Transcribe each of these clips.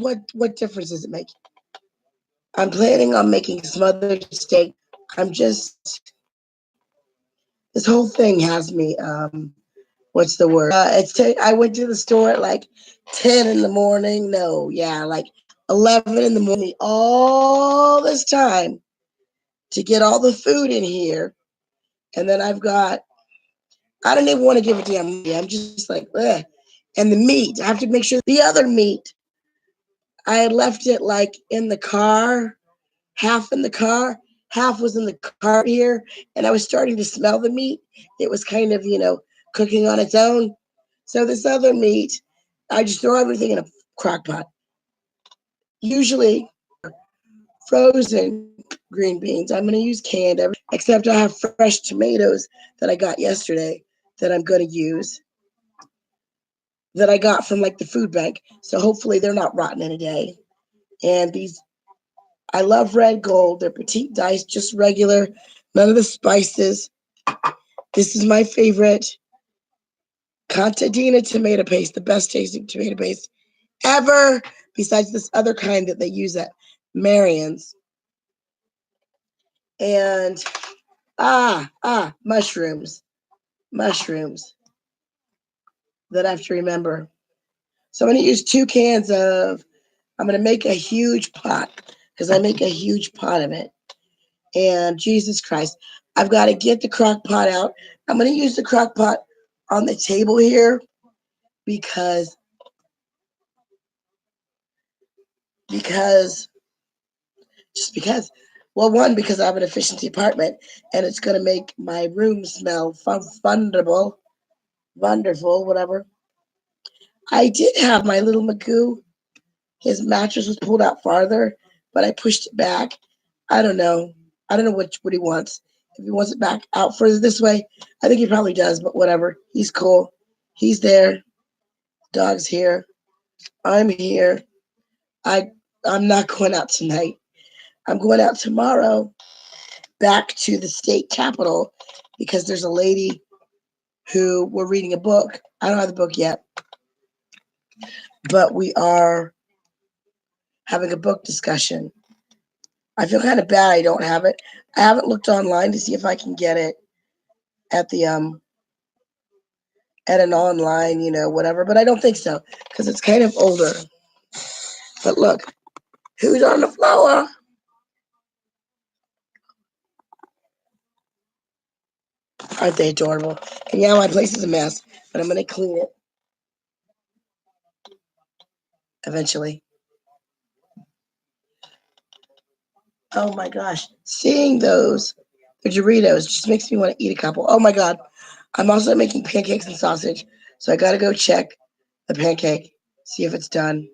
what difference does it make? I'm planning on making smothered steak. I'm just this whole thing has me what's the word? I went to the store at like 10 in the morning. No, yeah, like 11 in the morning. All this time to get all the food in here, and then I don't even want to give it to them. I'm just like, ugh. And the meat, I have to make sure the other meat, I had left it like in the car, half in the car, half was in the cart here, and I was starting to smell the meat. It was kind of, cooking on its own. So this other meat, I just throw everything in a crock pot. Usually frozen green beans. I'm going to use canned, except I have fresh tomatoes that I got yesterday that I'm going to use that I got from like the food bank. So hopefully they're not rotten in a day. And I love red gold. They're petite dice, just regular, none of the spices. This is my favorite Contadina tomato paste, the best tasting tomato paste ever, besides this other kind that they use at Marion's. And mushrooms. Mushrooms that I have to remember. So I'm going to use 2 cans I'm going to make a huge pot because I make a huge pot of it. And Jesus Christ, I've got to get the crock pot out. I'm going to use the crock pot on the table here because because just because. Well, one, because I have an efficiency apartment and it's going to make my room smell wonderful, whatever. I did have my little Magoo. His mattress was pulled out farther, but I pushed it back. I don't know. I don't know what he wants. If he wants it back out further this way, I think he probably does, but whatever. He's cool. He's there. Dog's here. I'm here. I I'm not going out tonight. I'm going out tomorrow back to the state capitol because there's a lady who we're reading a book. I don't have the book yet, but we are having a book discussion. I feel kind of bad I don't have it. I haven't looked online to see if I can get it at the at an online, whatever, but I don't think so because it's kind of older. But look, who's on the floor? Aren't they adorable? And yeah, my place is a mess, but I'm gonna clean it eventually. Oh my gosh, seeing the Doritos just makes me want to eat a couple. Oh my god, I'm also making pancakes and sausage, so I gotta go check the pancake, see if it's done.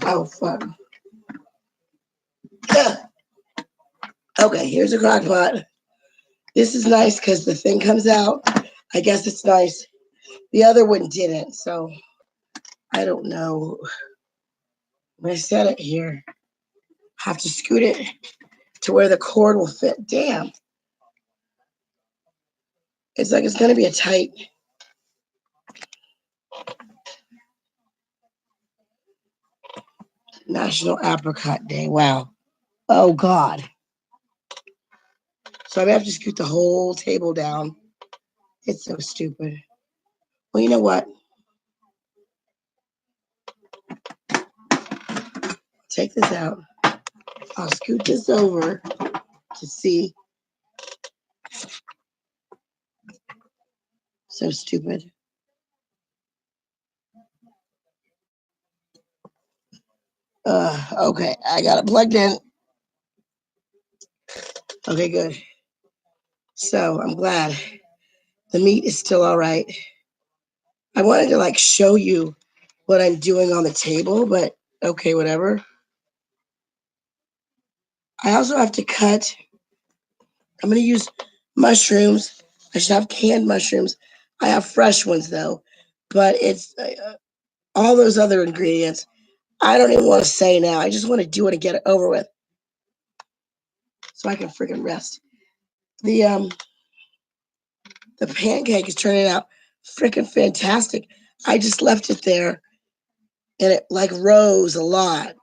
Oh, fuck. Okay, here's a crock pot. This is nice because the thing comes out. I guess it's nice. The other one didn't, so I don't know. When I set it here, I have to scoot it to where the cord will fit. Damn. It's like it's going to be a tight. National Apricot Day. Wow. Oh, God. So I'm going to have to scoot the whole table down. It's so stupid. Well, you know what? Take this out. I'll scoot this over to see. So stupid. Okay, I got it plugged in. Okay, good. So I'm glad the meat is still all right. I wanted to like show you what I'm doing on the table, but okay, whatever. I also have to cut. I'm going to use mushrooms. I should have canned mushrooms. I have fresh ones though, but it's all those other ingredients. I don't even want to say now. I just want to do it and get it over with so I can freaking rest. The pancake is turning out freaking fantastic. I just left it there and it like rose a lot.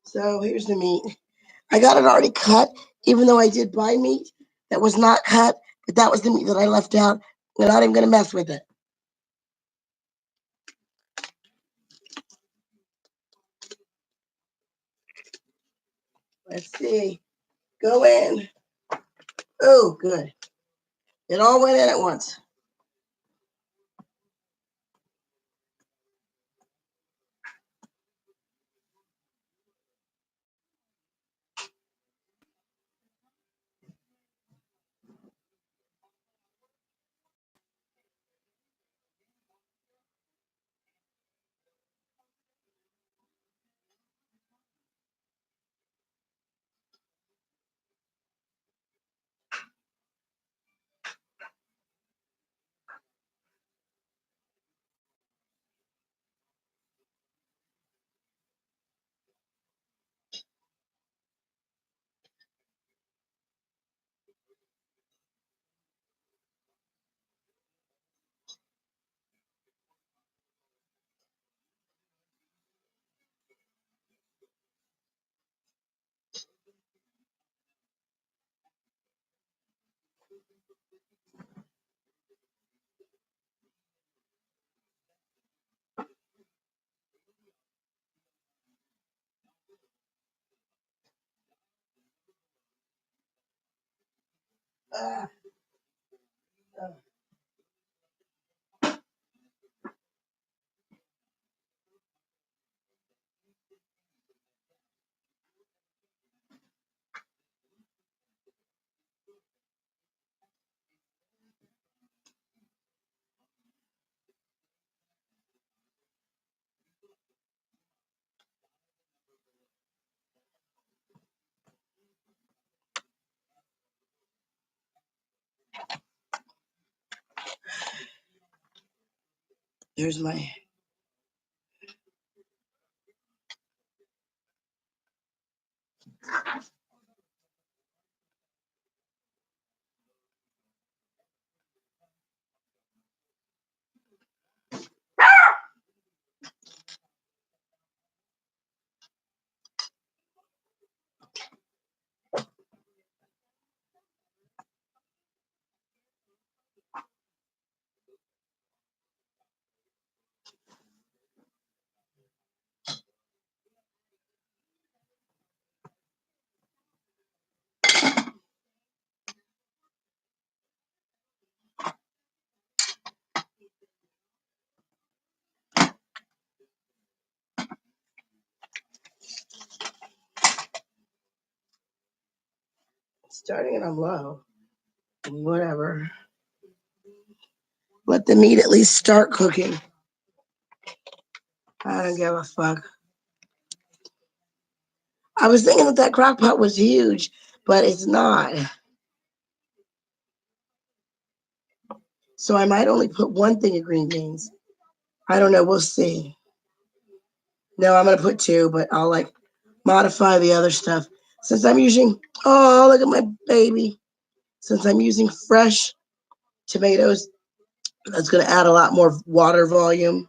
So here's the meat. I got it already cut, even though I did buy meat that was not cut, but that was the meat that I left out. I'm not even going to mess with it. Let's see. Go in. Oh, good. It all went in at once. Uh, uh, there's my. starting and I'm low. Whatever. Let the meat at least start cooking. I don't give a fuck. I was thinking that crock pot was huge, but it's not. So I might only put one thing of green beans. I don't know. We'll see. No, I'm going to put two, but I'll like modify the other stuff. Since I'm using, oh, look at my baby. Since I'm using fresh tomatoes, that's going to add a lot more water volume.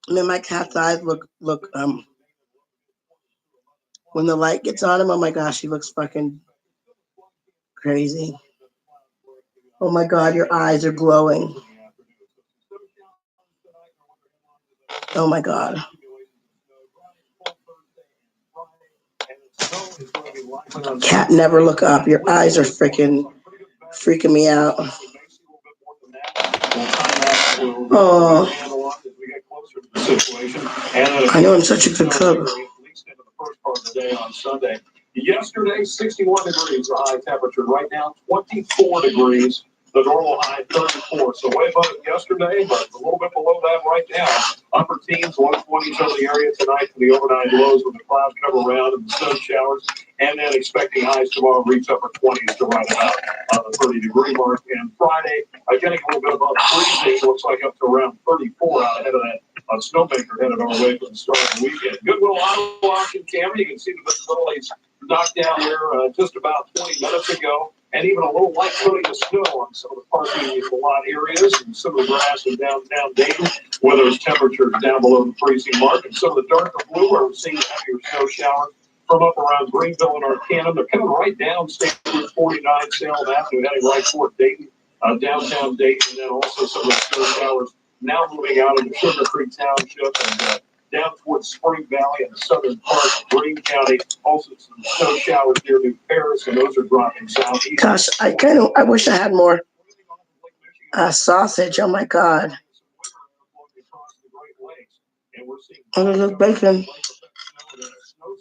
And then my cat's eyes look when the light gets on him, oh my gosh, he looks fucking crazy. Oh my God, your eyes are glowing. Oh my God. Cat, never look up. Your eyes are freaking me out. Oh, I know I'm such a good cook. Yesterday, 61 degrees, the high temperature. Right now, 24 degrees. The normal high 34, so way above it yesterday, but a little bit below that right now. Upper teens, 120s over the area tonight for the overnight lows with the cloud cover around and the sun showers. And then expecting highs tomorrow reach upper 20s to right about the 30-degree mark. And Friday, getting a little bit above freezing, looks like up to around 34 out ahead of that snowmaker headed our way for the start of the weekend. Goodwill Auto Wash and Camera, you can see the visibility's knocked down there just about 20 minutes ago. And even a little light coating of snow on some of the parking lot areas and some of the grass in downtown Dayton, where those temperatures down below the freezing mark. And some of the darker blue, where we're seeing heavier snow showers from up around Greenville and Arcanum. They're coming right down State Route 49, Salem Avenue, heading right toward Dayton, downtown Dayton, and then also some of the snow showers now moving out into Sugar Creek Township and down towards Spring Valley and the southern part of Greene County. Also some snow showers near New Paris, and those are dropping southeast. Gosh, I wish I had more sausage. Oh my God. And there's bacon.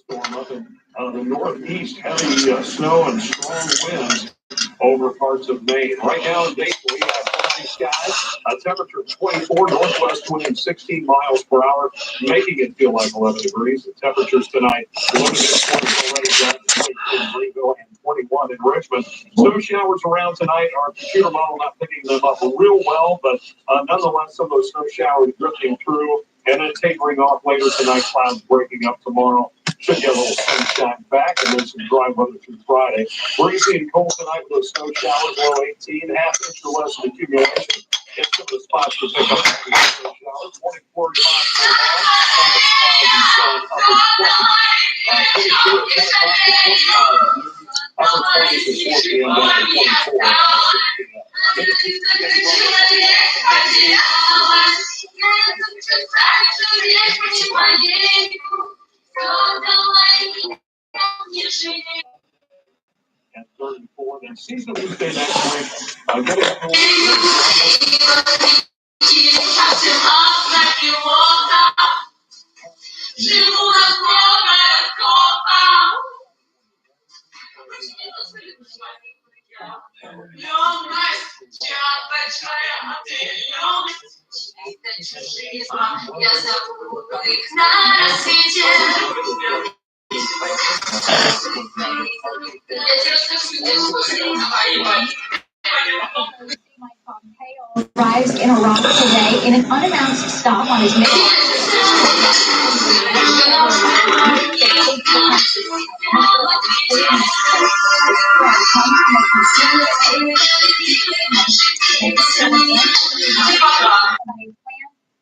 Snowstorm up in the northeast, heavy snow and strong winds over parts of Maine. Right now in Dayton, we have cloudy skies, a temperature of 24, northwest wind 16 miles per hour, making it feel like 11 degrees. The temperatures tonight, looking at 20 already down to 22 in Greenville and 21 in Richmond. Snow showers around tonight. Our computer model not picking them up real well, but nonetheless, some of those snow showers drifting through and then tapering off later tonight, clouds breaking up tomorrow. Should get a little sunshine back and then some dry weather through Friday. Breezy and cold tonight with those snow showers, low 18, half inch or less of accumulation. In some of the spots to pick up snow showers, 24 to 5 for clouds and sun, upper 20. 22 at 10 o'clock to 25. Upper 20s at 4 p.m. And 34, then season Tuesday next week. Getting arrives in Iraq today in an unannounced stop on his mission.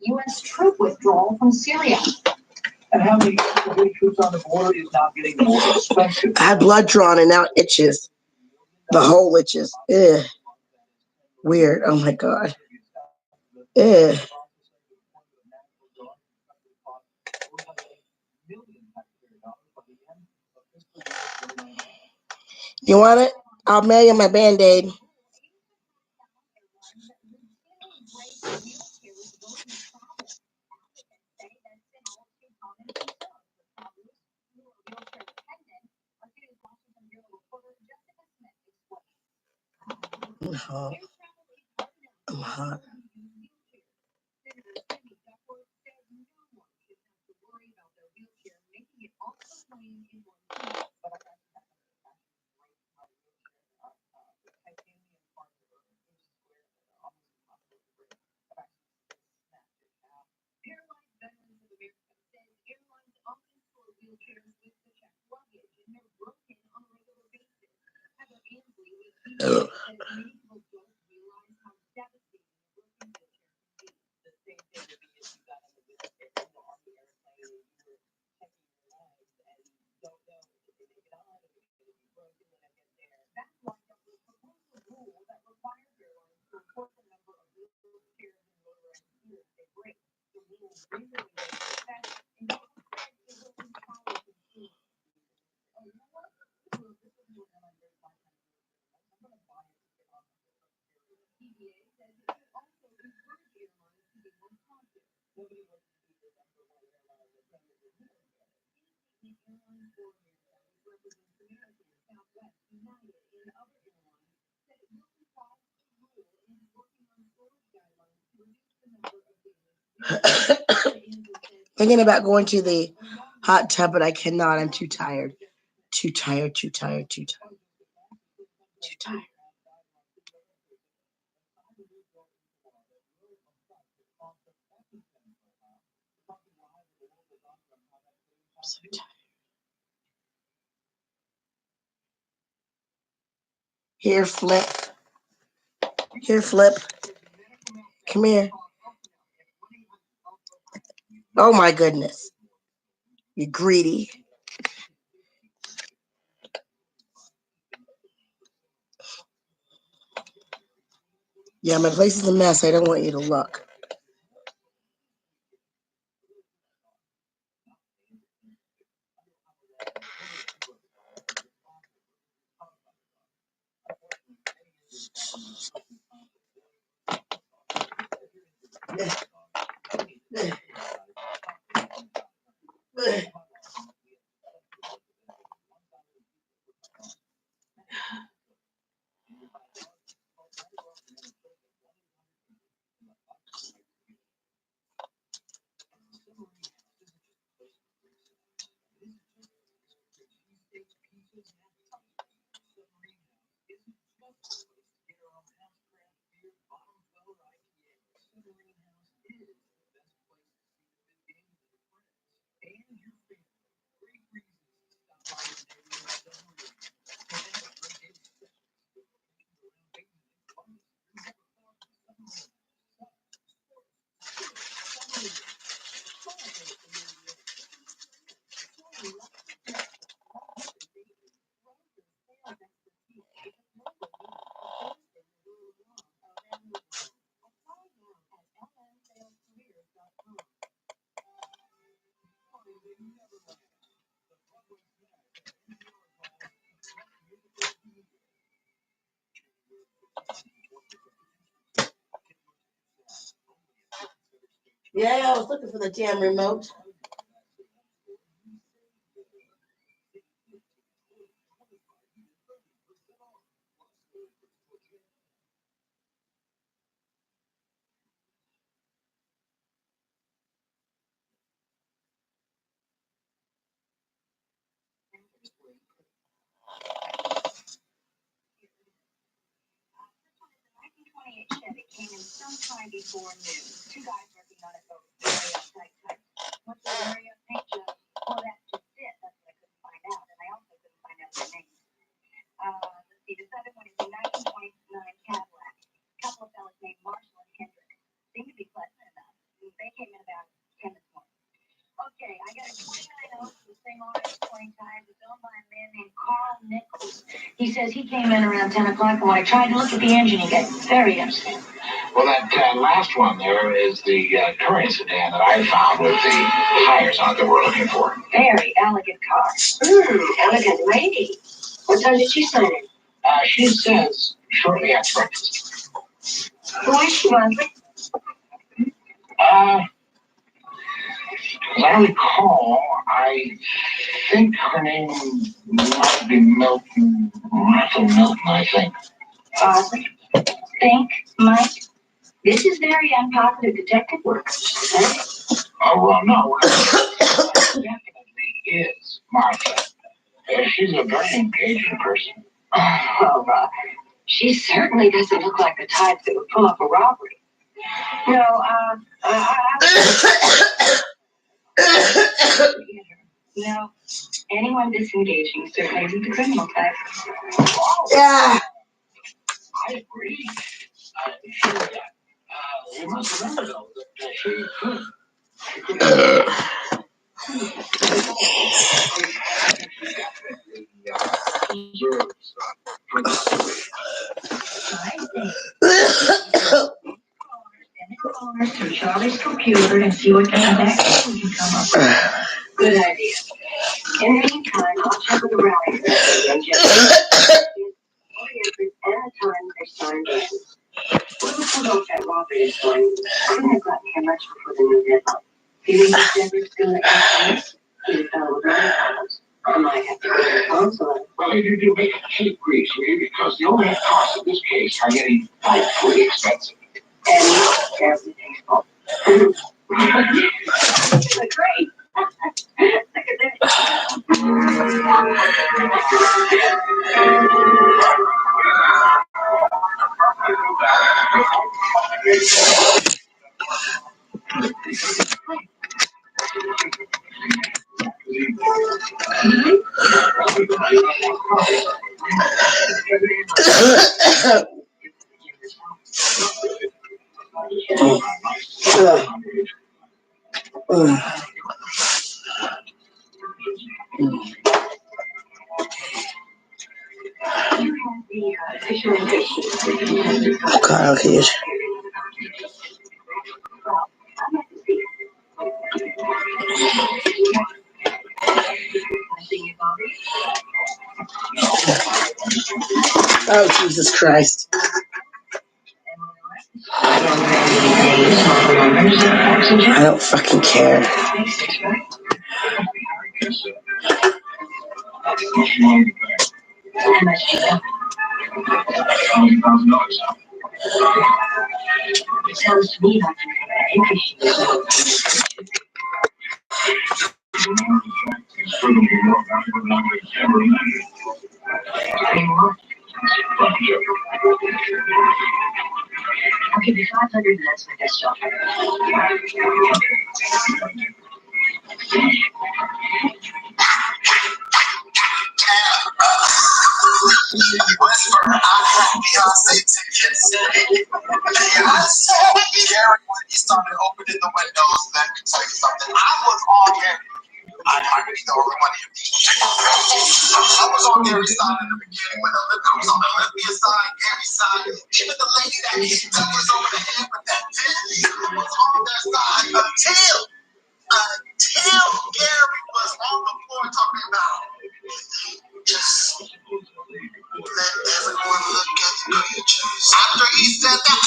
U.S. troop withdrawal from Syria. and how many troops on the border is now getting the more expensive. I had blood drawn and now it itches. The hole itches. Ugh. Weird. Oh my God. Ugh. You want it? I'll mail you my Band-Aid. I'm hot. I'm hot. Ugh. Thinking about going to the hot tub, but I cannot. I'm too tired. Too tired, too tired, too tired, too tired. I'm so tired. Here, Flip. Here, Flip. Come here. Oh my goodness. You greedy. Yeah, my place is a mess. I don't want you to look. Yeah, I was looking for the damn remote. Chevy came in sometime before noon. Two guys working on it both very uptight type. What's the area? Paint job. Well, that's just it. That's what I couldn't find out. And I also couldn't find out their names. Let's see. The second one is a 1929 Cadillac. A couple of fellas named Marshall and Hendrick. Seemed to be pleasant enough. They came in about 10 this morning. Okay, I got a 29 Oaks with the same owner as 20 tires. It's owned by a man named Carl Nichols. He says he came in around 10 o'clock, and when I tried to look at the engine, he got very upset. Well, that last one there is the touring sedan that I found with the tires on it that we're looking for. Very elegant car. Elegant lady. What time did she sign it? She says shortly after breakfast. Who is she, Margaret? As I recall, I think her name might be Milton, Michael Milton, I think. Think, Mike? This is very unpopular detective work. Oh, well, no. Definitely is Martha. She's a very engaging person. Well, she certainly doesn't look like the type that would pull off a robbery. No, anyone disengaging certainly isn't the criminal type. Yeah. I agree. We must remember, though, that she could. To Charlie's computer and see what kind of action we can come up with. Good idea. In the meantime, I'll check with the rally and just all the entries and the time they started business. When we pulled off that robbery this morning, I couldn't have gotten here much before the new deadline. Do you think the Deborah's gonna ask us? He's a fellow with money problems. I might have to go to the consulate. Well, you do make a cheap grease, because the overhead costs of this case are getting frightfully expensive. And everything's fault. Great. Look at this. Carl Kish. Oh, Jesus Christ. I don't fucking care. It sounds to me like I'll give you 500 and that's my best offer. Whisper, I had Beyonce tickets. Beyonce. Gary, when he started opening the windows, let me tell you something. I might be the only one here. I was on Gary's side in the beginning when I was on the Olympia side, Gary's side. Even the lady that hit Douglas over the head with that pin was on their side until Gary was on the floor talking about just let everyone look at the pictures. After he said that,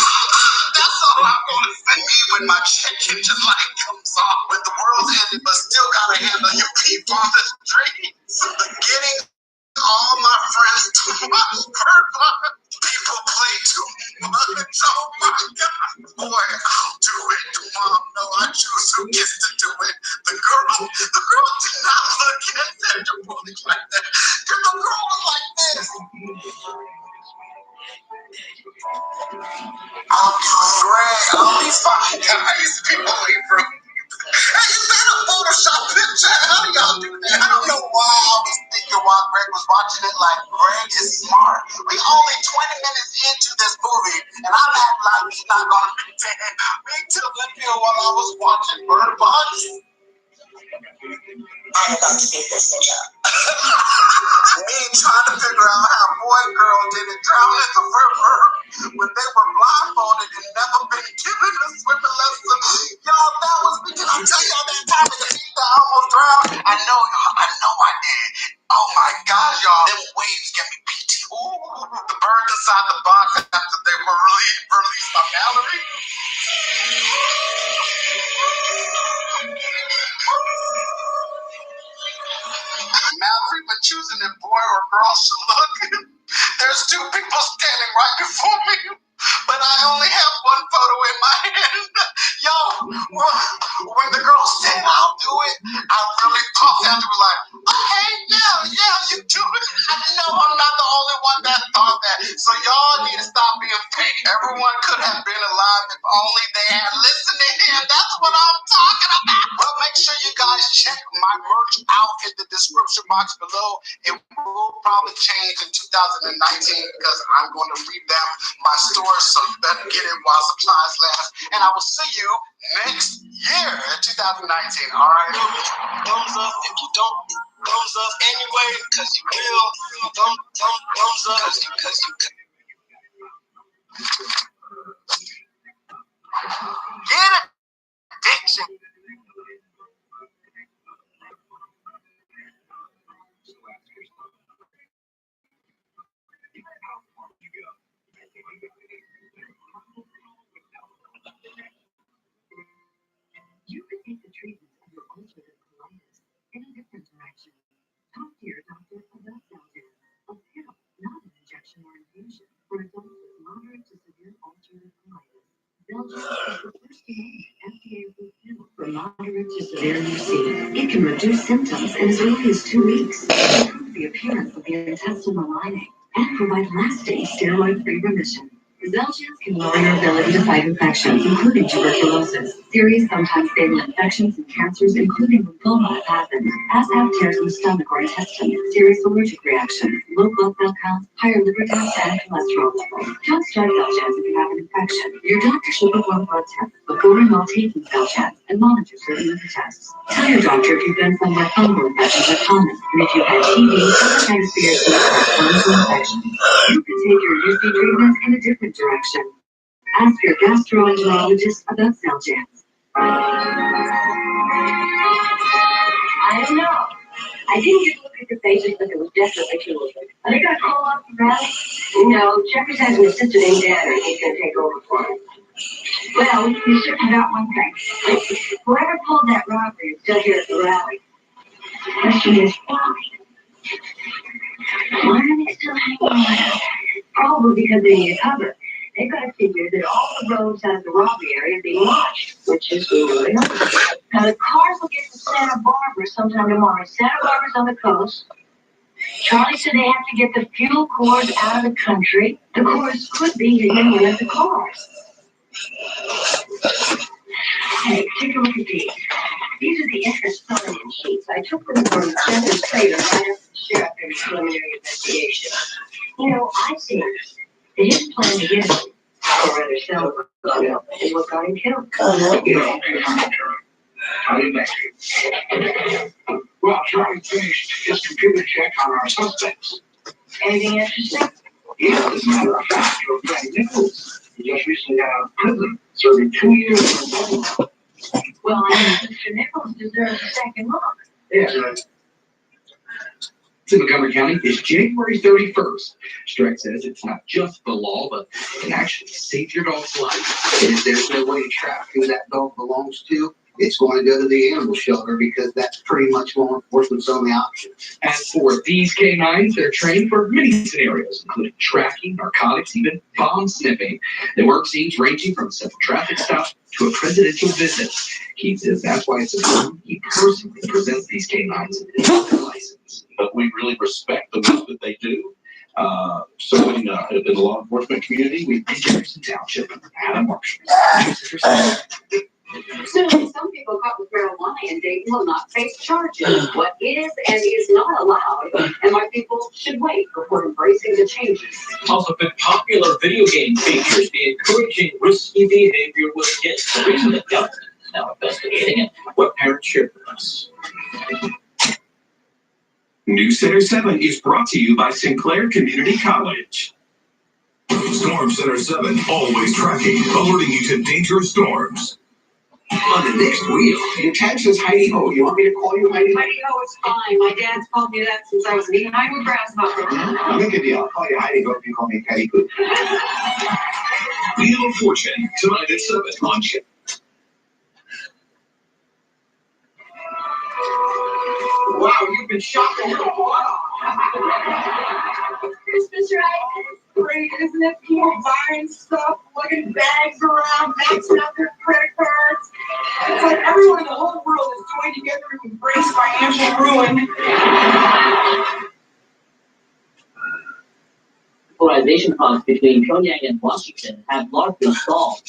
that's all I'm going to say. when my chicken just like comes off. When the world's ended, but still gotta handle you people on the streets. Getting all my friends to my purpose. People play too much. Oh my God. Boy, I'll do it. Mom, no, I choose who gets to do it. The girl did not look at Sandra Bullock like that. Because the girl was like this. Greg, all these fucking guys, people leave from. Hey, is that a Photoshop picture? How do y'all do that? I don't know why I was thinking while Greg was watching it, like, Greg is smart. We only 20 minutes into this movie, and I'm acting like he's not gonna be dead. Me too, Olympia, while I was watching Bird Box. I'm about to see this ninja. Me trying to figure out how boy and girl didn't drown in the river when they were blindfolded and never been given a swimming lesson. Y'all, that was me. Did I tell y'all that time in the heat that I almost drowned? I know I did. Oh my gosh, y'all. Them waves get me PT. Ooh, the birds inside the box after they were released by Mallory. Mallory, but choosing if boy or girl should look. There's two people standing right before me, but I only have one photo in my hand. Yo, when the girl said I'll do it, I really pumped out to be like, okay, yeah, you do it. I know I'm not the only one that thought that. So y'all need to stop being fake. Everyone could have been alive if only they had listened to him. That's what I'm talking about. Well, make sure you guys check my merch out in the description box below. It will probably change in 2019 because I'm going to revamp my store, so you better get it while supplies last. And I will see you next year in 2019. All right? Thumbs up if you don't. Thumbs up anyway, because you will. Thumbs up because you get it. Addiction. You could take the treatment of your ulcerative colitis in a different direction. Talk to your doctor about Xeljanz, a pill, not an injection or infusion, for adults with moderate to severe ulcerative colitis. Xeljanz is the first and only FDA-approved pill for moderate to severe UC. It can reduce symptoms in as early as 2 weeks, improve the appearance of the intestinal lining, and provide lasting steroid-free remission. Xeljanz can lower your ability to fight infections, including tuberculosis, serious, sometimes fatal infections and cancers, including lymphoma, pathogens, as have tears in the stomach or intestine, serious allergic reactions, low blood cell counts, higher liver counts, and cholesterol levels. Don't start Xeljanz if you have an infection. Your doctor should perform blood tests before and while taking Xeljanz and monitor certain liver tests. Tell your doctor if you've been somewhere fungal infections are common, and if you've had TB, hepatitis B or C or chronic infection. You can take your UC treatment in a different direction. Ask your gastroenterologist about Xeljanz. I don't know. I didn't get to look at the faces, but there was definitely two of them. Are they going to call up the rally? No, Jeffers has an assistant named Dan, and he's going to take over for him. Well, you certainly got one thing. Whoever pulled that robbery is still here at the rally. The question is why? Why are they still hanging around? Probably because they need a cover. They've got to figure that all the roads out of the robbery area are being watched, which is really nice. Now, the cars will get to Santa Barbara sometime tomorrow. Santa Barbara's on the coast. Charlie said they have to get the fuel cores out of the country. The cores could be hidden with the cars. Hey, take a look at these. These are the interest settlement sheets. I took them from Jeffers Trader right after the sheriff did a preliminary investigation. You know, I think that his plan to get him, or rather sell him, is what got him killed. You know, how did that? Well, Charlie finished his computer check on our suspects. Anything interesting? Yeah, as a matter of fact, your friend Nichols, he just recently got out of prison, serving 2 years in prison. Well, I mean, Mr. Nichols deserves a second look. Yes, in Montgomery County is January 31st. Streck says it's not just the law, but it can actually save your dog's life. And if there's no way to track who that dog belongs to, it's going to go to the animal shelter because that's pretty much law enforcement's only option. As for these canines, they're trained for many scenarios, including tracking, narcotics, even bomb sniffing. Their work scenes ranging from a simple traffic stop to a presidential visit. Keith says that's why it's important he personally presents these canines in his license. But we really respect the work that they do. So in the law enforcement community, In Jefferson Township, Adam Marshall. So some people caught with marijuana in Dayton will not face charges. What is and is not allowed, and why people should wait before embracing the changes. Also, been popular video game features encouraging risky behavior with kids. The reason the government is now investigating it. What parents shared with us. News Center 7 is brought to you by Sinclair Community College. Storm Center 7, always tracking, alerting you to dangerous storms. On the next wheel, your tag says Heidi Ho. You want me to call you Heidi Ho? Heidi Ho is fine. My dad's called me that since I was knee high with grasshopper. I'll make a deal. I'll call you Heidi Ho if you call me Heidi Ho. Wheel of Fortune, tonight at 7 on Chip. Wow, you've been shopping for a while. Christmas, right? Great, isn't it? People buying stuff, lugging bags around, maxing out their credit cards. It's like everyone in the whole world is joined together to embrace financial ruin. Polarization talks between Pyongyang and Washington have largely stalled.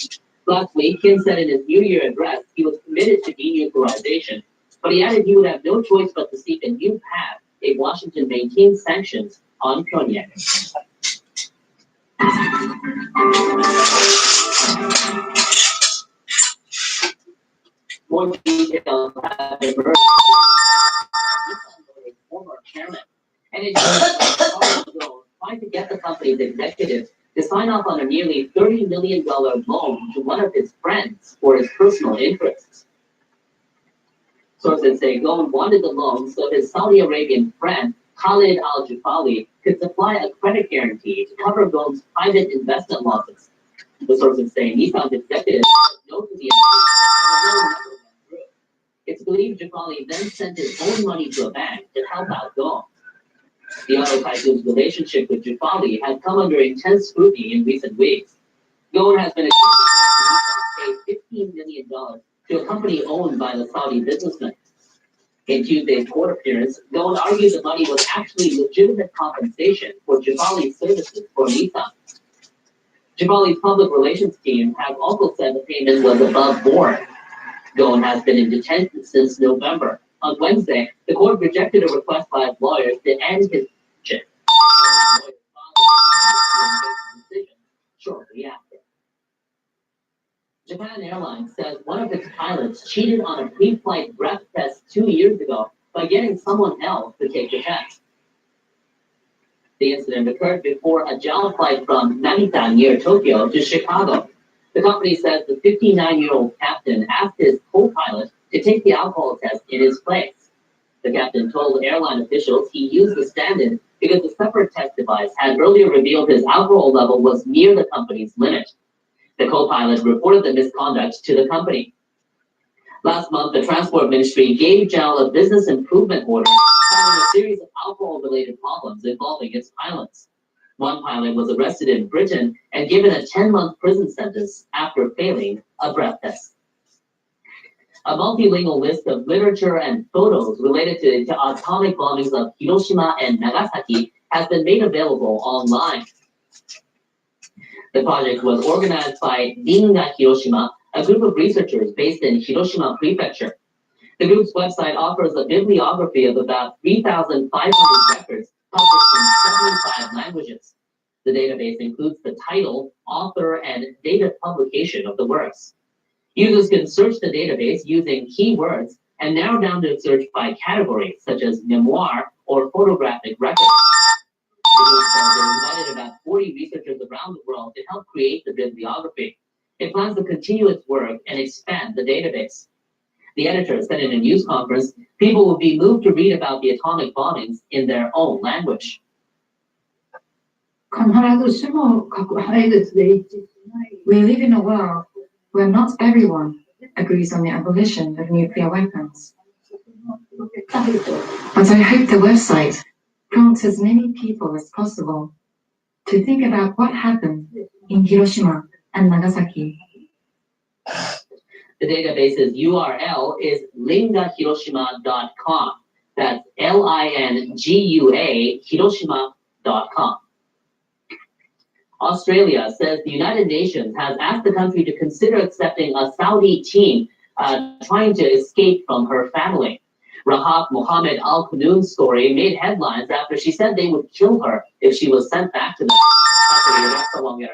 Last week, Kim said in his New Year address he was committed to denuclearization, but he added he would have no choice but to seek a new path if Washington maintains sanctions on Pyongyang. More details have emerged. Former chairman, and it's trying to get the company's executives to sign off on a nearly $30 million loan to one of his friends for his personal interests. Sources say Ghosn wanted the loan so his Saudi Arabian friend Khalid Al-Jafali could supply a credit guarantee to cover Ghosn's private investment losses. The sources say Nissan's executives said no to the amount, and the loan never went through. It's believed Jafali then sent his own money to a bank to help out Ghosn. The auto tycoon's relationship with Jafali has come under intense scrutiny in recent weeks. Ghosn has been accused of paying $15 million to a company owned by the Saudi businessman. In Tuesday's court appearance, Ghosn argued the money was actually legitimate compensation for Jafali's services for Nissan. Jafali's public relations team has also said the payment was above board. Ghosn has been in detention since November. On Wednesday, the court rejected a request by his lawyers to end his detention. Shortly after. Japan Airlines says one of its pilots cheated on a pre-flight breath test 2 years ago by getting someone else to take the test. The incident occurred before a JAL flight from Narita near Tokyo to Chicago. The company says the 59-year-old captain asked his co-pilot to take the alcohol test in his place. The captain told airline officials he used the stand-in because the separate test device had earlier revealed his alcohol level was near the company's limit. The co-pilot reported the misconduct to the company. Last month, the Transport Ministry gave JAL a business improvement order following a series of alcohol-related problems involving its pilots. One pilot was arrested in Britain and given a 10-month prison sentence after failing a breath test. A multilingual list of literature and photos related to the atomic bombings of Hiroshima and Nagasaki has been made available online. The project was organized by Ginga Hiroshima, a group of researchers based in Hiroshima Prefecture. The group's website offers a bibliography of about 3,500 records published in 75 languages. The database includes the title, author, and date of publication of the works. Users can search the database using keywords and narrow down their search by categories such as memoir or photographic records. The group says it invited about 40 researchers around the world to help create the bibliography. It plans to continue its work and expand the database. The editor said in a news conference, people would be moved to read about the atomic bombings in their own language. We live in a world where not everyone agrees on the abolition of nuclear weapons. But I hope the website prompts as many people as possible to think about what happened in Hiroshima and Nagasaki. The database's URL is lingahiroshima.com. That's LINGUA Hiroshima.com. Australia says the United Nations has asked the country to consider accepting a Saudi teen trying to escape from her family. Rahaf Mohammed Al Qunun's story made headlines after she said they would kill her if she was sent back to them.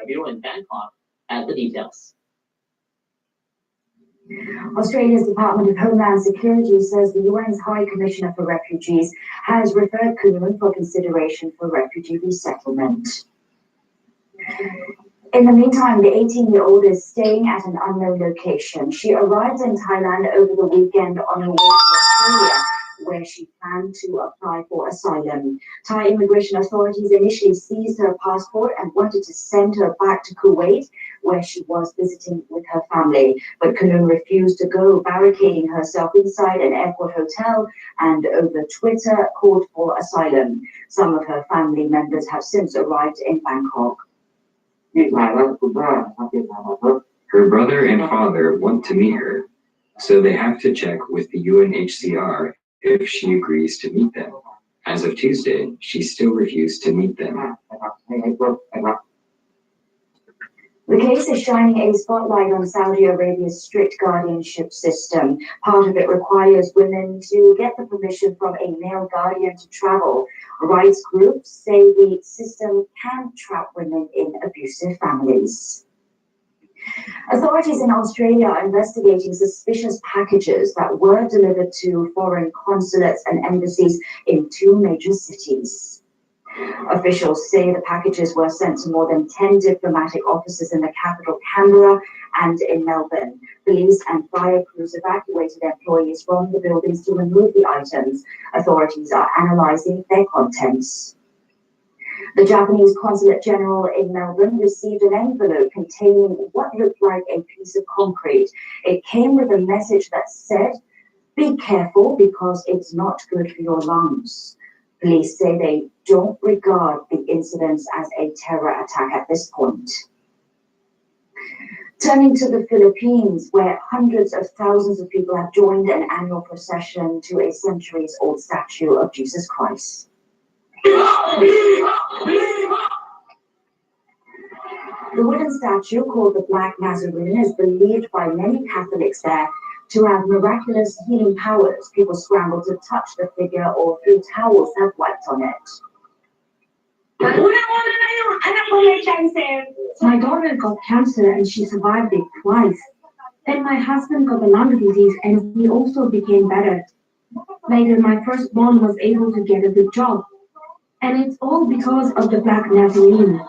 Bureau in Bangkok has the details. Australia's Department of Homeland Security says the UN's High Commissioner for Refugees has referred Kunlun for consideration for refugee resettlement. In the meantime, the 18-year-old is staying at an unknown location. She arrived in Thailand over the weekend on her way to Australia, where she planned to apply for asylum. Thai immigration authorities initially seized her passport and wanted to send her back to Kuwait, where she was visiting with her family. But Kunlun refused to go, barricading herself inside an airport hotel and over Twitter called for asylum. Some of her family members have since arrived in Bangkok. Her brother and father want to meet her, so they have to check with the UNHCR if she agrees to meet them. As of Tuesday, she still refused to meet them. The case is shining a spotlight on Saudi Arabia's strict guardianship system. Part of it requires women to get the permission from a male guardian to travel. Rights groups say the system can trap women in abusive families. Authorities in Australia are investigating suspicious packages that were delivered to foreign consulates and embassies in 2 major cities. Officials say the packages were sent to more than 10 diplomatic offices in the capital, Canberra, and in Melbourne. Police and fire crews evacuated employees from the buildings to remove the items. Authorities are analysing their contents. The Japanese Consulate General in Melbourne received an envelope containing what looked like a piece of concrete. It came with a message that said, "Be careful because it's not good for your lungs." Police say they don't regard the incidents as a terror attack at this point. Turning to the Philippines, where hundreds of thousands of people have joined an annual procession to a centuries-old statue of Jesus Christ. The wooden statue, called the Black Nazarene, is believed by many Catholics there to have miraculous healing powers. People scramble to touch the figure or threw towels that wiped on it. My daughter got cancer and she survived it twice. Then my husband got a lung disease and he also became better. Later, my firstborn was able to get a good job. And it's all because of the Black Nazarene.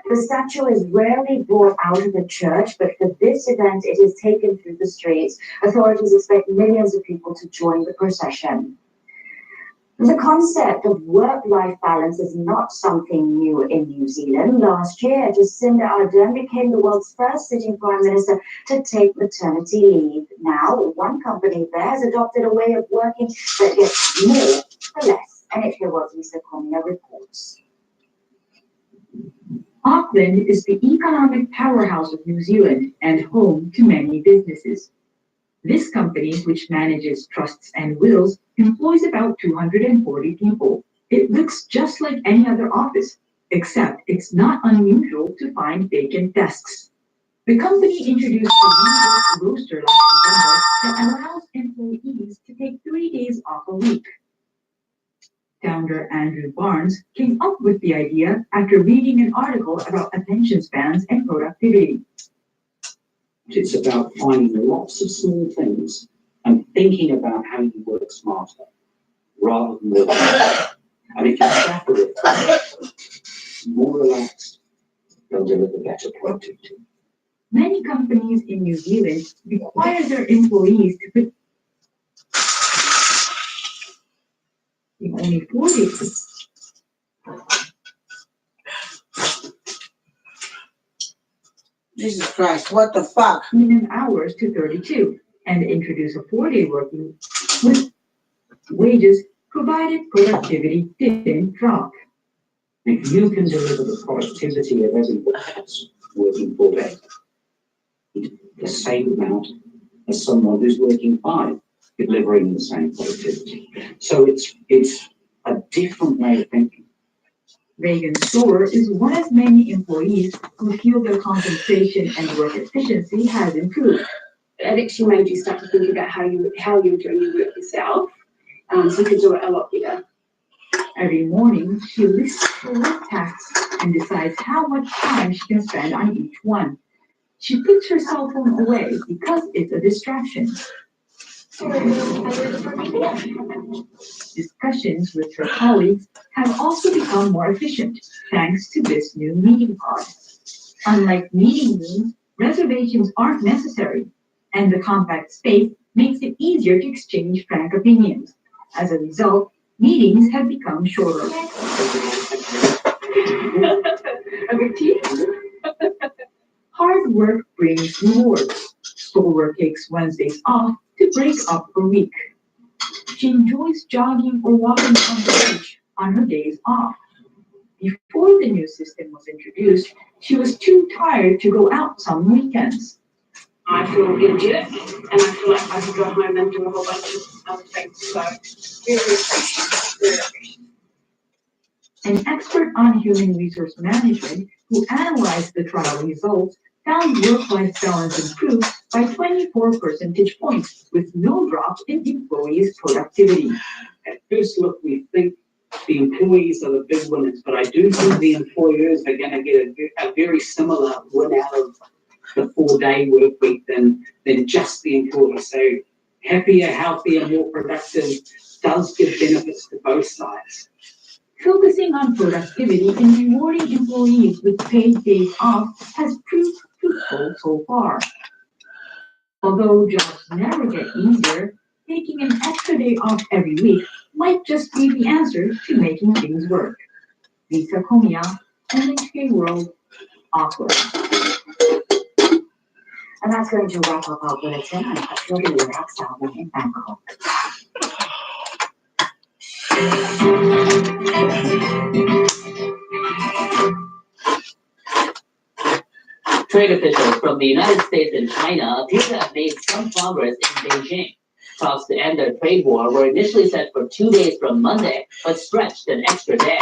The statue is rarely brought out of the church, but for this event, it is taken through the streets. Authorities expect millions of people to join the procession. The concept of work-life balance is not something new in New Zealand. Last year, Jacinda Ardern became the world's first sitting prime minister to take maternity leave. Now, one company there has adopted a way of working that gets more for less. And it's here what Lisa Comina reports. Auckland is the economic powerhouse of New Zealand and home to many businesses. This company, which manages trusts and wills, employs about 240 people. It looks just like any other office, except it's not unusual to find vacant desks. The company introduced a universal roster last November that allows employees to take 3 days off a week. Founder Andrew Barnes came up with the idea after reading an article about attention spans and productivity. It's about finding lots of small things and thinking about how you work smarter rather than work harder. And if you tackle it more relaxed, they'll deliver better productivity. Many companies in New Zealand require their employees to put in only 4 days. Jesus Christ, what the fuck? Minimum hours to 32 and introduce a 4-day working with wages provided productivity didn't drop. If you can deliver the productivity of everyone else working 4 days, the same amount as someone who's working 5, delivering the same productivity. So it's a different way of thinking. Reagan Store is one of many employees who feel their compensation and work efficiency has improved. It actually made you start to think about how you're doing your work yourself, so you could do it a lot better. Every morning, she lists her work tasks and decides how much time she can spend on each one. She puts her cell phone away because it's a distraction. Discussions with her colleagues have also become more efficient thanks to this new meeting pod. Unlike meeting rooms, reservations aren't necessary, and the compact space makes it easier to exchange frank opinions. As a result, meetings have become shorter. Hard work brings rewards. Schoolwork takes Wednesdays off to break up her week. She enjoys jogging or walking on the beach on her days off. Before the new system was introduced, she was too tired to go out some weekends. I feel energetic, and I feel like I could go home and do a whole bunch of other things. So, very appreciative. An expert on human resource management who analyzed the trial results found work-life balance improved by 24 percentage points with no drop in employees' productivity. At first look, we think the employees are the big winners, but I do think the employers are going to get a very similar win out of the 4-day work week than just the employees. So happier, healthier, more productive does give benefits to both sides. Focusing on productivity and rewarding employees with paid days off has proved fruitful so far. Although jobs never get easier, taking an extra day off every week might just be the answer to making things work. Lisa Komiya, NHK World, Auckland. And that's going to wrap up our bulletin on Australia Iraq's album in Bangkok. Trade officials from the United States and China appear to have made some progress in Beijing. Talks to end their trade war were initially set for 2 days from Monday, but stretched an extra day.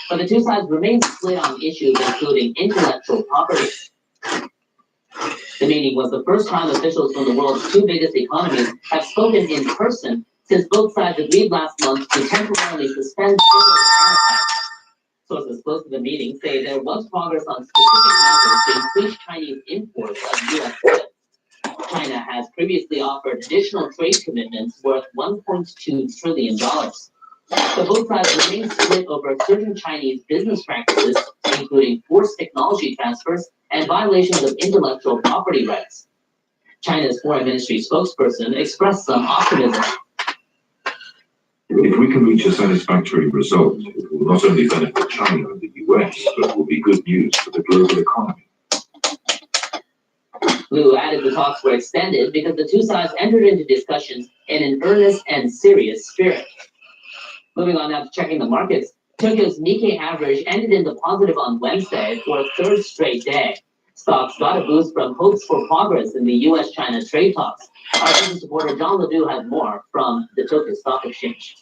But the two sides remain split on issues including intellectual property. The meeting was the first time officials from the world's 2 biggest economies have spoken in person since both sides agreed last month to temporarily suspend further tariff hikes. Sources close to the meeting say there was progress on specific measures to increase Chinese imports of U.S. goods. China has previously offered additional trade commitments worth $1.2 trillion. So both sides remain split over certain Chinese business practices, including forced technology transfers and violations of intellectual property rights. China's foreign ministry spokesperson expressed some optimism. If we can reach a satisfactory result, it will not only benefit China and the US, but will be good news for the global economy. Liu added the talks were extended because the two sides entered into discussions in an earnest and serious spirit. Moving on now to checking the markets, Tokyo's Nikkei average ended in the positive on Wednesday for a 3rd straight day. Stocks got a boost from hopes for progress in the U.S.-China trade talks. Our business reporter John Ledoux has more from the Tokyo Stock Exchange.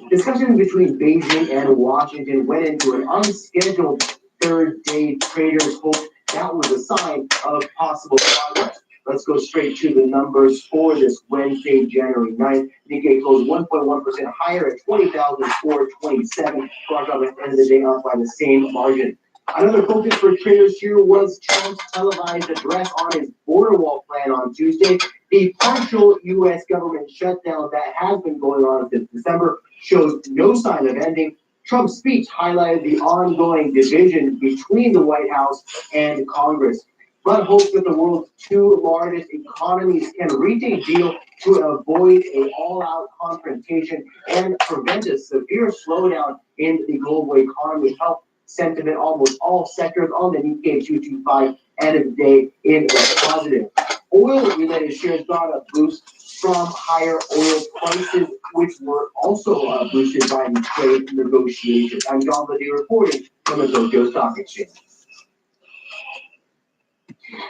Discussions between Beijing and Washington went into an unscheduled 3rd day. Traders hoped that was a sign of possible progress. Let's go straight to the numbers for this Wednesday, January 9th. Nikkei closed 1.1% higher at 20,427. Clocked up at the end of the day up by the same margin. Another focus for traders here was Trump's televised address on his border wall plan on Tuesday. The partial U.S. government shutdown that has been going on since December shows no sign of ending. Trump's speech highlighted the ongoing division between the White House and Congress. but hopes that the world's two largest economies can reach a deal to avoid an all-out confrontation and prevent a severe slowdown in the global economy. Help sentiment almost all sectors on the Nikkei 225 end of the day in a positive. Oil-related shares got a boost from higher oil prices, which were also boosted by the trade negotiations. I'm John Liddy reporting from the Tokyo Stock Exchange.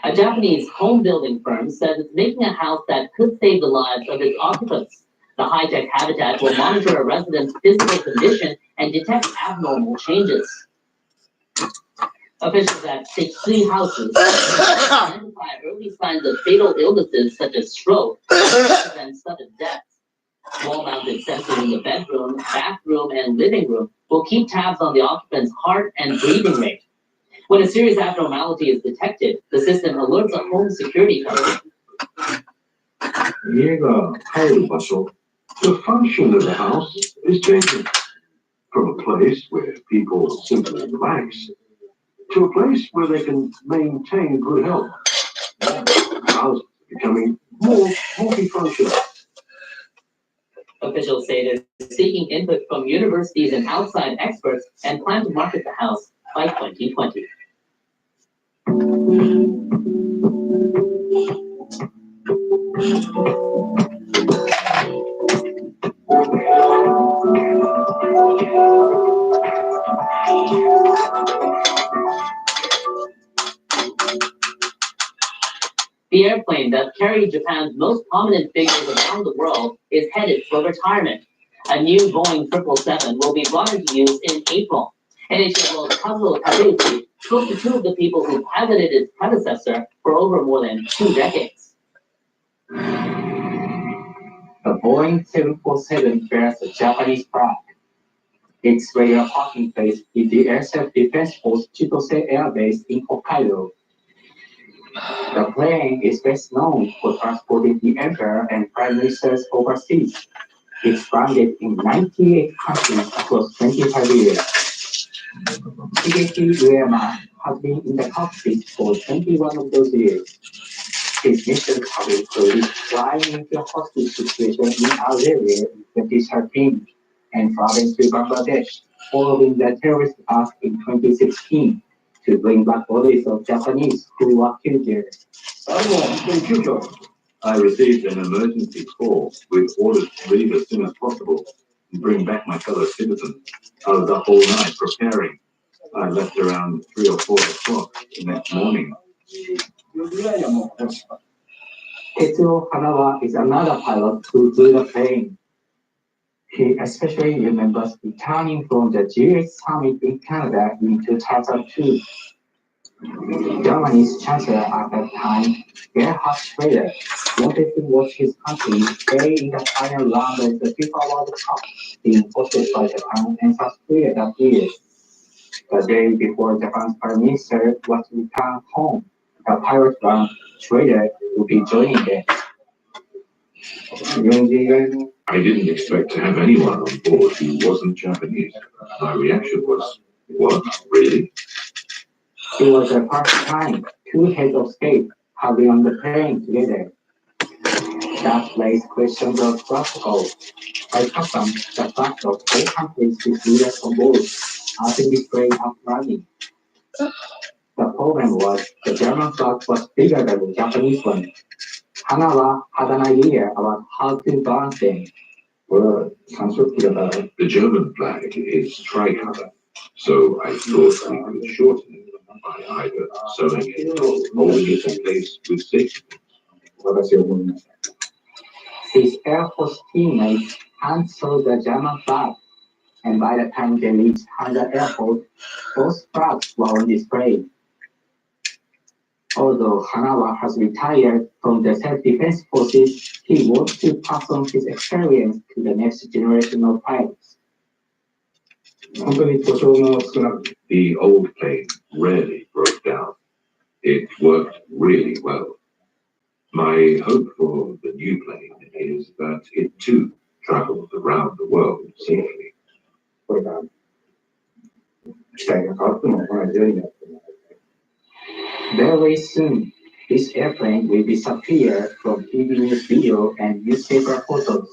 A Japanese home building firm says it's making a house that could save the lives of its occupants. The high-tech habitat will monitor a resident's physical condition and detect abnormal changes. Officials at Sekisui houses identify early signs of fatal illnesses such as stroke and sudden death. Wall-mounted sensors in the bedroom, bathroom, and living room will keep tabs on the occupant's heart and breathing rate. When a serious abnormality is detected, the system alerts a home security company. The function of the house is changing from a place where people simply relax to a place where they can maintain good health. Houses are becoming more multifunctional. Officials say they're seeking input from universities and outside experts and plan to market the house by 2020. The airplane that carried Japan's most prominent figures around the world is headed for retirement. A new Boeing 777 will be brought into use in April. NHK World's Kazuo Takeuchi spoke to two of the people who piloted its predecessor for over more than 2 decades. The Boeing 747 bears a Japanese flag. Its regular parking place is the Air Self-Defense Force Chitose Air Base in Hokkaido. The plane is best known for transporting the Emperor and Prime Ministers overseas. It's grounded in 98 countries across 25 years. Shigeki Uema has been in the cockpit for 21 of those years. His missions have included flying into a hostage situation in Algeria in 2013 and traveling to Bangladesh following the terrorist attack in 2016 to bring back bodies of Japanese who were killed there. I received an emergency call with orders to leave as soon as possible and bring back my fellow citizens. I was up all night preparing. I left around 3 or 4 o'clock the next morning. Tetsuo Hanawa is another pilot who flew the plane. He especially remembers returning from the GS Summit in Canada in 2002. Germany's chancellor at that time, Gerhard Schröder, wanted to watch his country play in the final round of the FIFA World Cup being hosted by Japan and South Korea that year. The day before Japan's Prime Minister was to return home, the pilot from Schröder would be joining them. I didn't expect to have anyone on board who wasn't Japanese. My reaction was, what, really? It was the first time 2 heads of state have been on the plane together. That raised questions of protocol. By custom, the fact of 4 countries with leaders on board are to be played up running. The problem was the German flag was bigger than the Japanese one. Hanawa had an idea about how to balance them. The German flag is tricolor, so I thought we could shorten it by either sewing it or holding it in place with safety. His Air Force teammates hand-sewed the German flag, and by the time they reached Haneda Airport, both flags were on display. Although Hanawa has retired from the self-defense forces, he wants to pass on his experience to the next generation of pilots. The old plane rarely broke down. It worked really well. My hope for the new plane is that it too travels around the world safely. Very soon, this airplane will disappear from TV news video and newspaper photos.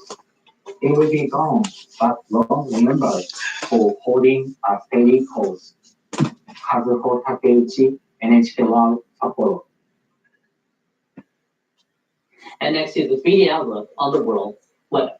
It will be gone, but long remembered for holding a steady course. Kazuho Takeuchi, NHK One, Sapporo. And next is the 3D outlook on the world weather.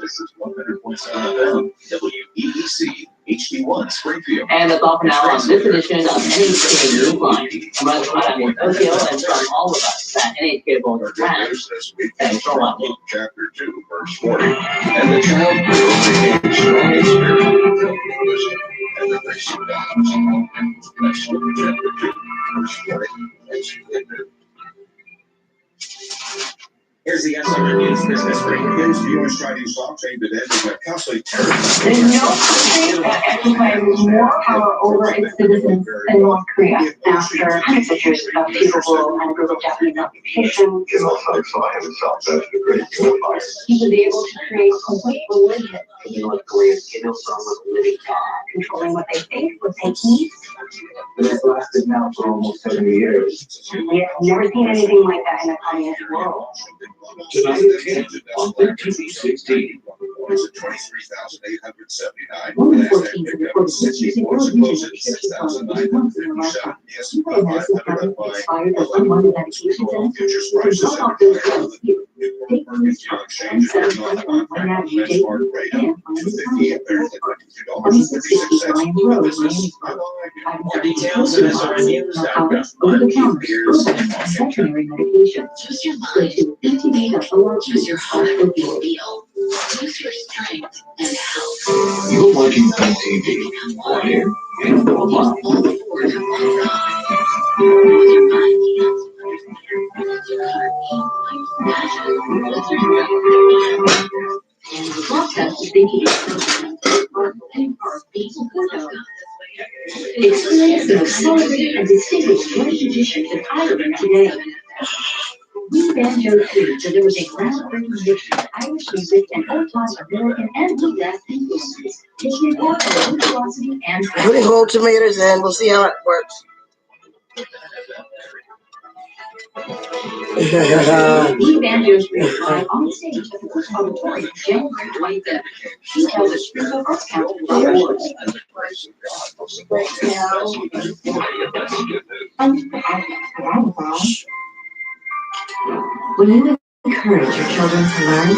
This is 100.7 FM, WEEC, HD1 Springfield. And that's all for now on this edition of NHK Newsline. I'm Russ Adam Tokyo, and from all of us at NHK Boulder Press, thanks for watching. Chapter 2, verse 40. And the child grew became strong in spirit, filled with wisdom, and the face of God. That's chapter 2, verse 40. That's what they do. Here's the SRN News Business Break. Here's viewers trading stocks aimed at ending a costly terrorist. There's no country that exercises more power over its citizens than North Korea. After hundreds of years of capable and brutal Japanese occupation, he was able to create complete religion. North Korea's Kim Il-sung was a living God, controlling what they think, what they eat. But it's lasted now for almost 70 years. We have never seen anything like that in a communist world. Tonight at 10 on TV 16. It's at 23,879. NASDAQ picked up 64, closed at 6,957. S&P 500 up by 11. Futures prices have declared exchange is on contract benchmark rate up to 58 $32.36. Business. More details at SRNnews.com. Over-the-counter, veterinary medication. Choose your mind. Choose your heart. Feel. Choose your strength and health. You're watching on TV, on air, and online. With your mind, with your heart, and the process of thinking experience an accelerated and distinguished French tradition in Ireland today. We banjo too delivers a groundbreaking mix of Irish music and old-time American and bluegrass influences, taking it out of virtuosity and Putting whole tomatoes in, we'll see how it works. The banjos will live on stage at the Bush Auditorium January 25th. Details at SpringfieldArtsCouncil.org. When you encourage your children to learn,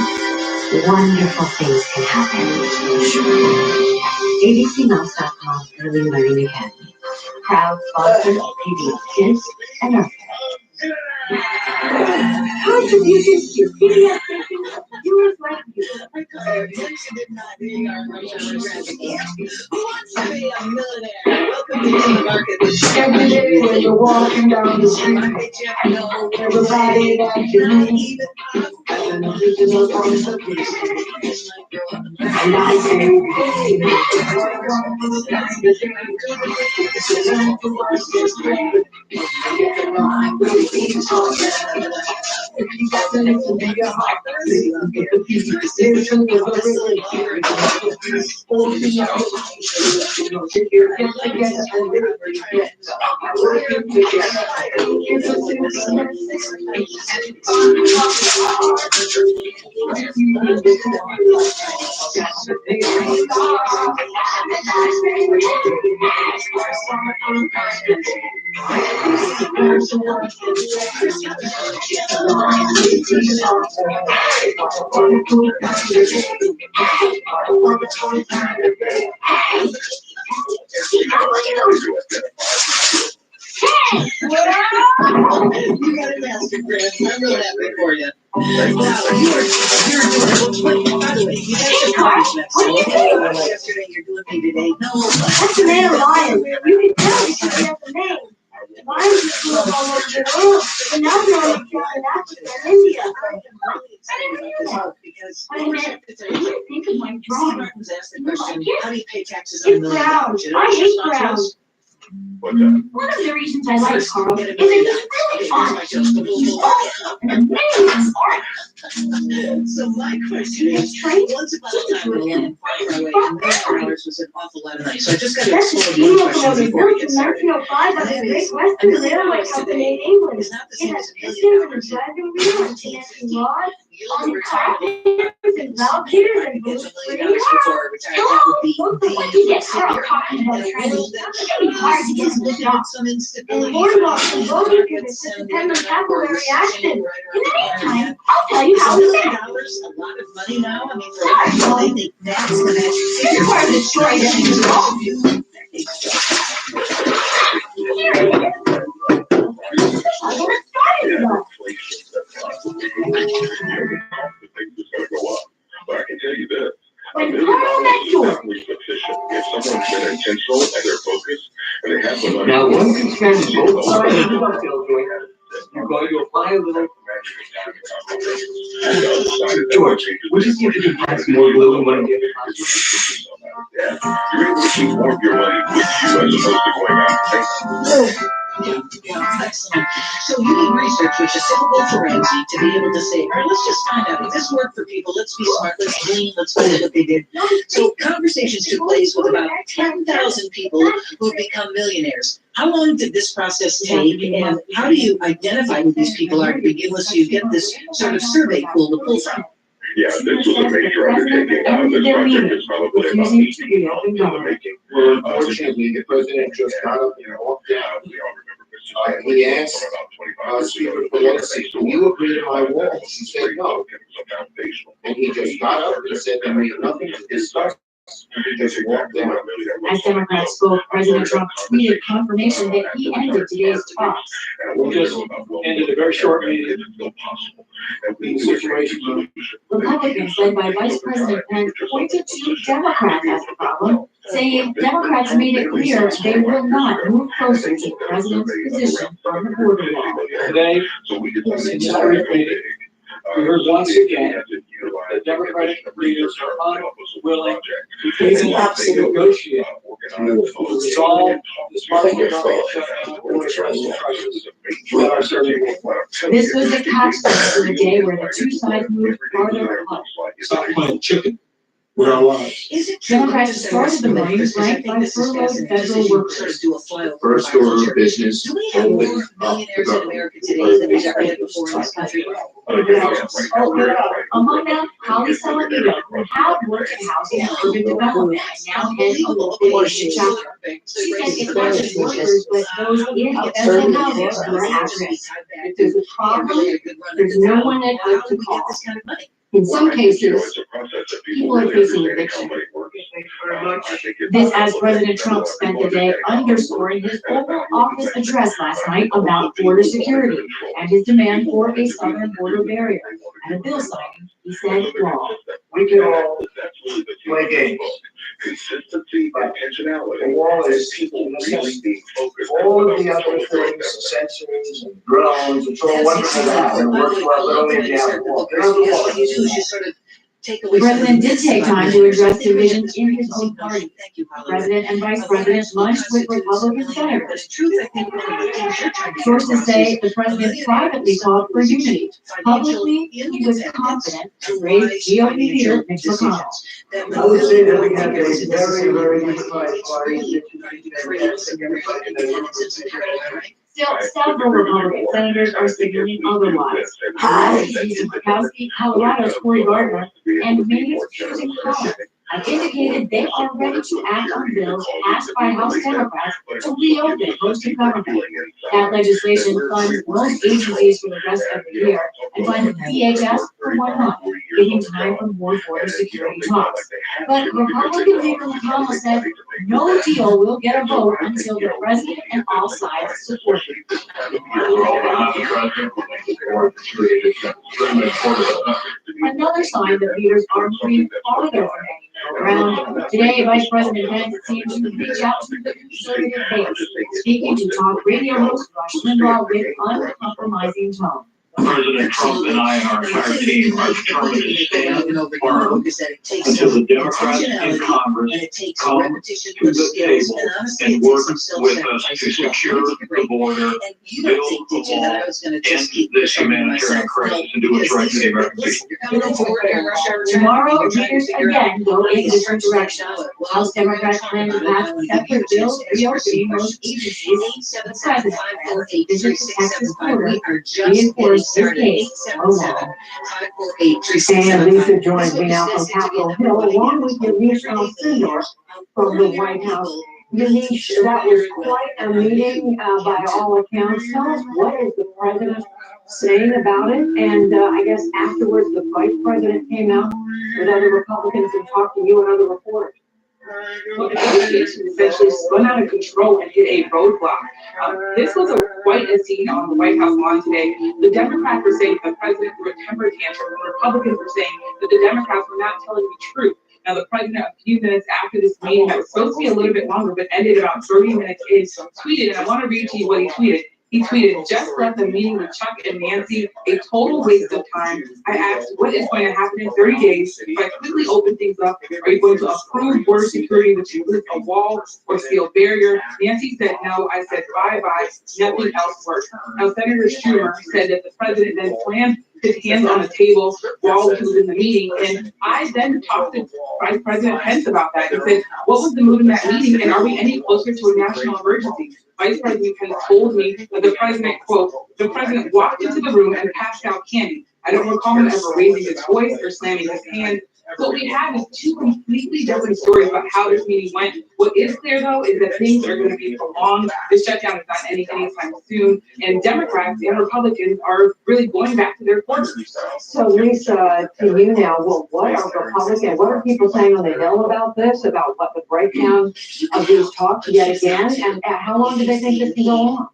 wonderful things can happen. ABCMouse.com Early Learning Academy. Proud sponsor of PBS Kids and Us. Contributions to PBS thinking, viewers like you. Every day when you're walking down the street, everybody that you meet, and the original voice of peace. And I say, hey, if you got to listen to your heart, listen to the You got a master, Chris. I'm real happy for you. Wow, you're doing, by the way, you guys are parties next week. Yesterday, you're doing me today. No, That's the name of Lion. You can tell because he has a name. Lions are still all over the world, but now they're only killed in Africa and India. I didn't hear that. Because I meant, I didn't think of my drawing. Martin's asked the question, how do you pay taxes on a It's million brown. dollars? I hate brown. One of the reasons I like Carl is that he's really honest. He's also an amazing artist. So my question is, once upon a time, the land far away, and $1,000 was an awful lot of money. So I just got to That's explore the one deal question from before we built get in started. 1905 by the Great Western Railway Company in England. It's not the It same has as a million pistons and dollars. driving wheels and connecting rods on cars and valve gears and Get boost $1 free. million before I retire. That would be What you get Carl talking about training? It's gonna be hard to get him to stop. some And instability. boardwalks and boat units to September capillary action. In the meantime, I'll tell you how we did it. A lot of money now. I mean, for a they think that's gonna actually. This is part of the story that you wrong. Here it is. I got started though. But I can tell you this. When Carl met George, If someone's been intentional and they're focused and they have the money. Now, one can spend both sides of the dovetail joint. You're going to apply a little. George, would you give the device more glue and one give it You're able to keep more of your money with you as opposed to going out and taking. Yeah, excellent. So you need research, which is typical for Ramsey, to be able to say, all right, let's just find out if this worked for people. Let's be smart. Let's glean. Let's find out what they did. So conversations took place with about 10,000 people who have become millionaires. How long did this process take, and how do you identify who these people are to begin with, so you get this sort of survey pool to pull from? Yeah, this was a major undertaking. This project is probably about 18 months in the making. Well, unfortunately, the president just got up and walked down. He asked Speaker Pelosi, "Do you agree to my wall?" She said no. And he just got up and said there was nothing to discuss. He just walked down. As Democrats spoke, President Trump tweeted confirmation that he ended today's talks. We just ended a very short meeting. Republicans led by Vice President Pence pointed to Democrats as the problem, saying Democrats made it clear they will not move closer to the president's position on the border wall. Today, in this brief meeting, we heard once again that Democratic leaders are unwilling to even negotiate to resolve this market shutdown or crisis that are serving. This was the capstone for the day where the two sides moved farther apart. Stop playing chicken with our lives. Democrats started the morning flanked by furloughed federal workers. First order of business, always up the Millionaires in government. America today than we've ever had before in this country. Among them, Holly Salamito, who had worked in housing and urban development and now heads a local union chapter. She said it's not just workers, but those in urban housing who are at risk. If there's a problem, there's no one that has to call. In some cases, people are facing eviction. This as President Trump spent the day underscoring his Oval Office address last night about border security and his demand for a southern border barrier. At a bill signing, he said, "Wrong." We can all play games. Consistency, intentionality. The wall is people really being focused. all of the other things, sensors and drones, it's all wonderful now, and it works well, but only down the wall. There's the wall. What you do is you sort of take away. The president did take time to address divisions in his own party. The president and vice president lunched with Republican senators. Sources say the president privately called for unity. Publicly, he was confident to raise GOP leader Mitch McConnell. I would say that we have a very, very unified party. Still, several Republican senators are signaling otherwise. Iowa's Lisa Murkowski, Colorado's Cory Gardner, and Maine's Susan Collins have indicated they are ready to act on bills passed by House Democrats to reopen hosted government. That legislation funds most agencies for the rest of the year and funds DHS for 1 month, giving time for more border security talks. But Republican Leader McConnell said no deal will get a vote until the president and all sides support it. Another sign that leaders are moving farther from any ground. Today, Vice President Pence seemed to reach out to the conservative base, speaking to talk radio host Rush Limbaugh with uncompromising tone. President Trump and I and our entire team are determined to stand firm until the Democrats in Congress come to the table and work with us to secure the border, build the wall, end this humanitarian crisis, and do what's right for the American people. Tomorrow, leaders again go in different directions. House Democrats plan to pass separate bills reopening most agencies. The president plans to visit the Texas border, reinforce this case alone. And Lisa joins me now from Capitol Hill, along with Yanish Alcindor from the White House. Yanish, that was quite a meeting by all accounts. Tell us, what is the president saying about it? And I guess afterwards, the vice president came out with other Republicans and talked to you and other reporters. Well, the negotiations essentially spun out of control and hit a roadblock. This was quite a scene on the White House lawn today. The Democrats were saying the president threw a temper tantrum, and the Republicans were saying that the Democrats were not telling the truth. Now, the president, a few minutes after this meeting that was supposed to be a little bit longer, but ended about 30 minutes in, tweeted, and I want to read to you what he tweeted. He tweeted, "Just left a meeting with Chuck and Nancy, a total waste of time. I asked what is going to happen in 30 days. If I quickly open things up, are you going to approve border security, which includes a wall or steel barrier?" Nancy said no. I said bye-bye. Nothing else worked. Now, Senator Schumer said that the president then slammed his hands on the table while he was in the meeting. And I then talked to Vice President Pence about that and said, what was the mood in that meeting? And are we any closer to a national emergency? Vice President Pence told me that the president, quote, "The president walked into the room and passed out candy. I don't recall him ever raising his voice or slamming his hand." What we have is two completely different stories about how this meeting went. What is clear, though, is that things are going to be prolonged. The shutdown is not ending anytime soon, and Democrats and Republicans are really going back to their quarters. So, Lisa, to you now, well, what are people saying on the Hill about this, about what the breakdown of these talks yet again, and how long do they think this can go on?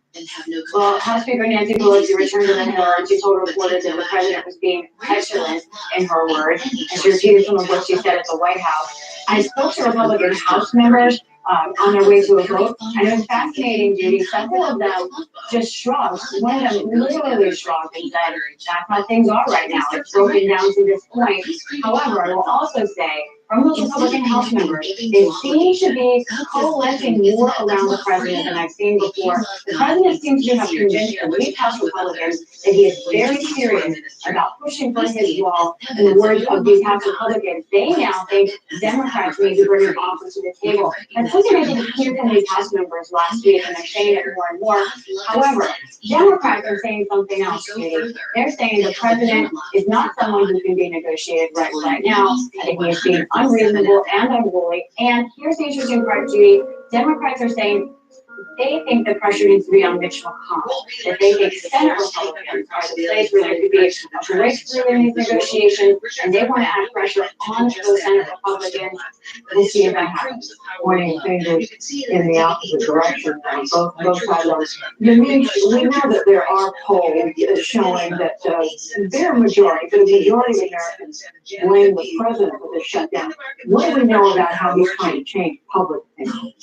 Well, House Speaker Nancy Pelosi returned to the Hill and she told reporters that the president was being petulant, in her words, and she repeated some of what she said at the White House. I spoke to Republican House members on their way to a vote, and it was fascinating, Judy. Several of them just shrugged. One of them literally shrugged and said, "That's how things are right now. It's broken down to this point." However, I will also say, from those Republican House members, they seem to be coalescing more around the president than I've seen before. The president seems to have convinced the weak House Republicans that he is very serious about pushing for his wall. In the words of these House Republicans, they now think Democrats need to bring an offer to the table. That's something I didn't hear from these House members last week, and they're saying it more and more. However, Democrats are saying something else, Judy. They're saying the president is not someone who can be negotiated right now. I think he is being unreasonable and unruly. And here's the interesting part, Judy. Democrats are saying they think the pressure needs to be on Mitch McConnell, that they think Senate Republicans are the place where there could be a breakthrough in these negotiations, and they want to add pressure on those Senate Republicans. We'll see if that happens. Pointing fingers in the opposite direction, both sides are. We know that there are polls showing that their majority, the majority of Americans blame the president for the shutdown. What do we know about how he's trying to change public opinion?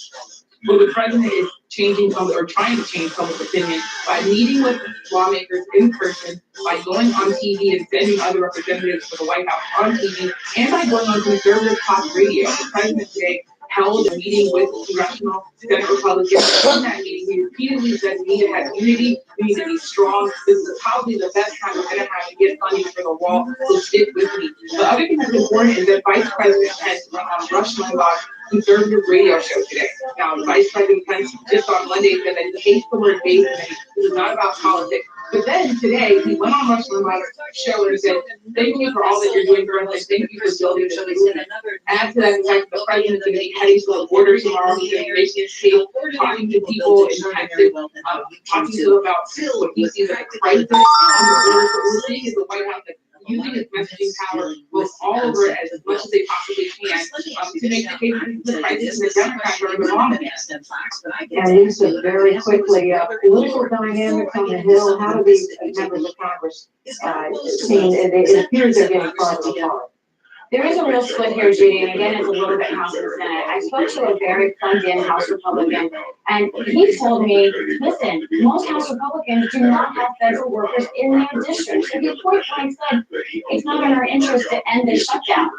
Well, the president is changing public, or trying to change public opinion by meeting with lawmakers in person, by going on TV and sending other representatives for the White House on TV, and by going on conservative talk radio. The president today held a meeting with congressional Senate Republicans. In that meeting, he repeatedly said we need to have unity, we need to be strong. This is probably the best time we're going to have to get funding for the wall, so stick with me. The other thing that's important is that Vice President Pence went on Rush Limbaugh's conservative radio show today. Now, Vice President Pence just on Monday said that he hates the word base. This is not about politics. But then today, he went on Rush Limbaugh's show and said, thank you for all that you're doing for us. Thank you for building the movement. Add to that, in fact, the president's going to be heading to the border tomorrow. He's going to be making it safe, talking to people in Texas, talking to them about what he sees as a crisis on the border. What we're seeing is the White House using its messaging power both all over it as much as they possibly can to make the case that the crisis and the Democrats are in the wrong. And Lisa, very quickly, political dynamics on the Hill, how do these members of Congress seem, it appears they're getting farther apart. There is a real split here, Judy, and again, it's a little bit House and Senate. I spoke to a very plugged-in House Republican, and he told me, listen, most House Republicans do not have federal workers in their districts. To the point when I said, it's not in our interest to end this shutdown.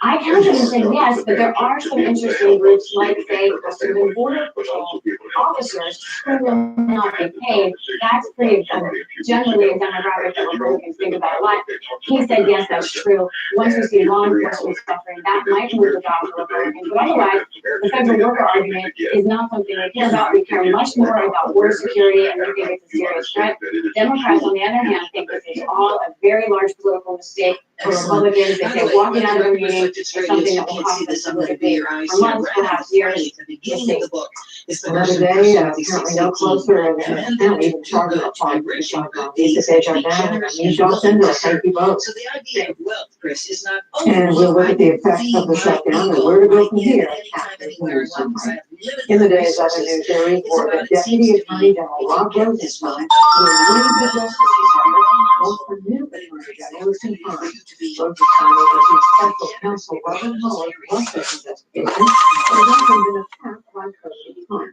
I counted and said yes, but there are some interesting groups like, say, Customs and Border Patrol officers who will not be paid. That's pretty generally a demographic that Republicans think about a lot. He said, yes, that's true. Once we see law enforcement suffering, that might move the dial for Republicans. But otherwise, the federal worker argument is not something we care about. We care much more about border security, and we think it's a serious threat. Democrats, on the other hand, think this is all a very large political mistake for Republicans. They say walking out of a meeting is something that will cost us politically for months, perhaps years. Another day, apparently no closer, and apparently even farther apart. Lisa Desjardins, Amy Johnson, thank you both. And we'll look at the effects of the shutdown and where to go from here. In the day's other news, there is word that Deputy Attorney General Rob Rosenstein will leave the Justice Department once the new Attorney General is confirmed. Rosenstein was in special counsel Robert Mueller's Russia investigation, but has also been attacked by President Trump.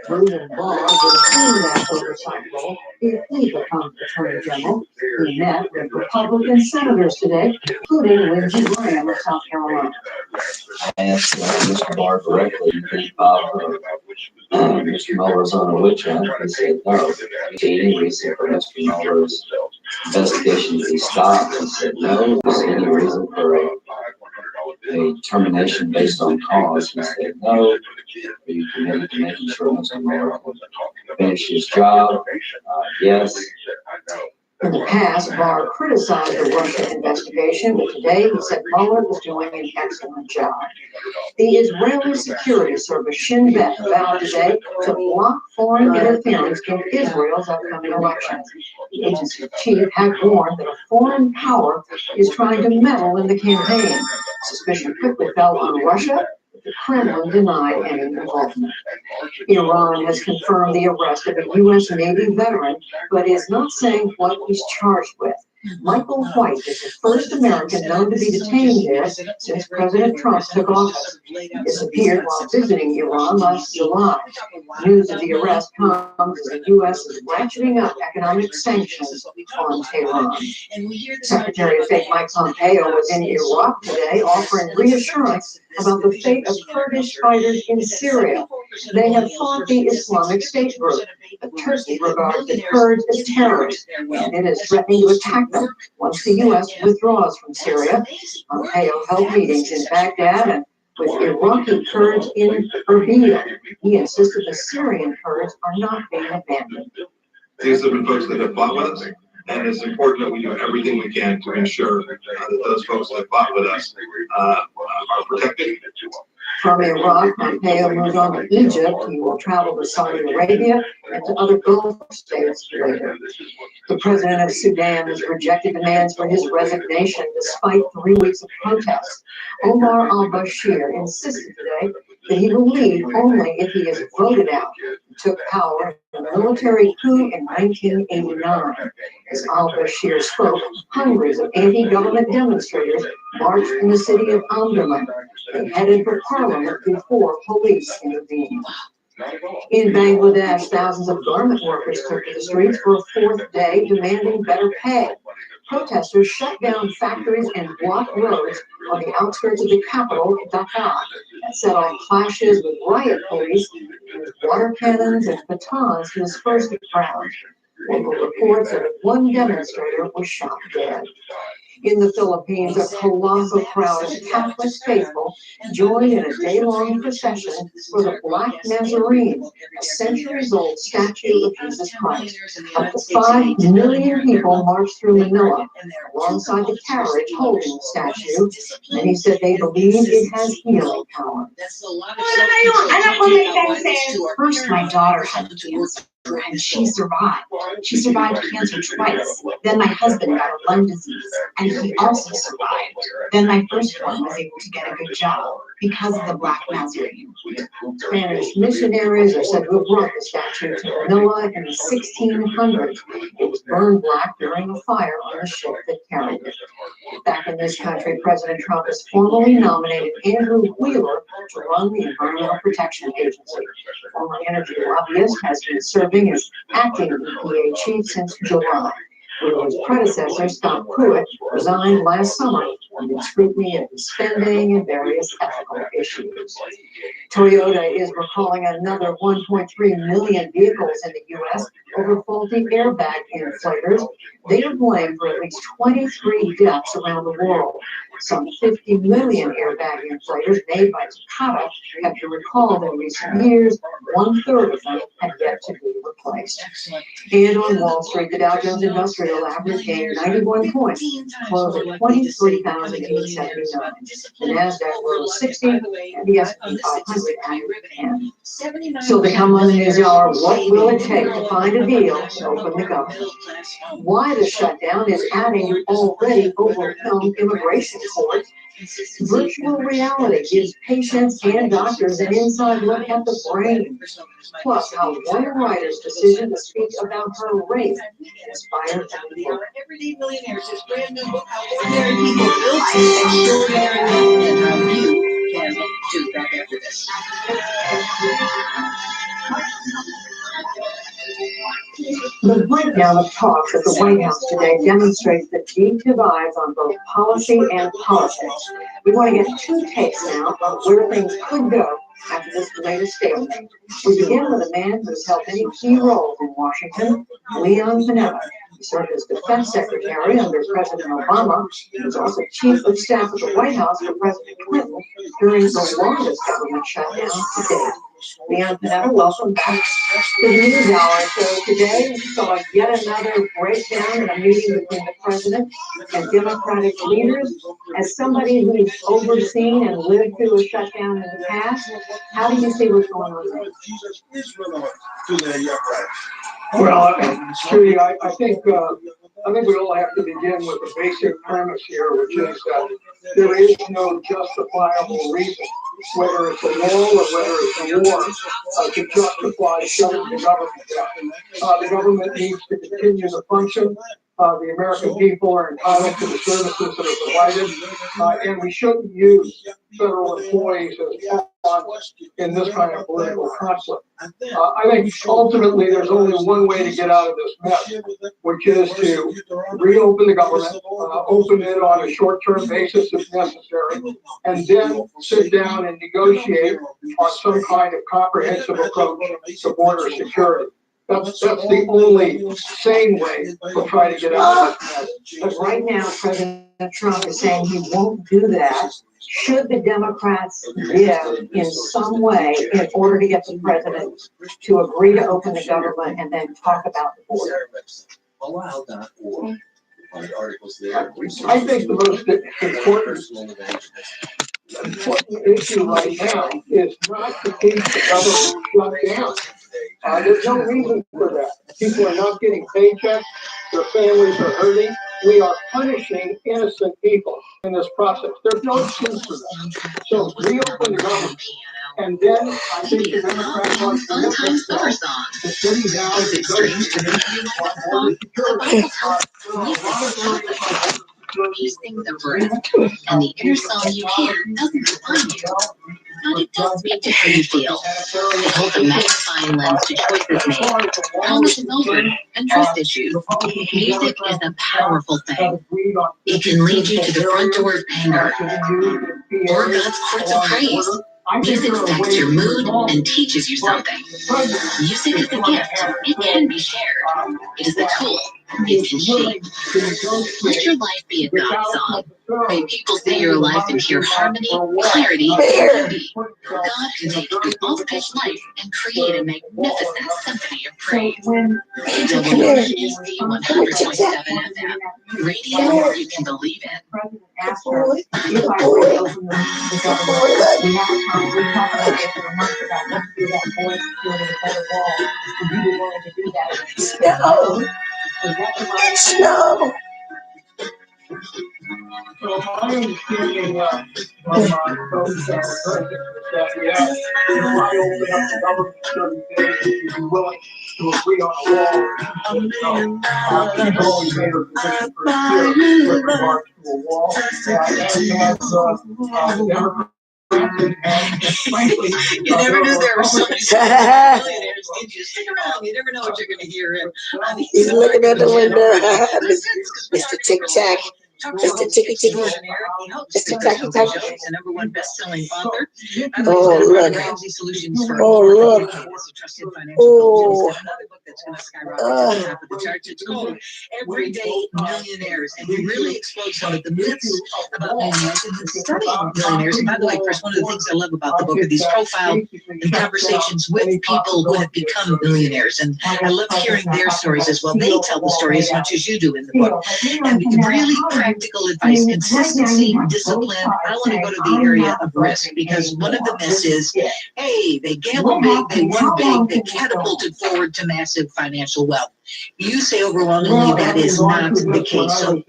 Rosenstein will assume that oversight role if he becomes Attorney General. He met with Republican senators today, including Lindsey Graham of South Carolina. I asked Mr. Barr directly, Bob, Mr. Mueller's on a witch hunt. He said, no. Any reason for Mr. Mueller's investigation to be stopped? He said, no. Is there any reason for a termination based on cause? He said, no. Are you committed to making sure Mr. Mueller will finish his job? Yes. In the past, Barr criticized the Russia investigation, but today he said Mueller was doing an excellent job. The Israeli Security Service Shin Bet vowed today to block foreign interference in Israel's upcoming elections. The agency's chief had warned that a foreign power is trying to meddle in the campaign. Suspicion quickly fell on Russia. The Kremlin denied any involvement. Iran has confirmed the arrest of a U.S. Navy veteran, but is not saying what he's charged with. Michael White is the first American known to be detained there since President Trump took office. He disappeared while visiting Iran last July. News of the arrest comes as the U.S. is ratcheting up economic sanctions on Tehran. Secretary of State Mike Pompeo was in Iraq today, offering reassurance about the fate of Kurdish fighters in Syria. They have fought the Islamic State group, but Turkey regards the Kurds as terrorists, and it is threatening to attack them once the U.S. withdraws from Syria. Pompeo held meetings in Baghdad and with Iraqi Kurds in Erbil. He insisted the Syrian Kurds are not being abandoned. These have been folks that have fought with us, and it's important that we do everything we can to ensure that those folks that fought with us are protected. From Iraq, Pompeo moved on to Egypt. He will travel to Saudi Arabia and to other Gulf states later. The president of Sudan has rejected demands for his resignation despite 3 weeks of protests. Omar al-Bashir insisted today that he will leave only if he is voted out. He took power in a military coup in 1989. As al-Bashir spoke, hundreds of anti-government demonstrators marched in the city of Omdurman. They headed for parliament before police intervened. In Bangladesh, thousands of garment workers took to the streets for a fourth day demanding better pay. Protesters shut down factories and blocked roads on the outskirts of the capital, Dhaka. That set off clashes with riot police, with water cannons and batons to disperse the crowd. Local reports that one demonstrator was shot dead. In the Philippines, a colossal crowd of Catholic faithful joined in a day-long procession for the Black Nazarene, a centuries-old statue of Jesus Christ. Up to 5 million people marched through Manila alongside the carriage holding the statue, and he said they believe it has healing power. First, my daughter had cancer, and she survived. She survived cancer twice. Then my husband got a lung disease, and he also survived. Then my firstborn was able to get a good job because of the Black Nazarene. Spanish missionaries are said to have brought the statue to Manila in the 1600s. It was burned black during a fire on the ship that carried it. Back in this country, President Trump has formally nominated Andrew Wheeler to run the Environmental Protection Agency. Former energy lobbyist has been serving as acting EPA chief since July. Wheeler's predecessor, Scott Pruitt, resigned last summer amid scrutiny of his spending and various ethical issues. Toyota is recalling another 1.3 million vehicles in the U.S. over faulty airbag inflators. They are blamed for at least 23 deaths around the world. Some 50 million airbag inflators made by Takata have been recalled in recent years. 1/3 of them have yet to be replaced. And on Wall Street, the Dow Jones Industrial Average gained 91 points, closed at 23,879. The NASDAQ rose 60, and the S&P 500 added 10. So they come on the news hour. What will it take to find a deal to open the government? Why the shutdown is adding already overwhelmed immigration courts. Virtual reality gives patients and doctors an inside look at the brain. Plus, how one writer's decision to speak about her rape inspired people. Everyday Millionaires is brand new book, How Ordinary People Build Extraordinary Wealth, and how you can do back after this. The breakdown of talks at the White House today demonstrates the deep divides on both policy and politics. We want to get 2 takes now on where things could go after this latest statement. We begin with a man who has held many key roles in Washington, Leon Panetta. He served as defense secretary under President Obama. He was also chief of staff at the White House for President Clinton during the longest government shutdown to date. Leon Panetta, welcome back to the News Hour. So today, we saw yet another breakdown in a meeting between the president and Democratic leaders. As somebody who's overseen and lived through a shutdown in the past, how do you see what's going on there? Well, Trudy, I think we all have to begin with the basic premise here, which is that there is no justifiable reason, whether it's a war or whether it's a war, to justify shutting the government down. The government needs to continue to function. The American people are entitled to the services that are provided, and we shouldn't use federal employees as pawns in this kind of political conflict. I think ultimately there's only one way to get out of this mess, which is to reopen the government, open it on a short-term basis if necessary, and then sit down and negotiate on some kind of comprehensive approach to border security. That's the only sane way to try to get out of this mess. But right now, President Trump is saying he won't do that. Should the Democrats give in some way in order to get the president to agree to open the government and then talk about the border? I think the most important issue right now is not to keep the government shut down. There's no reason for that. People are not getting paychecks. Their families are hurting. We are punishing innocent people in this process. There's no excuse for that. So reopen the government. And then I think the Democrats want to lift themselves to sitting down and These things are breath, and the inner sound you hear doesn't define you, but it does speak to how you feel. It holds a magnifying lens to choices made, promises over, and trust issues. Music is a powerful thing. It can lead you to the front door of anger, or God's courts of praise. Music affects your mood and teaches you something. Music is a gift. It can be shared. It is a tool It's in shape. Let your life be a God song. May people see your life and hear harmony, clarity, and beauty. God can take your off-pitch life and create a magnificent symphony of praise. WHEZ 100.7 FM. Radio you can believe in. Asked her if I were able to we have a time, we talked about it for a month about let's do that voice building a better wall. And you were willing to do that. Snow. So my understanding from folks that were present is that we have to open up the government certain things to be willing to agree on a wall. So people always made a position for fear with regards to a wall. And frankly, you never knew there were so many millionaires. You stick around, you never know what you're going to hear. He's looking at the window. Mr. Tic Tac. Mr. Ticky Ticky. Mr. Tacky Tacky. He's the #1 best-selling author. Oh, look. Ramsey Solutions for Oh, look. Oh. That's going to skyrocket to the top of the charts. It's called Everyday Millionaires, and he really explodes some of the myths about millionaires and studying millionaires. And by the way, Chris, one of the things I love about the book are these profile and conversations with people who have become millionaires, and I love hearing their stories as well. They tell the story as much as you do in the book, and really practical advice, consistency, discipline. I want to go to the area of risk because one of the myths is, hey, they gambled big, they won big, they catapulted forward to massive financial wealth. You say overwhelmingly that is not the case. So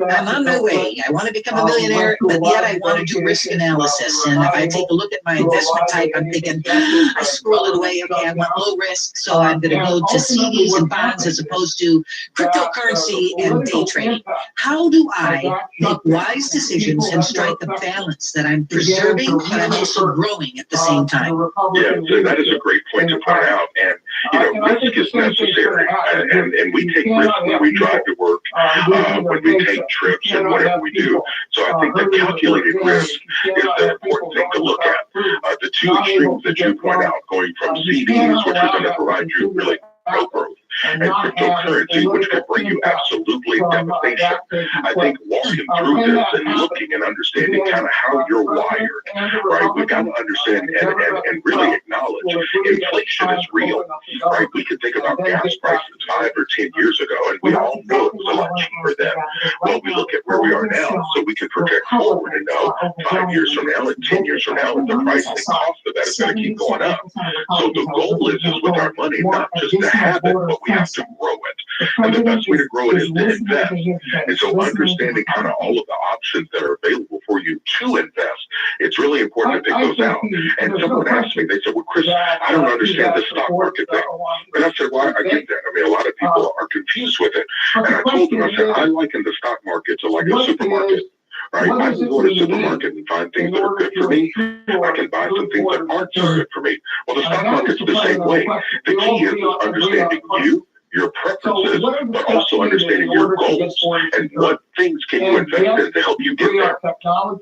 I'm on my way. I want to become a millionaire, but yet I want to do risk analysis. And if I take a look at my investment type, I'm thinking, I scroll it away. Okay, I want low risk, so I'm going to go to CDs and bonds as opposed to cryptocurrency and day trading. How do I make wise decisions and strike a balance that I'm preserving, but I'm also growing at the same time? Yeah, so that is a great point to point out. And, risk is necessary. And we take risks when we drive to work, when we take trips and whatever we do. So I think that calculated risk is the important thing to look at. The two extremes that you point out, going from CDs, which are going to provide you really no growth, and cryptocurrency, which could bring you absolutely devastation. I think walking through this and looking and understanding kind of how you're wired, right? We got to understand and really acknowledge inflation is real, right? We can think about gas prices 5 or 10 years ago, and we all know it was a lot cheaper then. Well, we look at where we are now, so we can project forward and know 5 years from now and 10 years from now, the price and cost of that is going to keep going up. So the goal is with our money, not just to have it, but we have to grow it. And the best way to grow it is to invest. And so understanding kind of all of the options that are available for you to invest, it's really important to pick those out. And someone asked me, they said, well, Chris, I don't understand the stock market thing. And I said, well, I get that. I mean, a lot of people are confused with it. And I told them, I said, I liken the stock market to like a supermarket. Right? I can go to the supermarket and find things that are good for me. I can buy some things that aren't so good for me. Well, the stock market's the same way. The key is understanding you, your preferences, but also understanding your goals and what things can you invest in to help you get there. Well,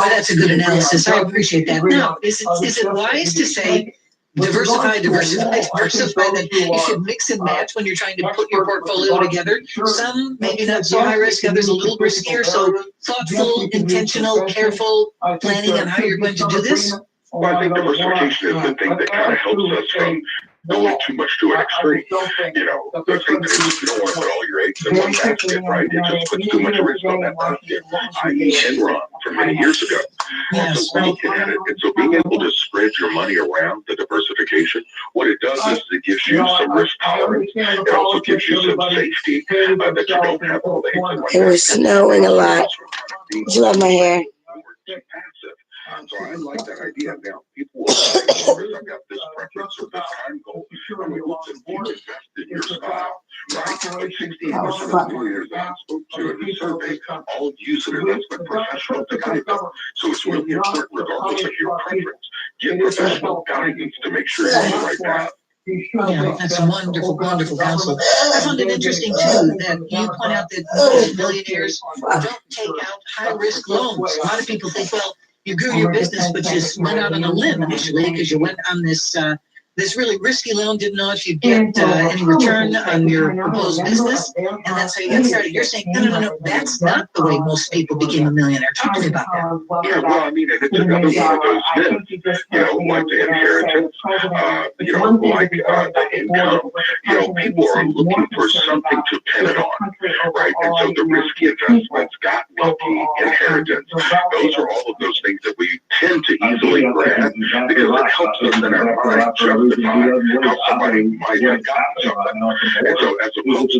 that's a good analysis. I appreciate that. Now, is it wise to say diversify, that you should mix and match when you're trying to put your portfolio together? Some maybe not so high risk, others a little riskier. So thoughtful, intentional, careful planning on how you're going to do this? Well, I think diversification is the thing that kind of helps us from going too much to an extreme. The thing is you don't want to put all your eggs in one basket, right? It just puts too much risk on that basket. I.e. Enron from many years ago. So looking at it, and so being able to spread your money around the diversification, what it does is it gives you some risk tolerance. It also gives you some safety that you don't have all the eggs in one basket. It was snowing a lot. Did you love my hair? So I like that idea. Now, people will say, I've got this preference or this time goal. I mean, look, if you invest in your style, right? Like 60% of millionaires that I spoke to in the survey all use an investment professional to guide them. So it's really important, regardless of your preference, get professional guidance to make sure you're on the right path. Yeah, that's wonderful, wonderful counsel. I found it interesting too that you point out that most millionaires don't take out high-risk loans. A lot of people think, well, you grew your business, but you went out on a limb initially because you went on this this really risky loan, didn't know if you'd get any return on your proposed business, and that's how you got started. You're saying, no, that's not the way most people became a millionaire. Talk to me about that. Yeah, well, I mean, it's another one of those myths, like the inheritance, like the income. People are looking for something to pin it on, right? And so the risky investments, got lucky, inheritance, those are all of those things that we tend to easily grab because it helps us in our mind justify how somebody might have gotten something. And so as opposed to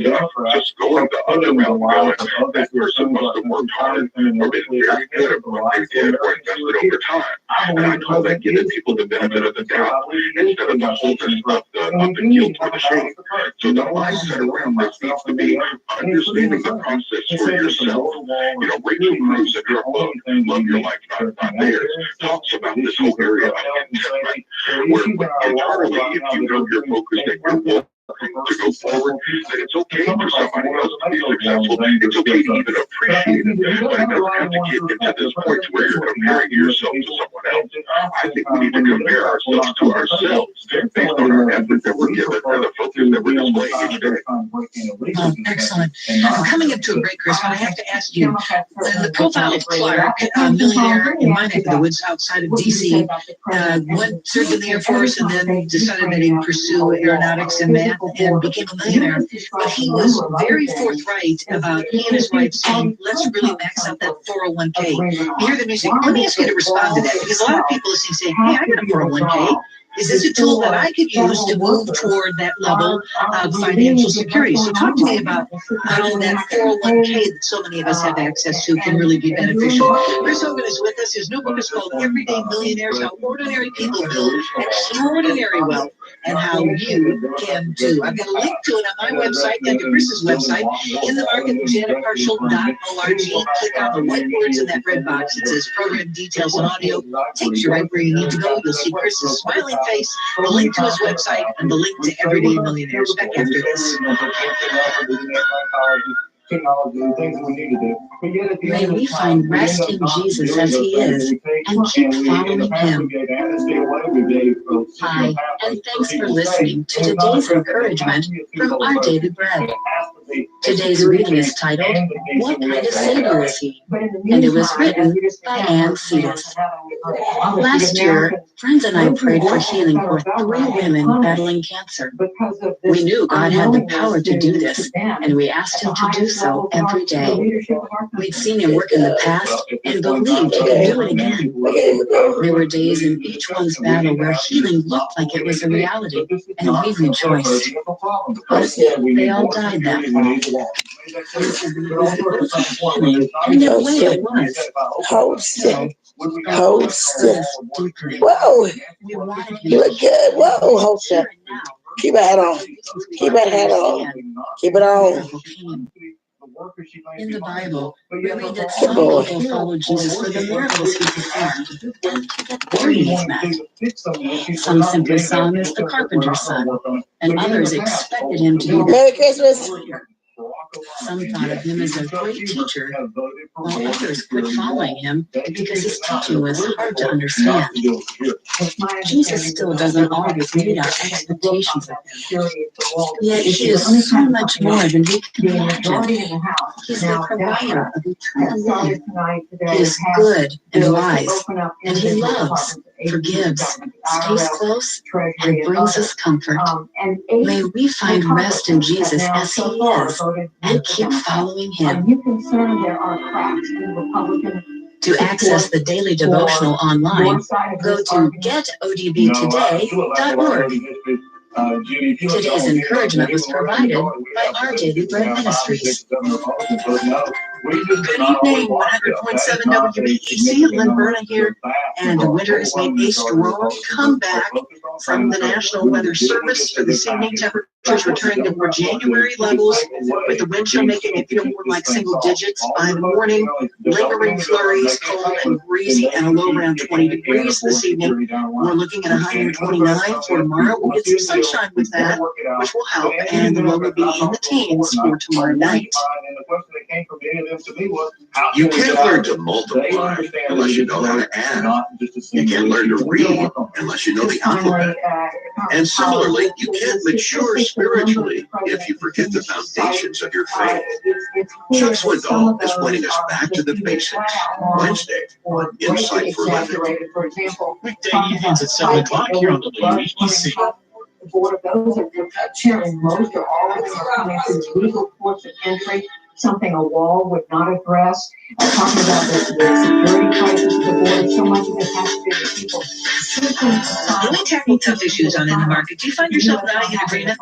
just going the other route, going, that person must have worked hard or been very good at what they did or invested over time. And I call that giving people the benefit of the doubt instead of the wholeness of the guilt or the shame. So the mindset around this needs to be understanding the process for yourself. Rachel Cruz in her book, Love Your Life, Not Theirs, talks about this whole area of contentment, where internally, if you know you're focused and you're willing to go forward, then it's okay for somebody else to be successful. It's okay to even appreciate it, but it doesn't have to get into this point to where you're comparing yourself to someone else. I think we need to compare ourselves to ourselves based on our effort that we're given and the focus that we're displaying each day. Excellent. I'm coming up to a break, Chris, but I have to ask you, the profile of Clark, a millionaire in my neck of the woods outside of D.C., served in the Air Force and then decided that he'd pursue aeronautics and math and became a millionaire. But he was very forthright about he and his wife saying, let's really max out that 401k. You hear the music. Let me ask you to respond to that, because a lot of people listening say, hey, I got a 401k. Is this a tool that I could use to move toward that level of financial security? So talk to me about how that 401k that so many of us have access to can really be beneficial. Chris Hogan is with us. His new book is called Everyday Millionaires, How Ordinary People Build Extraordinary Wealth and How You Can Too. I've got a link to it on my website and to Chris's website, inthemarket.janetparshall.org. Click on the white words in that red box. It says Program Details and Audio. Takes you right where you need to go. You'll see Chris's smiling face, the link to his website, and the link to Everyday Millionaires. Back after this. May we find rest in Jesus as He is and keep following Him. Hi, and thanks for listening to today's encouragement from Our Daily Bread. Today's reading is titled, What Kind of Savior Is He? And it was written by Ann Cetus. Last year, friends and I prayed for healing for 3 women battling cancer. We knew God had the power to do this, and we asked Him to do so every day. We'd seen Him work in the past and believed He could do it again. There were days in each one's battle where healing looked like it was a reality, and we rejoiced. But they all died that fall. And in a way it was. Hold still. Hold still. Whoa. You look good. Whoa, hold still. Keep your hat on. Keep your hat on. Keep it on. In the Bible, we read that some people followed Jesus for the miracles He performed and to get their needs met. Some simply saw Him as the carpenter's son, and others expected Him to be Merry Christmas. Some thought of Him as a great teacher, while others quit following Him because His teaching was hard to understand. Jesus still doesn't always meet our expectations of Him. Yet He is so much more than we can imagine. He's the provider of eternal life. He is good and wise, and He loves, forgives, stays close, and brings us comfort. May we find rest in Jesus as He is, and keep following Him. To access the daily devotional online, go to getodbtoday.org. Today's encouragement was provided by Our Daily Bread Ministries. Good evening, 100.7 WBEC, Lynn Berna here, and winter has made a strong comeback from the National Weather Service for this evening. Temperatures returning to more January levels, with the wind chill making it feel more like single digits by the morning. Lingering flurries, cold and breezy, and a low around 20 degrees this evening. We're looking at 129 for tomorrow. We'll get some sunshine with that, which will help, and the low will be in the teens for tomorrow night. You can't learn to multiply unless you know how to add. You can't learn to read unless you know the alphabet. And similarly, you can't mature spiritually if you forget the foundations of your faith. Chuck Swindoll is pointing us back to the basics. Wednesday, Insight for Living. Weekday evenings at 7 o'clock here on WEPC. The board of those are chairman, most or all of them are coming through legal ports of entry, something a wall would not address. Talking about the security crisis of the board, so much of this has to do with people. When we tackle tough issues on In the Market, do you find yourself nodding in agreement?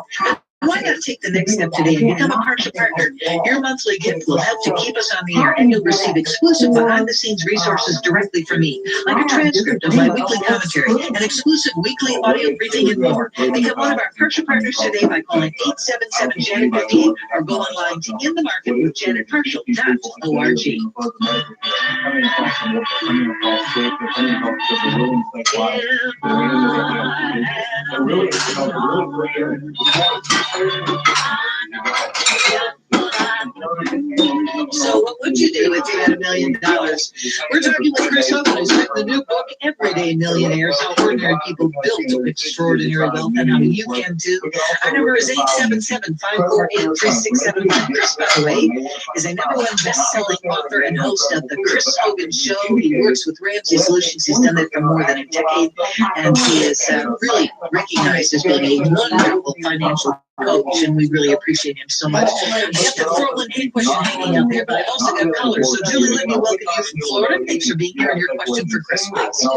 Why not take the next step today and become a Parsha partner? Your monthly gift will help to keep us on the air, and you'll receive exclusive behind-the-scenes resources directly from me, like a transcript of my weekly commentary, an exclusive weekly audio briefing, and more. Become one of our Parsha partners today by calling 877-JANET-58 or go online to inthemarketwithjanetparshall.org. So what would you do if you had $1 million? We're talking with Chris Hogan, who's written the new book, Everyday Millionaires, How Ordinary People Built Extraordinary Wealth, and how you can too. Our number is 877-548-3675. Chris, by the way, is a #1 best-selling author and host of The Chris Hogan Show. He works with Ramsey Solutions. He's done that for more than a decade, and he is really recognized as being a wonderful financial coach, and we really appreciate him so much. I got the 401k question hanging out there, but I've also got callers. So Julie, let me welcome you from Florida. Thanks for being here, and your question for Chris, please.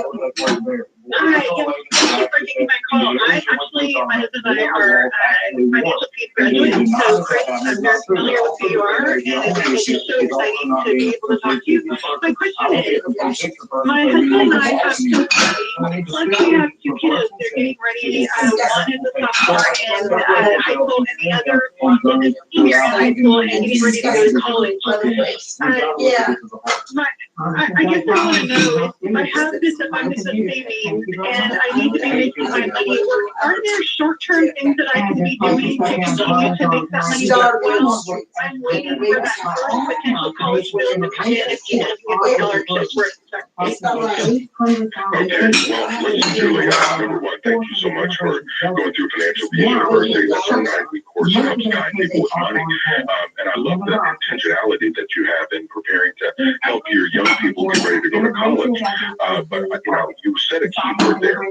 Hi, thank you for taking my call. My husband and I are financial peace graduates. So Chris, I'm very familiar with who you are, and it's so exciting to be able to talk to you. My question is, my husband and I have two kids. Plus we have 2 kids. They're getting ready. One is a sophomore in high school, and the other is a senior in high school and getting ready to go to college. I guess I want to know, I have this abundance of savings, and I need to be making my money work. Are there short-term things that I can be doing to continue to make that money work? Well, I'm waiting for that first potential college loan to come in if he does get the scholarship where it's Okay, well, listen, Julie, number one, thank you so much for going through Financial Peace University. That's our 9-week course that helps guide people with money. And I love the intentionality that you have in preparing to help your young people get ready to go to college. But, you said a key word there,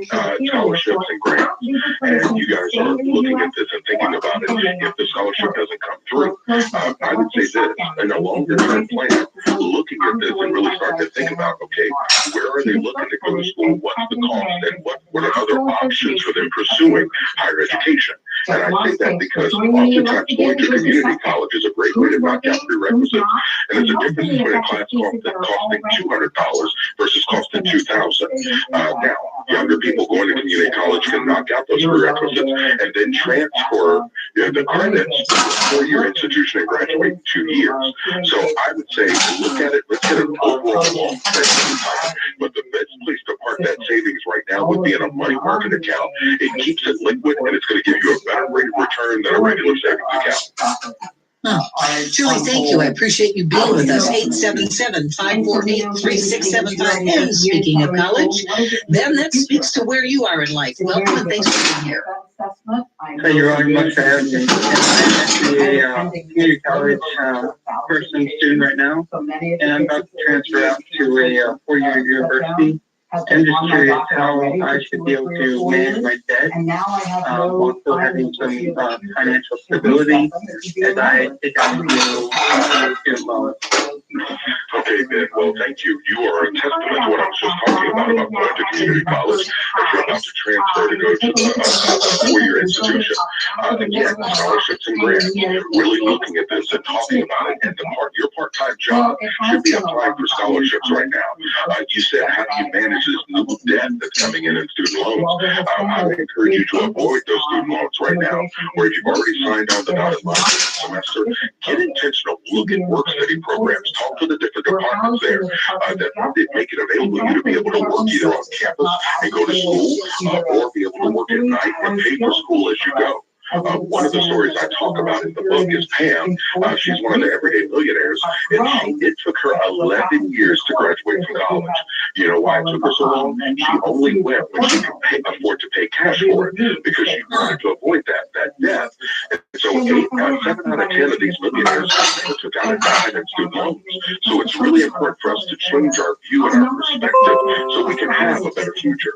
scholarships and grants. And you guys are looking at this and thinking about it. If the scholarship doesn't come through, I would say this, in a longer-term plan, looking at this and really start to think about, okay, where are they looking to go to school? What's the cost? And what are other options for them pursuing higher education? And I say that because oftentimes going to community college is a great way to knock out prerequisites. And there's a difference between a class costing $200 versus costing $2,000. Now, younger people going to community college can knock out those prerequisites and then transfer the credits for your institution and graduate in 2 years. So I would say, look at it, let's get an overall long term. But the best place to park that savings right now would be in a money market account. It keeps it liquid, and it's going to give you a better rate of return than a regular savings account. Julie, thank you. I appreciate you being with us. 877-548-3675. And speaking of college, Ben, that speaks to where you are in life. Welcome and thanks for being here. Thank you very much for having me. I'm actually a community college person student right now, and I'm about to transfer out to a 4-year university. I'm just curious how I should be able to manage my debt while still having some financial stability as I take on new student loans. Okay, Ben. Well, thank you. You are a testament to what I was just talking about going to community college as you're about to transfer to go to a 4-year institution. Again, scholarships and grants. Really looking at this and talking about it. And your part-time job should be applying for scholarships right now. You said, how do you manage this new debt that's coming in student loans? I would encourage you to avoid those student loans right now. Or if you've already signed on the dotted line for the semester, get intentional. Look at work-study programs. Talk to the different departments there that make it available for you to be able to work either on campus and go to school or be able to work at night and pay for school as you go. One of the stories I talk about in the book is Pam. She's one of the everyday millionaires, and it took her 11 years to graduate from college. You know why it took her so long? She only went when she could afford to pay cash for it because she wanted to avoid that death. And so 7 out of 10 of these millionaires took out a dime in student loans. So it's really important for us to change our view and our perspective so we can have a better future.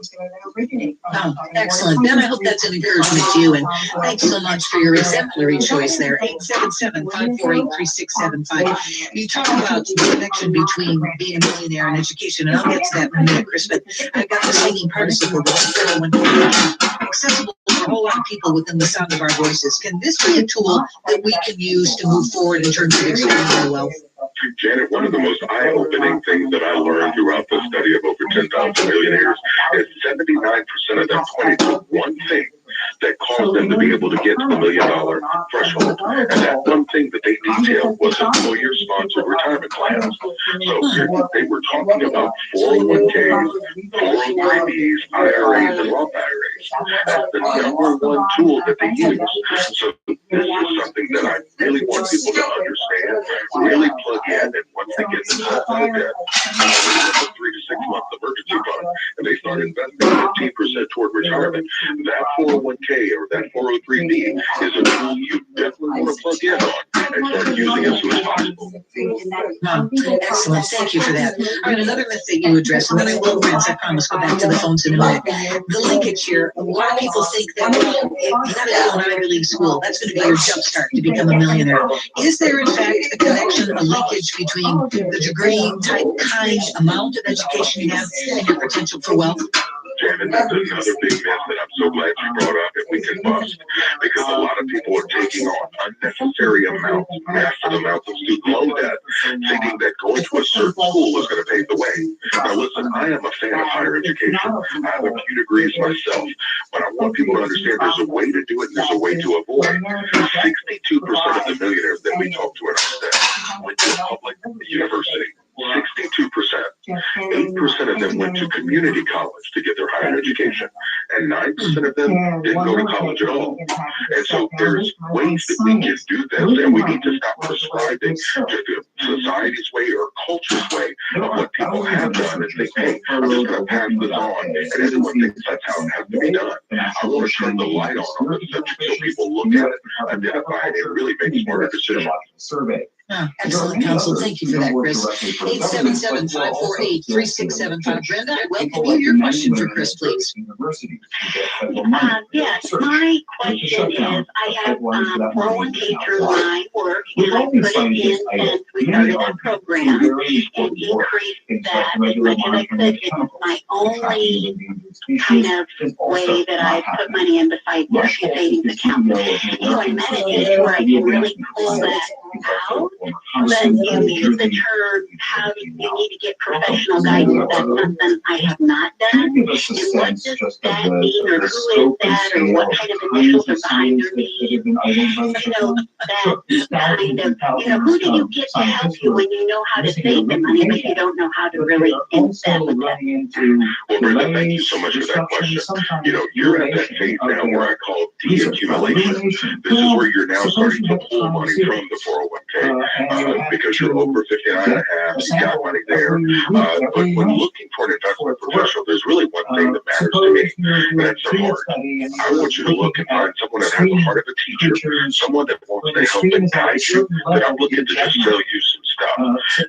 Oh, excellent. Ben, I hope that's an encouragement to you, and thanks so much for your exemplary choice there. 877-548-3675. You talk about the connection between being a millionaire and education, and I'll get to that in a minute, Chris, but I got the singing participle when accessible for a whole lot of people within the sound of our voices. Can this be a tool that we can use to move forward in terms of expanding wealth? Janet, one of the most eye-opening things that I learned throughout the study of over 10,000 millionaires is 79% of them pointed to one thing that caused them to be able to get to the $1 million threshold. And that one thing that they detailed was employer-sponsored retirement plans. So they were talking about 401ks, 403bs, IRAs, and Roth IRAs as the number one tool that they use. So this is something that I really want people to understand, really plug in, and once they get themselves out of debt, 3 to 6 months emergency fund, and they start investing 15% toward retirement, that 401k or that 403b is a tool you definitely want to plug in on and start using as soon as possible. Excellent. Thank you for that. All right, another myth that you addressed, and then I will, friends, I promise, go back to the phones in a minute. The linkage here, a lot of people think that, well, you got to go to an Ivy League school. That's going to be your jumpstart to become a millionaire. Is there, in fact, a connection, a linkage between the degree, type, kind, amount of education you have and your potential for wealth? Janet, that's another big myth that I'm so glad you brought up and we can bust, because a lot of people are taking on unnecessary amounts, massive amounts of student loan debt, thinking that going to a certain school is going to pave the way. Now listen, I am a fan of higher education. I have a few degrees myself, but I want people to understand there's a way to do it and there's a way to avoid. 62% of the millionaires that we talk to in our state went to public university. 62%. 8% of them went to community college to get their higher education, and 9% of them didn't go to college at all. And so there's ways that we can do this, and we need to stop prescribing to the society's way or culture's way of what people have done and think, hey, I'm just going to pass this on, and everyone thinks that's how it has to be done. I want to turn the light on the subject so people look at it, identify it, and really make smarter decisions. Excellent counsel. Thank you for that, Chris. 877-548-3675. Brenda, I welcome you. Your question for Chris, please. Yes, my question is, I have 401k through my work, and I put it in since we started that program and increased that as much as I could. It is my only kind of way that I put money in besides just a savings account. So I'm at an age where I can really pull that out, but you use the term, how do you need to get professional guidance? That's something I have not done. And what does that mean, or who is that, or what kind of initials are behind their name? So that kind of, who do you get to help you when you know how to save the money, but you don't know how to really invest it? Well, Brenda, thank you so much for that question. You're at that phase now where I call de-accumulation. This is where you're now starting to pull money from the 401k because you're over 59 and a half, you got money there. But when looking for an investment professional, there's really one thing that matters to me, and that's their heart. I want you to look and find someone that has the heart of a teacher, someone that wants to help and guide you, that I'm looking to just sell you some stuff.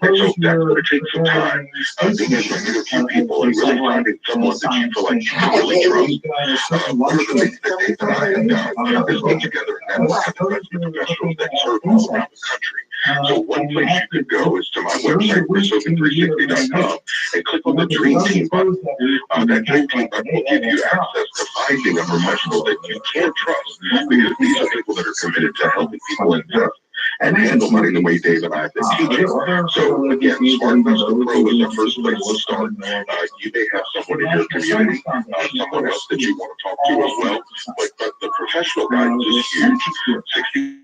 And so that's going to take some time, being able to interview people and really finding someone that you feel like you can really trust. One of the things that Dave and I have done is put together a network of investment professionals that serve all around the country. So one place you could go is to my website, chrishogan360.com, and click on the Dream Team button. That Dream Team button will give you access to finding a professional that you can trust, because these are people that are committed to helping people invest and handle money the way Dave and I have been teaching. So again, Smart Investor Pro is the first place to start. You may have someone in your community, someone else that you want to talk to as well, but the professional guidance is huge.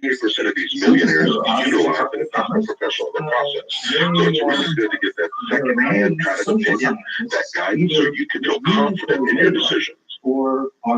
68% of these millionaires utilize an investment professional in the process. So it's really good to get that second-hand kind of opinion, that guidance, so you can feel confident in your decisions.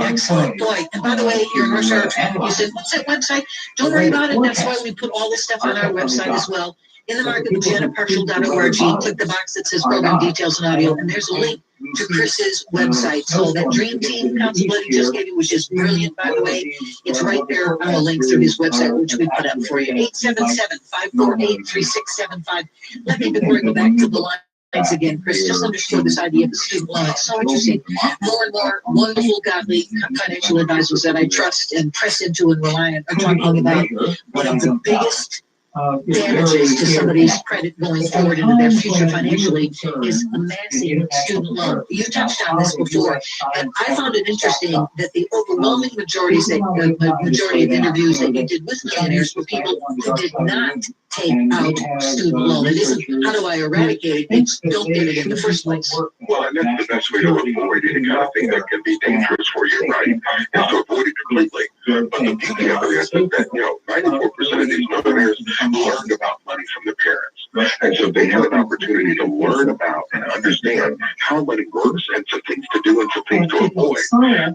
Excellent. Boy, and by the way, you're in North Shore Traffic. You said, what's that website? Don't worry about it. That's why we put all this stuff on our website as well. in the market with janetparshall.org. Click the box that says program details and audio, and there's a link to Chris's website. So that Dream Team Council that he just gave you, which is brilliant, by the way, it's right there on the link through his website, which we put up for you. 877-548-3675. Let me, before we go back to the line, thanks again, Chris. Just understood this idea of the student loan. It's so interesting. More and more wonderful, godly financial advisors that I trust and press into and rely on are talking about one of the biggest damages to somebody's credit going forward into their future financially is amassing student loan. You touched on this before, and I found it interesting that the overwhelming majority of interviews that you did with millionaires were people who did not take out student loan. It isn't, how do I eradicate it? It's don't get it in the first place. Well, and that's the best way to avoid any kind of thing that can be dangerous for you, right? Is to avoid it completely. But the beauty of it is that, 94% of these millionaires learned about money from their parents. And so they have an opportunity to learn about and understand how money works and some things to do and some things to avoid.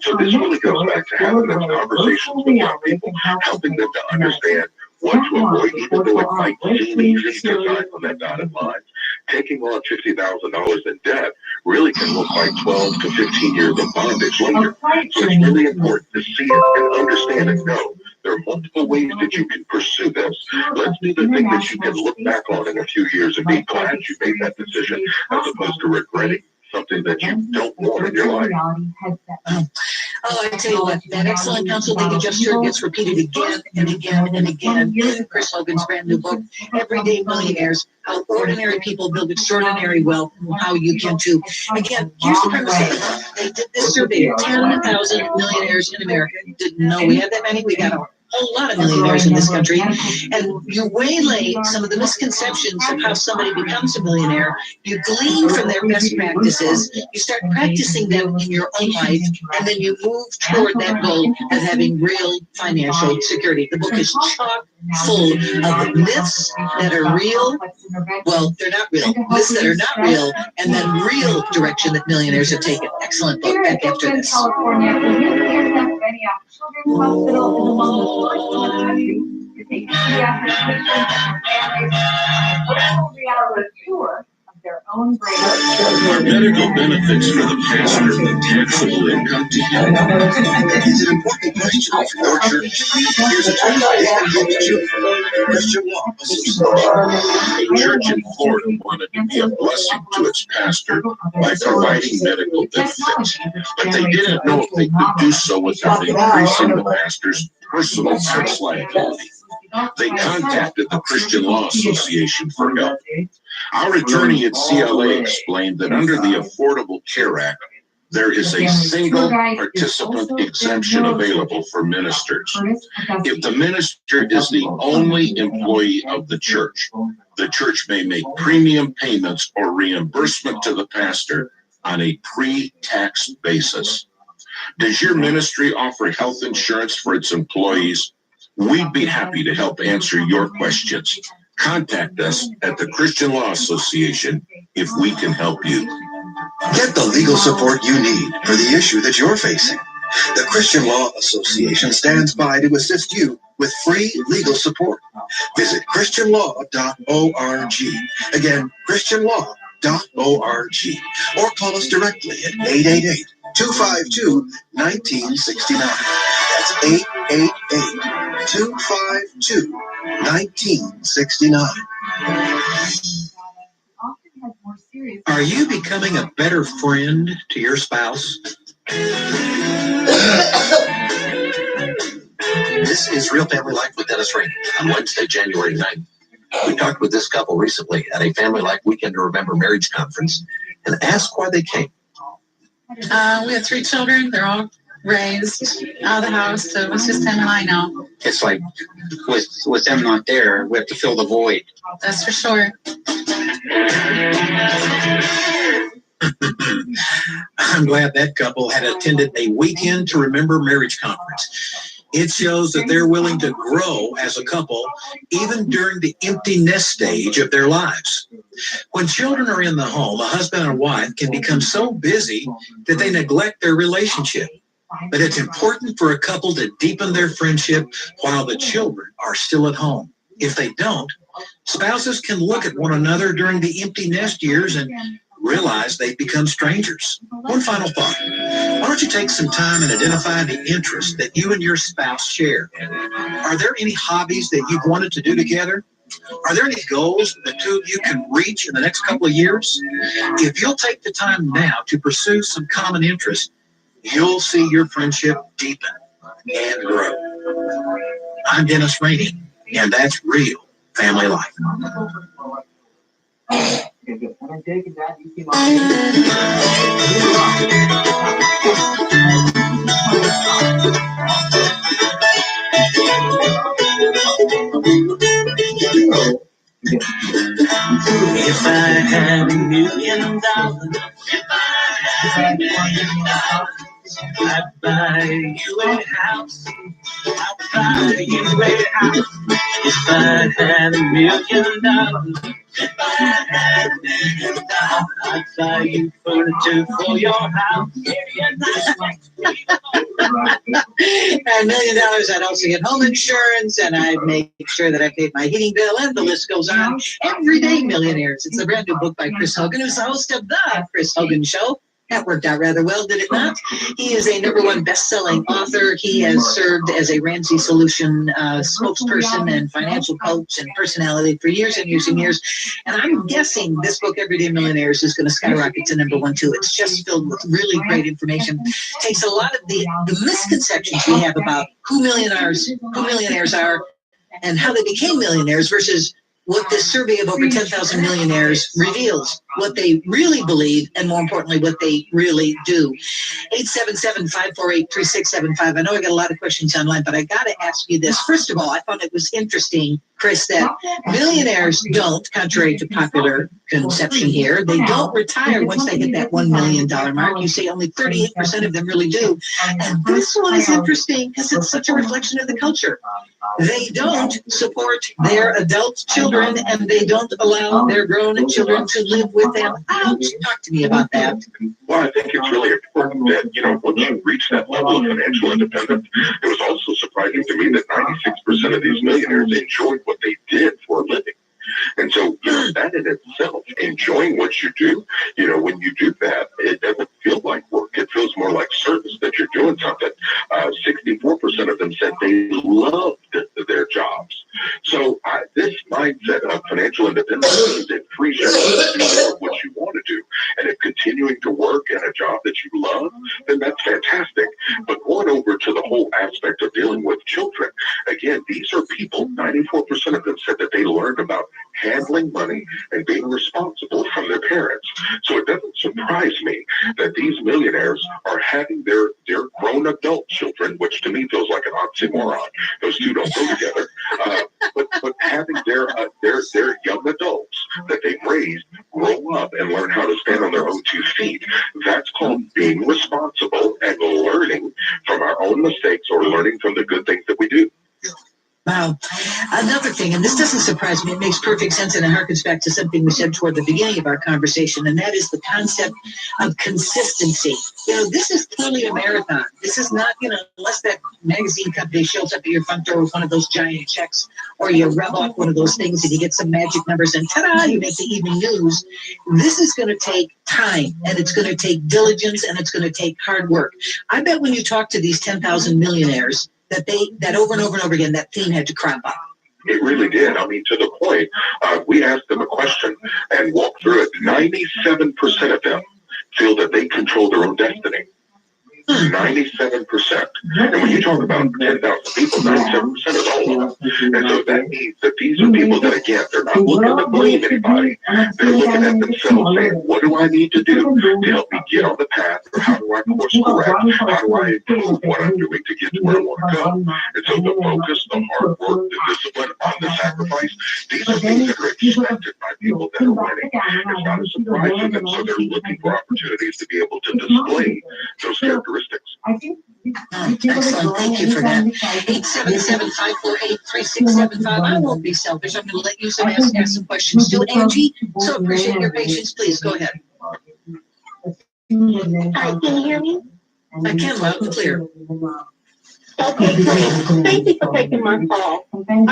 So this really goes back to having those conversations with young people, helping them to understand what to avoid, even though it might seem easy to sign on that dotted line. Taking on $50,000 in debt really can look like 12 to 15 years of bondage later. So it's really important to see it and understand and know there are multiple ways that you can pursue this. Let's do the thing that you can look back on in a few years and be glad you made that decision as opposed to regretting something that you don't want in your life. Oh, I tell you what, that excellent counsel that you just heard gets repeated again and again and again in Chris Logan's brand new book, Everyday Millionaires, How Ordinary People Build Extraordinary Wealth, and How You Can Too. Again, here's the premise of the book. They did this survey of 10,000 millionaires in America. Didn't know we had that many. We got a whole lot of millionaires in this country, and you waylay some of the misconceptions of how somebody becomes a millionaire. You glean from their best practices, you start practicing them in your own life, and then you move toward that goal of having real financial security. The book is chock full of myths that are real. Well, they're not real. Myths that are not real, and then real direction that millionaires have taken. Excellent book. Back after this. Children's Hospital is among the first in the country to take pediatric patients and families on a virtual reality tour of their own brain. Are medical benefits for the pastor taxable income to him? It's an important question for your church. Here's a tip from Christian Law Association. A church in Florida wanted to be a blessing to its pastor by providing medical benefits, but they didn't know if they could do so without increasing the pastor's personal tax liability. They contacted the Christian Law Association for help. Our attorney at CLA explained that under the Affordable Care Act, there is a single participant exemption available for ministers. If the minister is the only employee of the church may make premium payments or reimbursement to the pastor on a pre-tax basis. Does your ministry offer health insurance for its employees? We'd be happy to help answer your questions. Contact us at the Christian Law Association if we can help you. Get the legal support you need for the issue that you're facing. The Christian Law Association stands by to assist you with free legal support. Visit christianlaw.org. Again, christianlaw.org. Or call us directly at 888-252-1969. That's 888-252-1969. Are you becoming a better friend to your spouse? This is Real Family Life with Dennis Rainey on Wednesday, January 9th. We talked with this couple recently at a Family Life Weekend to Remember Marriage conference and asked why they came. We have 3 children. They're all raised out of the house, so it's just him and I now. It's like with them not there, we have to fill the void. That's for sure. I'm glad that couple had attended a Weekend to Remember Marriage conference. It shows that they're willing to grow as a couple, even during the empty nest stage of their lives. When children are in the home, a husband and wife can become so busy that they neglect their relationship. But it's important for a couple to deepen their friendship while the children are still at home. If they don't, Spouses can look at one another during the empty nest years and realize they've become strangers. One final thought. Why don't you take some time and identify the interests that you and your spouse share? Are there any hobbies that you've wanted to do together? Are there any goals that the two of you can reach in the next couple of years? If you'll take the time now to pursue some common interests, you'll see your friendship deepen and grow. I'm Dennis Rainey, and that's real family life. If I had $1 million, I'd buy you a house. I'd buy you a house. If I had $1 million, I'd buy you furniture for your house. $1 million, I'd also get home insurance, and I'd make sure that I paid my heating bill, and the list goes on. Everyday Millionaires. It's a brand new book by Chris Hogan, who's the host of The Chris Hogan Show. That worked out rather well, did it not? He is a #1 best-selling author. He has served as a Ramsey Solution spokesperson and financial coach and personality for years and years and years. And I'm guessing this book, Everyday Millionaires, is going to skyrocket to #1 too. It's just filled with really great information. Takes a lot of the misconceptions we have about who millionaires are and how they became millionaires versus what this survey of over 10,000 millionaires reveals, what they really believe, and more importantly, what they really do. 877-548-3675. I know I got a lot of questions online, but I got to ask you this. First of all, I thought it was interesting, Chris, that millionaires don't, contrary to popular conception here, they don't retire once they hit that $1 million mark. You say only 38% of them really do. And this one is interesting because it's such a reflection of the culture. They don't support their adult children, and they don't allow their grown children to live with them. Ouch. Talk to me about that. Well, I think it's really important that, once you reach that level of financial independence, it was also surprising to me that 96% of these millionaires enjoyed what they did for a living. And so, that in itself, enjoying what you do, when you do that, it doesn't feel like work. It feels more like service, that you're doing something. 64% of them said they loved their jobs. So this mindset of financial independence means it frees you to do more of what you want to do. And if continuing to work at a job that you love, then that's fantastic. But going over to the whole aspect of dealing with children, again, these are people, 94% of them said that they learned about handling money and being responsible from their parents. So it doesn't surprise me that these millionaires are having their grown adult children, which to me feels like an oxymoron. Those two don't go together. But having their young adults that they've raised grow up and learn how to stand on their own 2 feet. That's called being responsible and learning from our own mistakes or learning from the good things that we do. Wow. Another thing, and this doesn't surprise me, it makes perfect sense, and it harkens back to something we said toward the beginning of our conversation, and that is the concept of consistency. This is clearly a marathon. This is not, unless that magazine company shows up at your front door with one of those giant checks, or you rub off one of those things and you get some magic numbers and ta-da, you make the evening news. This is going to take time, and it's going to take diligence, and it's going to take hard work. I bet when you talk to these 10,000 millionaires, that over and over and over again, that theme had to crop up. It really did. I mean, to the point, we asked them a question and walked through it. 97% of them feel that they control their own destiny. 97%. And when you talk about 10,000 people, 97% is all of them. And so that means that these are people that, again, they're not looking to blame anybody. They're looking at themselves saying, what do I need to do to help me get on the path? Or how do I course correct? How do I improve what I'm doing to get to where I want to go? And so the focus, the hard work, the discipline, on the sacrifice, these are things that are expected by people that are winning. It's not a surprise to them. So they're looking for opportunities to be able to display those characteristics. Excellent. Thank you for that. 877-548-3675. I won't be selfish. I'm going to let you ask some questions too. Angie, so appreciate your patience. Please go ahead. Hi, can you hear me? I can, loud and clear. Okay, great. Thank you for taking my call. And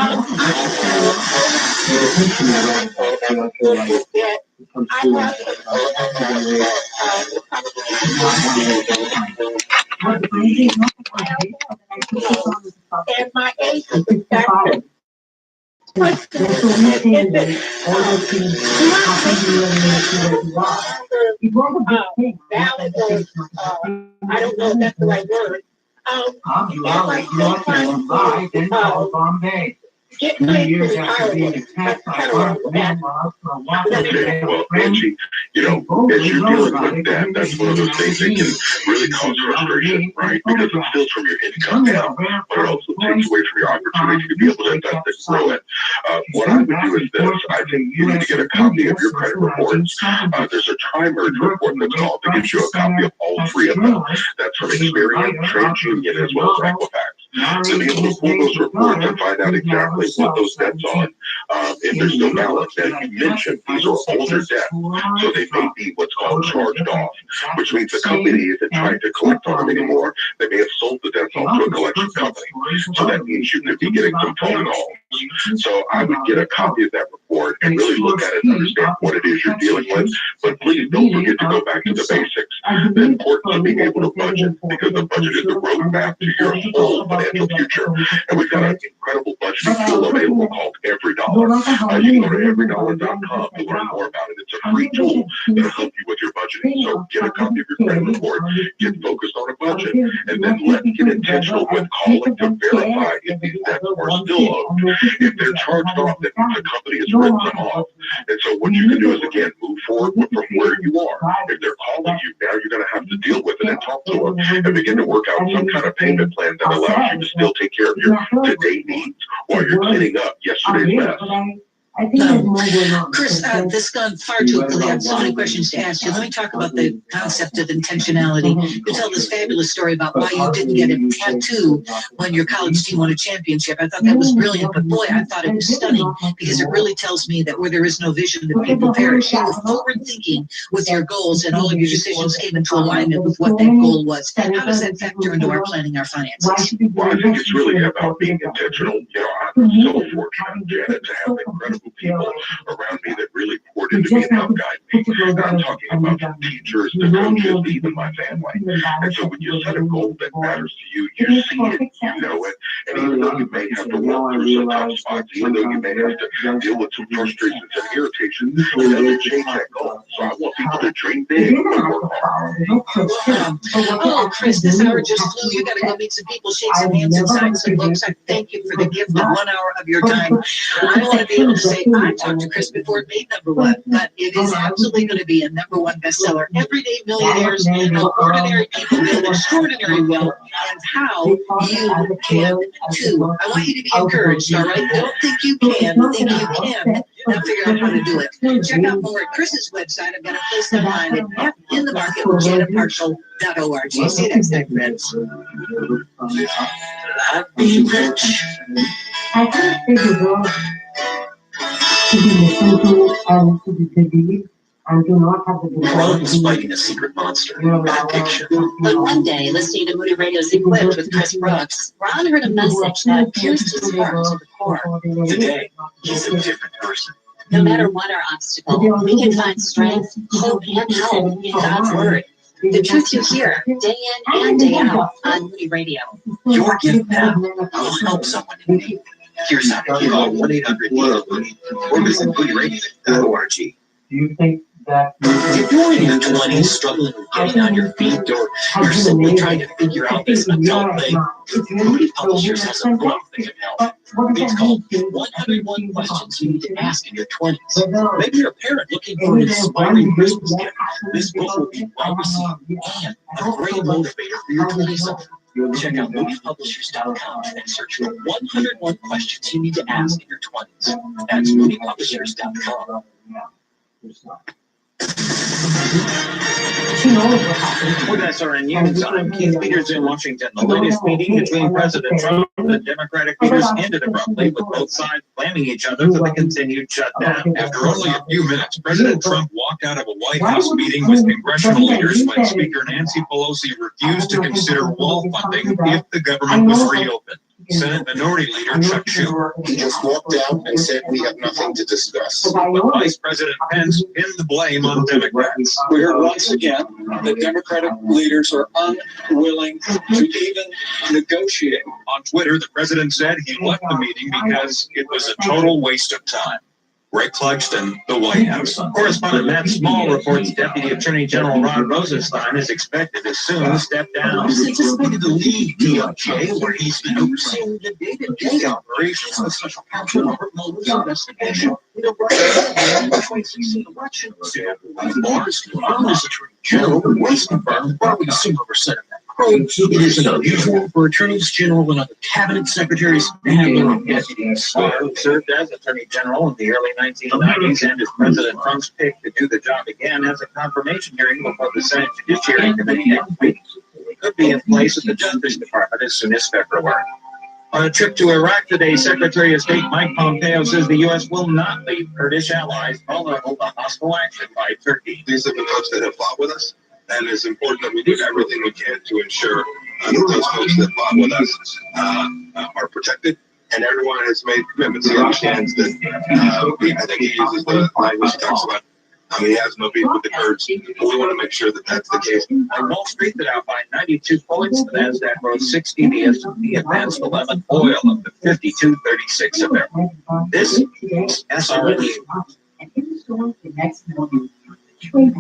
my age is exactly. I don't know if that's the right word. Get paid for retirement. That's kind of what I'm at. Okay, well, Angie, you know, as you're dealing with that, that's one of those things that can really cause frustration, right? Because it steals from your income now, but it also takes away from your opportunity to be able to invest and grow it. What I would do is this. I think you need to get a copy of your credit reports. There's a tri-merge report that's called that gives you a copy of all three of them. That's from Experian, TransUnion, as well as Equifax. To be able to pull those reports and find out exactly what those debts are, if there's no balance. Now, you mentioned these are older debts, so they may be what's called charged off, which means the company isn't trying to collect on them anymore. They may have sold the debts off to a collection company. So that means you could be getting some phone calls. So I would get a copy of that report and really look at it and understand what it is you're dealing with. But please don't forget to go back to the basics. The importance of being able to budget, because the budget is the roadmap to your whole financial future. And we've got an incredible budgeting tool available called Every Dollar. You can go to everydollar.com to learn more about it. It's a free tool that'll help you with your budgeting. So get a copy of your credit report, get focused on a budget, and then let's get intentional with calling to verify if these debts are still owed. If they're charged off, then the company has written them off. And so what you can do is, again, move forward from where you are. If they're calling you, now you're going to have to deal with it and talk to them and begin to work out some kind of payment plan that allows you to still take care of your today needs while you're cleaning up yesterday's mess. Chris, this has gone far too quickly. I have so many questions to ask you. Let me talk about the concept of intentionality. You tell this fabulous story about why you didn't get a tattoo when your college team won a championship. I thought that was brilliant, but boy, I thought it was stunning because it really tells me that where there is no vision, the people perish. You were forward thinking with your goals, and all of your decisions came into alignment with what that goal was. How does that factor into our planning our finances? Well, I think it's really about being intentional. You know, I'm so fortunate, Janet, to have incredible people around me that really poured into me and helped guide me. And I'm talking about from teachers to coaches, even my family. And so when you set a goal that matters to you, you see it, you know it. And even though you may have to walk through some tough spots, even though you may have to deal with some frustrations and irritation, it doesn't change that goal. So I want people to dream big and work hard. Oh, Chris, this hour just flew. You got to go meet some people, shake some hands, and sign some books. I thank you for the gift of 1 hour of your time. I want to be able to say I talked to Chris before it made #1, but it is absolutely going to be a #1 bestseller. Everyday Millionaires, How Ordinary People Build Extraordinary Wealth, and How You Can Too. I want you to be encouraged, all right? Don't think you can, think you can. Now figure out how to do it. Check out more at Chris's website. I've got a place online at FinTheMarket with JanetMarshall.org. See you next time, friends. Be rich. I think they deserve to be listened to and to be believed and to not have the Ron was fighting a secret monster, addiction. But one day, listening to Moody Radio's Equipped with Chris Brooks, Ron heard a message that pierced his heart to the core. Today, he's a different person. No matter what our obstacle, we can find strength, hope, and help in God's Word. The truth you hear, day in and day out on Moody Radio. Your gift now will help someone in need. Here's how to call 1-800-NEED-MOODY or visit moodyradio.org. Do you think that if you're in your 20s struggling with getting on your feet, or you're simply trying to figure out this adult thing, Moody Publishers has a book that can help. It's called 101 Questions You Need to Ask in Your 20s. Maybe you're a parent looking for an inspiring Christmas gift. This book will be well received and a great motivator for your 20s. Check out moodypublishers.com and search for 101 questions you need to ask in your 20s. That's moodypublishers.com. With SRN News, I'm Keith Peters in Washington. The latest meeting between President Trump and the Democratic leaders ended abruptly, with both sides blaming each other for the continued shutdown. After only a few minutes, President Trump walked out of a White House meeting with congressional leaders when Speaker Nancy Pelosi refused to consider wall funding if the government was reopened. Senate Minority Leader Chuck Schumer. He just walked out and said we have nothing to discuss. But Vice President Pence pinned the blame on Democrats. We heard once again that Democratic leaders are unwilling to even negotiate. On Twitter, the president said he left the meeting because it was a total waste of time. Ray Clugston, the White House. Correspondent Matt Small reports Deputy Attorney General Rod Rosenstein is expected to soon step down. He's anticipated to lead DOJ, where he's been overseeing the day-to-day operations of Special Counsel Robert Mueller's investigation into Russia's 2016 election. Barr's Attorney General was confirmed probably assumed oversight of that. It is unusual for attorneys general and other cabinet secretaries to have their own deputies. Starr served as Attorney General in the early 1990s and is President Trump's pick to do the job again as a confirmation hearing before the Senate Judiciary Committee next week. It could be in place at the Justice Department as soon as February. On a trip to Iraq today, Secretary of State Mike Pompeo says the U.S. will not leave Kurdish allies vulnerable to hostile action by Turkey. These are the folks that have fought with us, and it's important that we do everything we can to ensure that those folks that fought with us are protected. And everyone has made commitments. He understands that. I think he uses the language he talks about. He has no beef with the Kurds. But we want to make sure that that's the case. On Wall Street, that outlined 92 points. The Nasdaq rose 60. The S&P advanced 11. Oil up to 52.36 a barrel. This is SRN.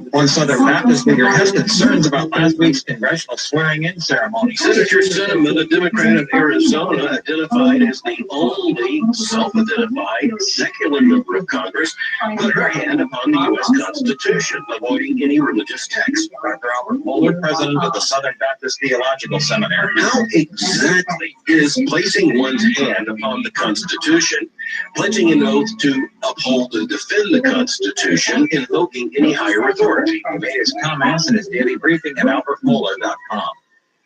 One Southern Baptist leader has concerns about last week's congressional swearing-in ceremony. Senator Sinema, the Democrat of Arizona, identified as the only self-identified secular member of Congress, put her hand upon the U.S. Constitution, avoiding any religious text. Dr. Albert Mohler, president of the Southern Baptist Theological Seminary. How exactly is placing one's hand upon the Constitution, pledging an oath to uphold and defend the Constitution, invoking any higher authority? He made his comments in his daily briefing at albertmohler.com.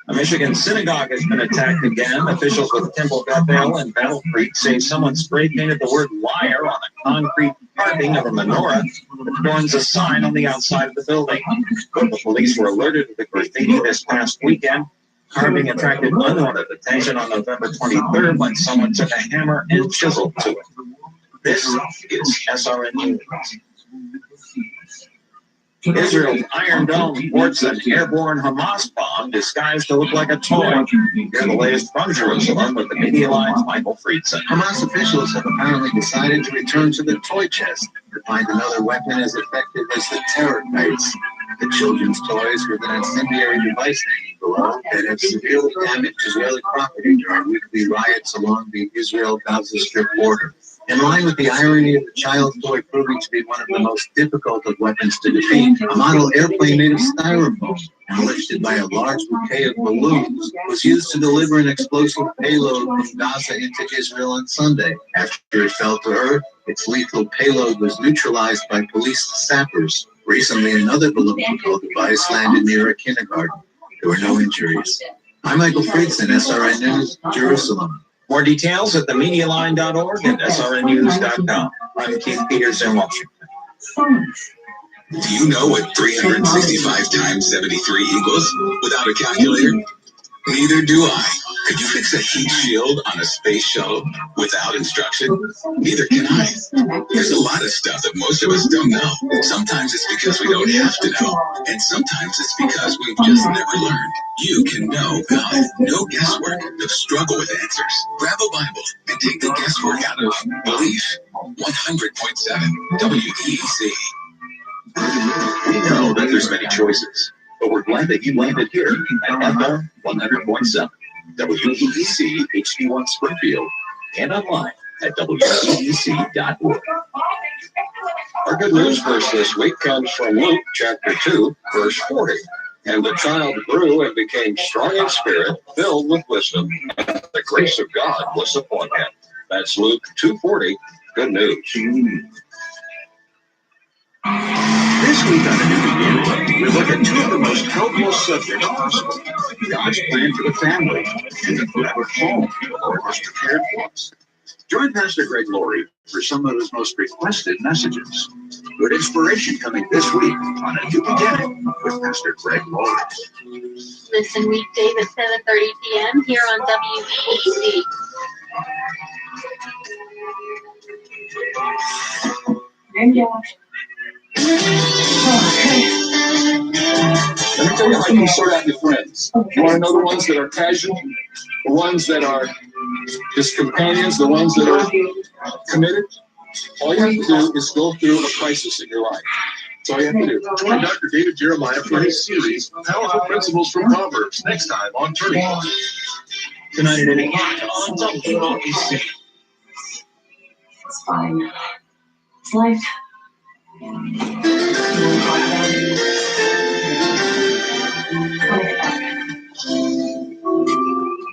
A Michigan synagogue has been attacked again. Officials with Temple Bethel and Battle Creek say someone spray painted the word liar on the concrete carving of a menorah that adorns a sign on the outside of the building. The police were alerted to the graffiti this past weekend. Carving attracted unwanted attention on November 23rd when someone took a hammer and chiseled to it. This is SRN News. Israel's Iron Dome sports an airborne Hamas bomb disguised to look like a toy. Here's the latest from Jerusalem with the Media Line's Michael Friedson. Hamas officials have apparently decided to return to the toy chest to find another weapon as effective as the terror kites, the children's toys with an incendiary device hanging below that have severely damaged Israeli property during weekly riots along the Israel-Gaza Strip border. In line with the irony of the child's toy proving to be one of the most difficult of weapons to defeat, a model airplane made of styrofoam and lifted by a large bouquet of balloons was used to deliver an explosive payload from Gaza into Israel on Sunday. After it fell to earth, its lethal payload was neutralized by police sappers. Recently, another balloon control device landed near a kindergarten. There were no injuries. I'm Michael Friedson, SRN News, Jerusalem. More details at themedialine.org and srnnews.com. I'm Keith Peters in Washington. Do you know what 365 times 73 equals without a calculator? Neither do I. Could you fix a heat shield on a space shuttle without instruction? Neither can I. There's a lot of stuff that most of us don't know. Sometimes it's because we don't have to know, and sometimes it's because we've just never learned. You can know God. No guesswork. No struggle with answers. Grab a Bible and take the guesswork out of Belief. 100.7 WEEC. We know that there's many choices, but we're glad that you landed here at FM 100.7 WEEC HD1 Springfield and online at WEEC.org. Our good news verse this week comes from Luke chapter 2, verse 40. And the child grew and became strong in spirit, filled with wisdom, and the grace of God was upon him. That's Luke 2:40. Good news. This This week on A New Beginning, we look at two of the most helpful subjects possible: God's plan for the family and the forever home the Lord has prepared for us. Join Pastor Greg Laurie for some of his most requested messages. Good inspiration coming this week on A New Beginning with Pastor Greg Laurie. Listen weekdays at 7:30 p.m. here on WBEC. Let me tell you how you can sort out your friends. You want to know the ones that are casual, the ones that are just companions, the ones that are committed? All you have to do is go through a crisis in your life. That's all you have to do. Join Dr. David Jeremiah for his series, Powerful Principles from Proverbs, next time on Turning Point. Tonight at 8 on WBEC. It's fine. It's life.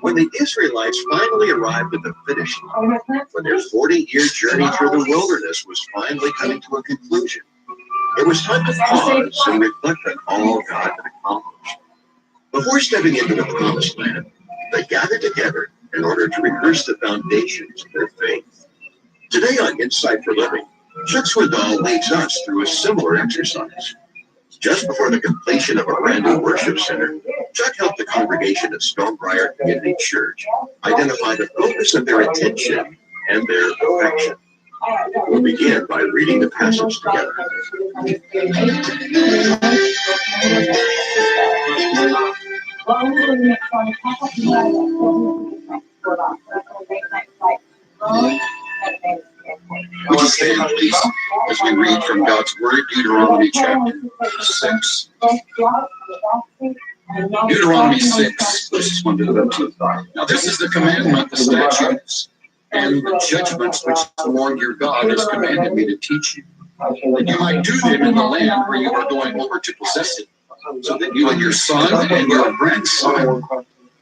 When the Israelites finally arrived at the finish line, when their 40-year journey through the wilderness was finally coming to a conclusion, it was time to pause and reflect on all God had accomplished. Before stepping into the promised land, they gathered together in order to rehearse the foundations of their faith. Today on Insight for Living, Chuck Swindoll leads us through a similar exercise. Just before the completion of a brand new worship center, Chuck helped the congregation at Stonebriar Community Church identify the focus of their attention and their affection. We'll begin by reading the passage together. Would you stand, please, as we read from God's Word, Deuteronomy chapter 6. Deuteronomy 6, verses 1 to 2. Now this is the commandment, the statutes, and the judgments which the Lord your God has commanded me to teach you, that you might do them in the land where you are going over to possess it, so that you and your son and your grandson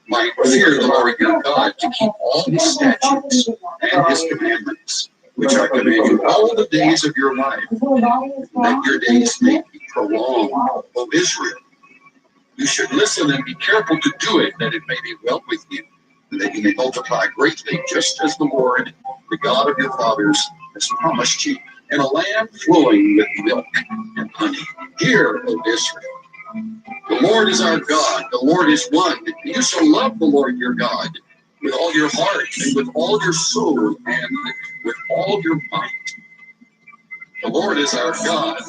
might fear the Lord your God to keep all his statutes and his commandments, which I command you all the days of your life, that your days may be prolonged, O Israel. You should listen and be careful to do it, that it may be well with you, and that you may multiply greatly, just as the Lord, the God of your fathers, has promised you, in a land flowing with milk and honey. Hear, O Israel. The Lord is our God, the Lord is one. You shall love the Lord your God with all your heart, and with all your soul, and with all your might. The Lord is our God.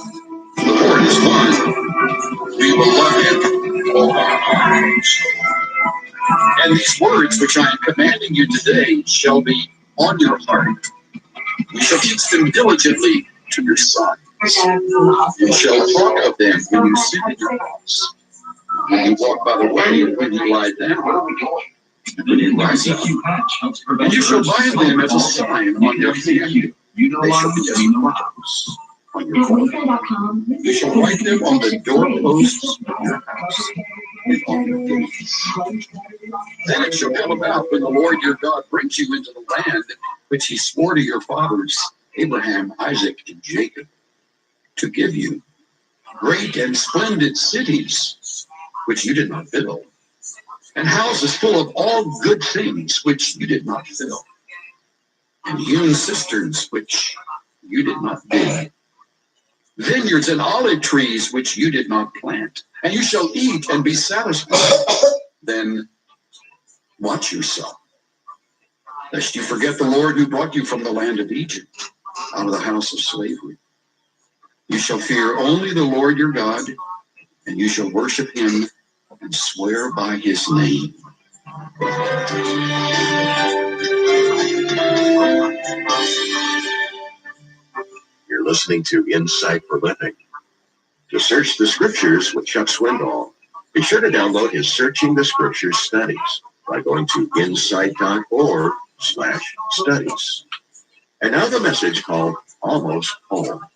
The Lord is one. We will love him with all our hearts. And these words which I am commanding you today shall be on your heart. You shall teach them diligently to your sons. You shall talk of them when you sit in your house, when you walk by the way, and when you lie down, and when you rise up. And you shall bind them as a sign on your hand. They shall be as marks on your forehead. You shall write them on the doorposts of your house and on your gates. Then it shall come about when the Lord your God brings you into the land which he swore to your fathers, Abraham, Isaac, and Jacob, to give you great and splendid cities which you did not build, and houses full of all good things which you did not fill, and hewn cisterns which you did not dig, vineyards and olive trees which you did not plant, and you shall eat and be satisfied. Then watch yourself, lest you forget the Lord who brought you from the land of Egypt, out of the house of slavery. You shall fear only the Lord your God, and you shall worship him and swear by his name. You're listening to Insight for Living. To search the scriptures with Chuck Swindoll, be sure to download his Searching the Scriptures studies by going to insight.org/studies. And now the message called Almost Home.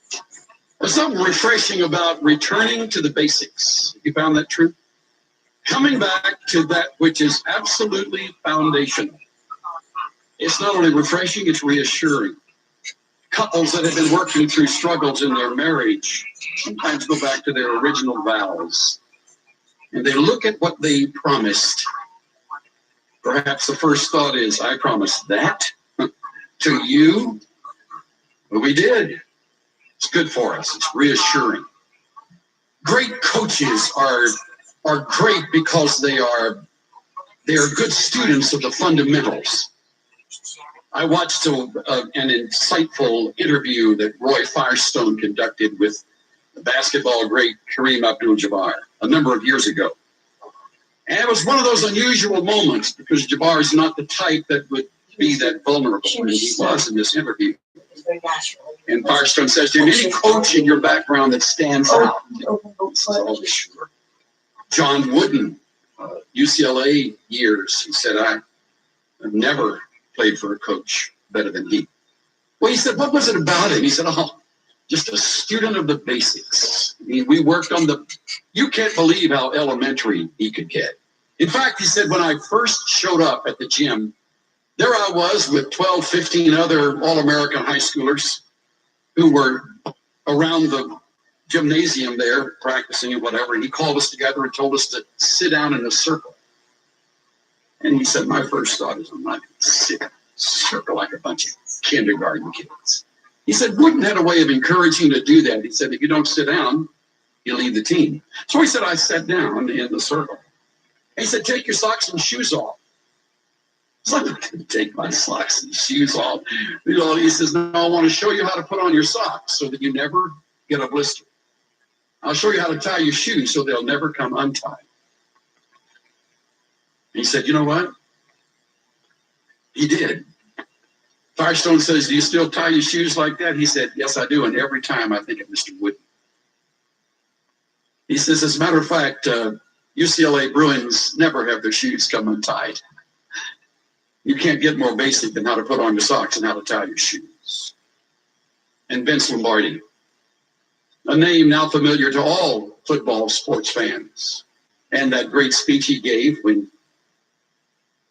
There's something refreshing about returning to the basics. You found that true? Coming back to that which is absolutely foundational. It's not only refreshing, it's reassuring. couples that have been working through struggles in their marriage sometimes go back to their original vows. And they look at what they promised. Perhaps the first thought is, I promised that to you. Well, we did. It's good for us. It's reassuring. Great coaches are great because they are good students of the fundamentals. I watched an insightful interview that Roy Firestone conducted with the basketball great Kareem Abdul-Jabbar a number of years ago. And it was one of those unusual moments because Jabbar is not the type that would be that vulnerable, and he was in this interview. And Firestone says to him, any coach in your background that stands out? Oh, sure. John Wooden, UCLA years, he said, I've never played for a coach better than he. Well, he said, what was it about him? He said, oh, just a student of the basics. I mean, we worked on you can't believe how elementary he could get. In fact, he said, when I first showed up at the gym, there I was with 12, 15 other All-American high schoolers who were around the gymnasium there practicing and whatever. And he called us together and told us to sit down in a circle. And he said, my first thought is, I'm not going to sit in a circle like a bunch of kindergarten kids. He said, Wooden had a way of encouraging to do that. He said, if you don't sit down, you leave the team. So he said, I sat down in the circle. And he said, take your socks and shoes off. So I'm not going to take my socks and shoes off. You know, he says, no, I want to show you how to put on your socks so that you never get a blister. I'll show you how to tie your shoes so they'll never come untied. He said, you know what? He did. Firestone says, do you still tie your shoes like that? He said, yes, I do. And every time I think of Mr. Wooden. He says, as a matter of fact, UCLA Bruins never have their shoes come untied. You can't get more basic than how to put on your socks and how to tie your shoes. And Vince Lombardi, a name now familiar to all football sports fans. And that great speech he gave when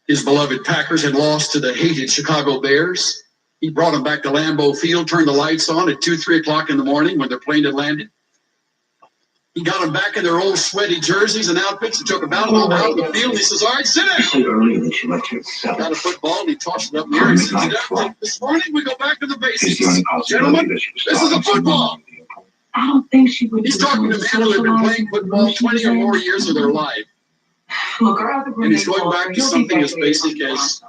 his beloved Packers had lost to the hated Chicago Bears. He brought them back to Lambeau Field, turned the lights on at 2, 3 o'clock in the morning when their plane had landed. He got them back in their old sweaty jerseys and outfits and took them out of the field. And he says, all right, sit down. Got a football and he tossed it up in the air and sits it down. This morning we go back to the basics. Gentlemen, this is a football. I don't think she would. He's talking to men who have been playing football 20 or more years of their life. And he's going back to something as basic as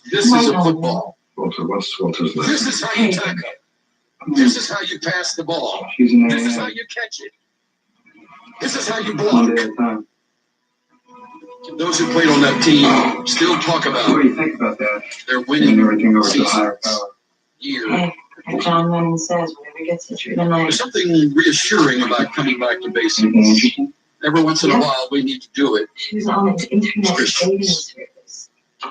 this is a football. This is how you tackle. This is how you pass the ball. This is how you catch it. This is how you block. Those who played on that team still talk about their winning seasons year. And John Lennon says, whenever it gets to true tonight. There's something reassuring about coming back to basics. Every once in a while, we need to do it. She was on an internet dating service.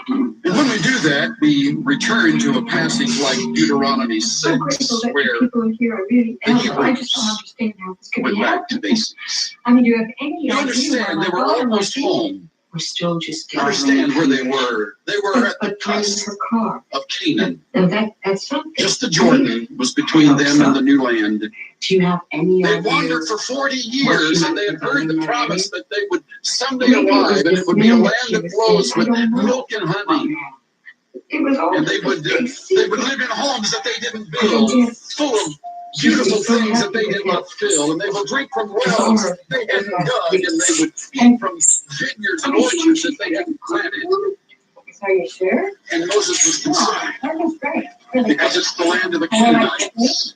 And when we do that, we return to a passage like Deuteronomy 6, where the Hebrews went back to basics. I mean, do you have any You understand, they were almost home. We're still just You understand where they were. They were at the cusp of Canaan. That's something. Just the Jordan was between them and the new land. Do you have any They wandered for 40 years and they had heard the promise that they would someday arrive and it would be a land that flows with milk and honey. And they would live in homes that they didn't build, full of beautiful things that they did not fill, and they would drink from wells that they hadn't dug, and they would eat from vineyards and orchards that they hadn't planted. Are you sure? And Moses was concerned because it's the land of the Canaanites.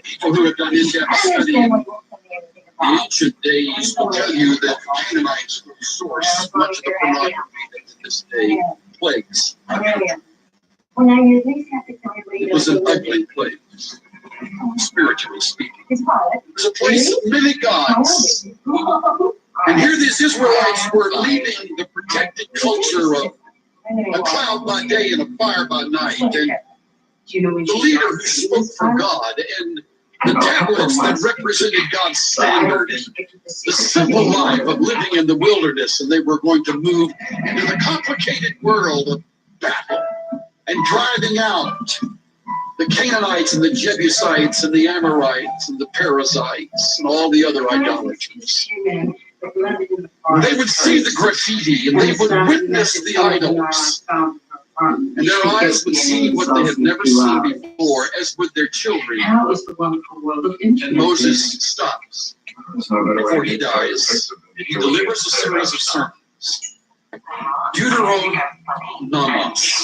People who have done in-depth study in the ancient days will tell you that the Canaanites were the source much of the pornography that to this day plagues. It was an ugly place, spiritually speaking. It was a place of many gods. And here these Israelites were leaving the protected culture of a cloud by day and a fire by night. And the leader who spoke for God and the tablets that represented God's standard and the simple life of living in the wilderness, and they were going to move into the complicated world of battle and driving out the Canaanites and the Jebusites and the Amorites and the Perizzites and all the other idolaters. They would see the graffiti and they would witness the idols. And their eyes would see what they had never seen before, as would their children. And Moses stops before he dies. He delivers a series of sermons. Deuteronomos.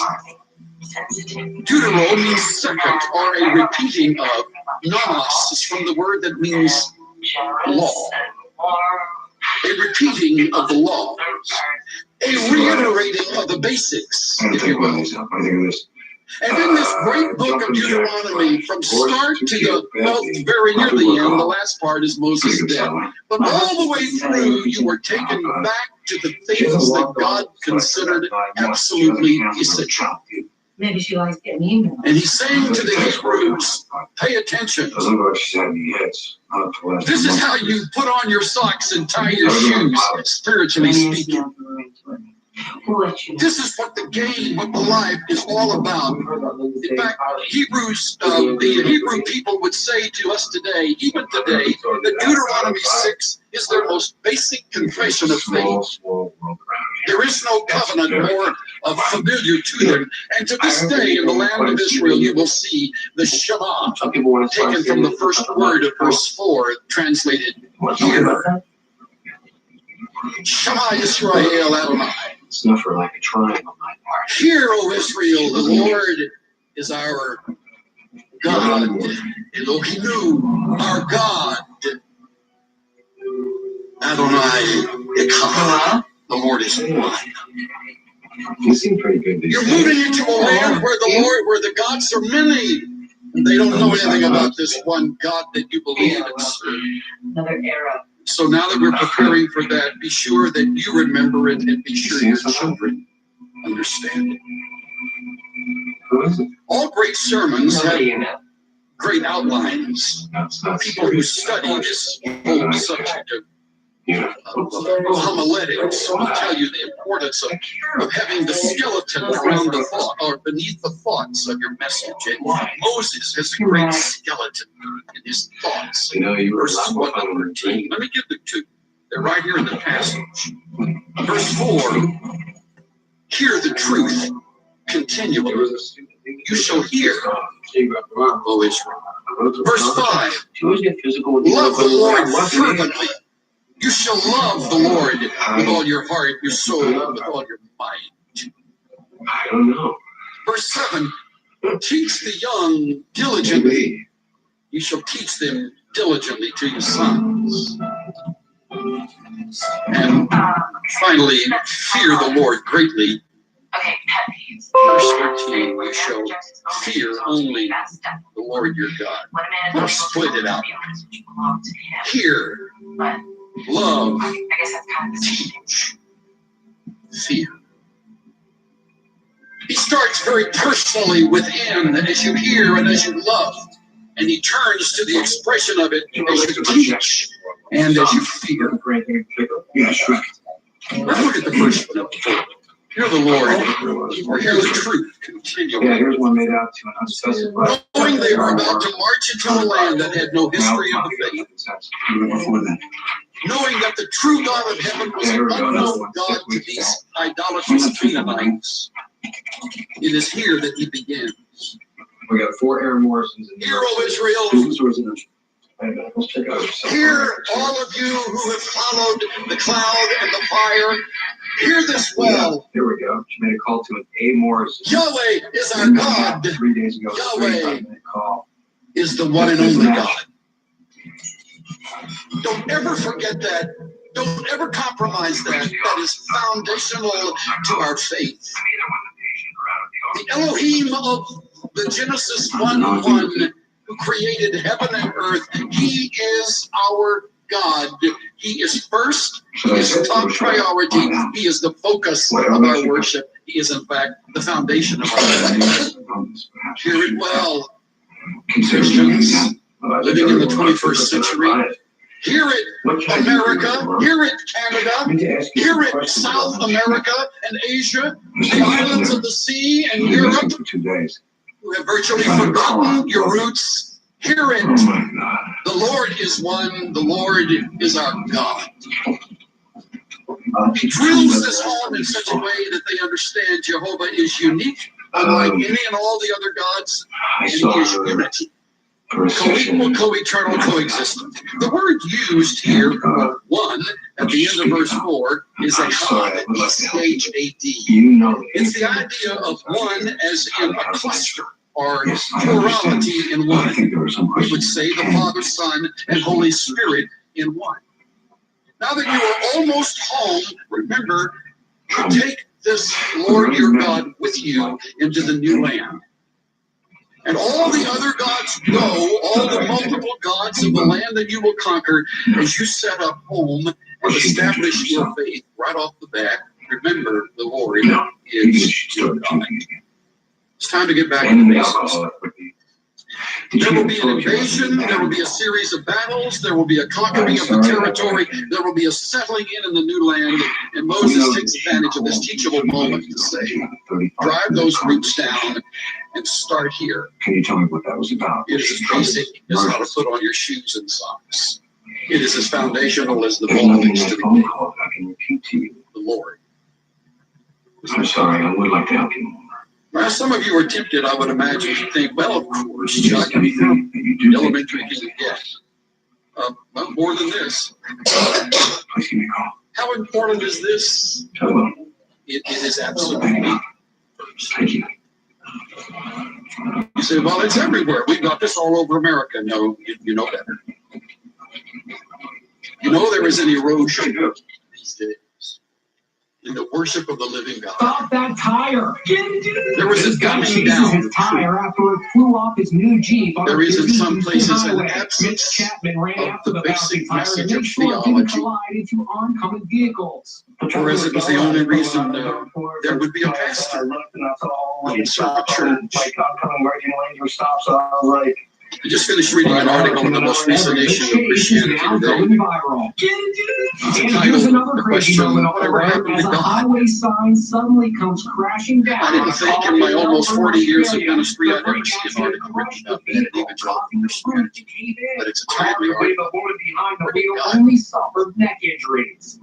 Deutero means second, or a repeating of. Nomos is from the word that means law. A repeating of the law. A reiterating of the basics, if you will. And in this great book of Deuteronomy, from start to very near the end, the last part is Moses' death. But all the way through, you were taken back to the things that God considered absolutely essential. Maybe she likes getting email. And he's saying to the Hebrews, pay attention. This is how you put on your socks and tie your shoes, spiritually speaking. This is what the game, what the life is all about. In fact, the Hebrew people would say to us today, even today, that Deuteronomy 6 is their most basic confession of faith. There is no covenant more familiar to them. And to this day, in the land of Israel, you will see the Shema, taken from the first word of verse 4, translated here. Shema Yisrael Adonai. Snuffer like a triangle on my part. Hear, O Israel, the Lord is our God. Elohim, our God. Adonai Echad. The Lord is one. You seem pretty good. You're moving into a land where the gods are many. They don't know anything about this one God that you believe in. Another era. So now that we're preparing for that, be sure that you remember it and be sure your children understand it. All great sermons have great outlines. People who study this whole subject of homiletics will tell you the importance of having the skeleton around the thought or beneath the thoughts of your message. And Moses has a great skeleton in his thoughts. Verses 1 to 13. Let me give them to you. They're right here in the passage. Verse 4. Hear the truth continually. You shall hear, O Israel. Verse 5. Love the Lord fervently. You shall love the Lord with all your heart, your soul, and with all your might. I don't know. Verse 7, teach the young diligently. You shall teach them diligently to your sons. And finally, fear the Lord greatly. Verse 13, you shall fear only the Lord your God. Or split it out. Hear. Love, teach, fear. He starts very personally within, and as you hear and as you love, and he turns to the expression of it as you teach and as you fear. Let's look at the first one up before. Hear the Lord, or hear the truth continually. Yeah, here's one made out to an unspecified. Knowing they were about to march into a land that had no history of the faith. Knowing that the true God of heaven was an unknown God to these idolatrous Canaanites. It is here that he begins. We got 4 Aaron Morrisons. Hear, O Israel. Hear, all of you who have followed the cloud and the fire. Hear this well. Here we go. She made a call to an A. Morrison. Yahweh is our God. 3 days ago. Yahweh is the one and only God. Don't ever forget that. Don't ever compromise that. That is foundational to our faith. The Elohim of the Genesis 1:1, who created heaven and earth, he is our God. He is first. He is top priority. He is the focus of our worship. He is, in fact, the foundation of our life. Hear it well, Christians living in the 21st century. Hear it, America. Hear it, Canada. Hear it, South America and Asia, the islands of the sea and Europe. who have virtually forgotten your roots, hear it. The Lord is one. The Lord is our God. Drills this home in such a way that they understand Jehovah is unique, unlike any and all the other gods, and he is unity. Co-equal, co-eternal, coexistent. The word used here, one, at the end of verse 4, is echad, E-C-H-A-D. It's the idea of one as in a cluster, or plurality in one. We would say the Father, Son, and Holy Spirit in one. Now that you are almost home, remember to take this Lord your God with you into the new land. And all the other gods go, all the multiple gods of the land that you will conquer, as you set up home and establish your faith right off the bat. Remember, the Lord is your God. It's time to get back to the basics. There will be an invasion, there will be a series of battles, there will be a conquering of the territory, there will be a settling in the new land, and Moses takes advantage of this teachable moment to say, drive those roots down and start here. Can you tell me what that was about? It is as basic as how to put on your shoes and socks. It is as foundational as the basics to the game. The Lord. I'm sorry, I would like to help you more. Now, some of you are tempted, I would imagine, to think, well, of course, Chuck, anything elementary can you get? Well, more than this. Please give me a call. How important is this? It is absolutely. Thank you. You say, well, it's everywhere. We've got this all over America. No, you know better. You know there is an erosion these days in the worship of the living God. Stop that tire! There was a dumbing down. His tire after it flew off his new Jeep. There is in some places an absence Chapman ran of after the basic message of didn't theology. collide into oncoming vehicles. Whereas it was the only reason there would be a pastor who serve a church. I just finished reading an article in the most recent issue of Christianity Today. Here's another The crazy question, moment whatever over happened as to a God? highway sign suddenly comes crashing down. I didn't think in my almost 40 years of ministry I'd ever see an article written about that in evangelical Christianity. But it's a timely article. Behind the wheel only suffered neck injuries.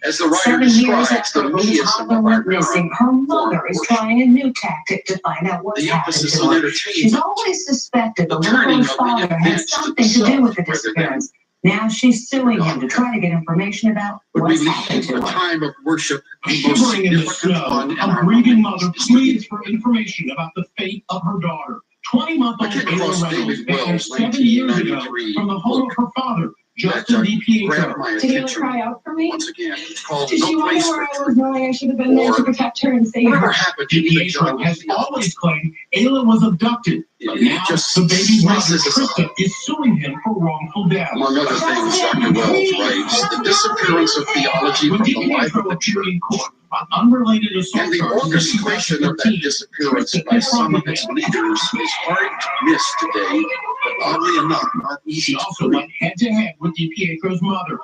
As the writer 7 years describes the after Rose meism Hopper of our went missing, her mother is trying a new tactic to find out what's the happened emphasis to on her. She's entertainment, always suspected the the little turning girl's of the father had image to something the to do self with the rather than disappearance. Now she's suing him to try to get information about when we what's lead happened into to a her. time of worship, the most Shivering in the significant snow, one in a our grieving lives mother is to pleads for information about the fate of her daughter. 20-month-old I came Ayla across Reynolds David vanished Wells' 7 years ago 1993 from the home of her father, Justin that grabbed DiPietro. my Did you attention cry out for me? once again. It's called Did No you Place wonder for where I was Truth. knowing I should have been there to protect her and save Whatever her? happened to DiPietro evangelical has theology? always claimed Ayla was abducted, but It now just the baby's mother, slices us up. Krista, is suing him for wrongful death. Among other things, Dr. Wells writes, the disappearance of theology When from the life DiPietro of the appeared in church court on unrelated assault and the charges in orchestration of that 2013, disappearance Krista by some of confronted its him. leaders is hard to miss today, but oddly enough, not She easy to also believe. went head-to-head with DiPietro's mother.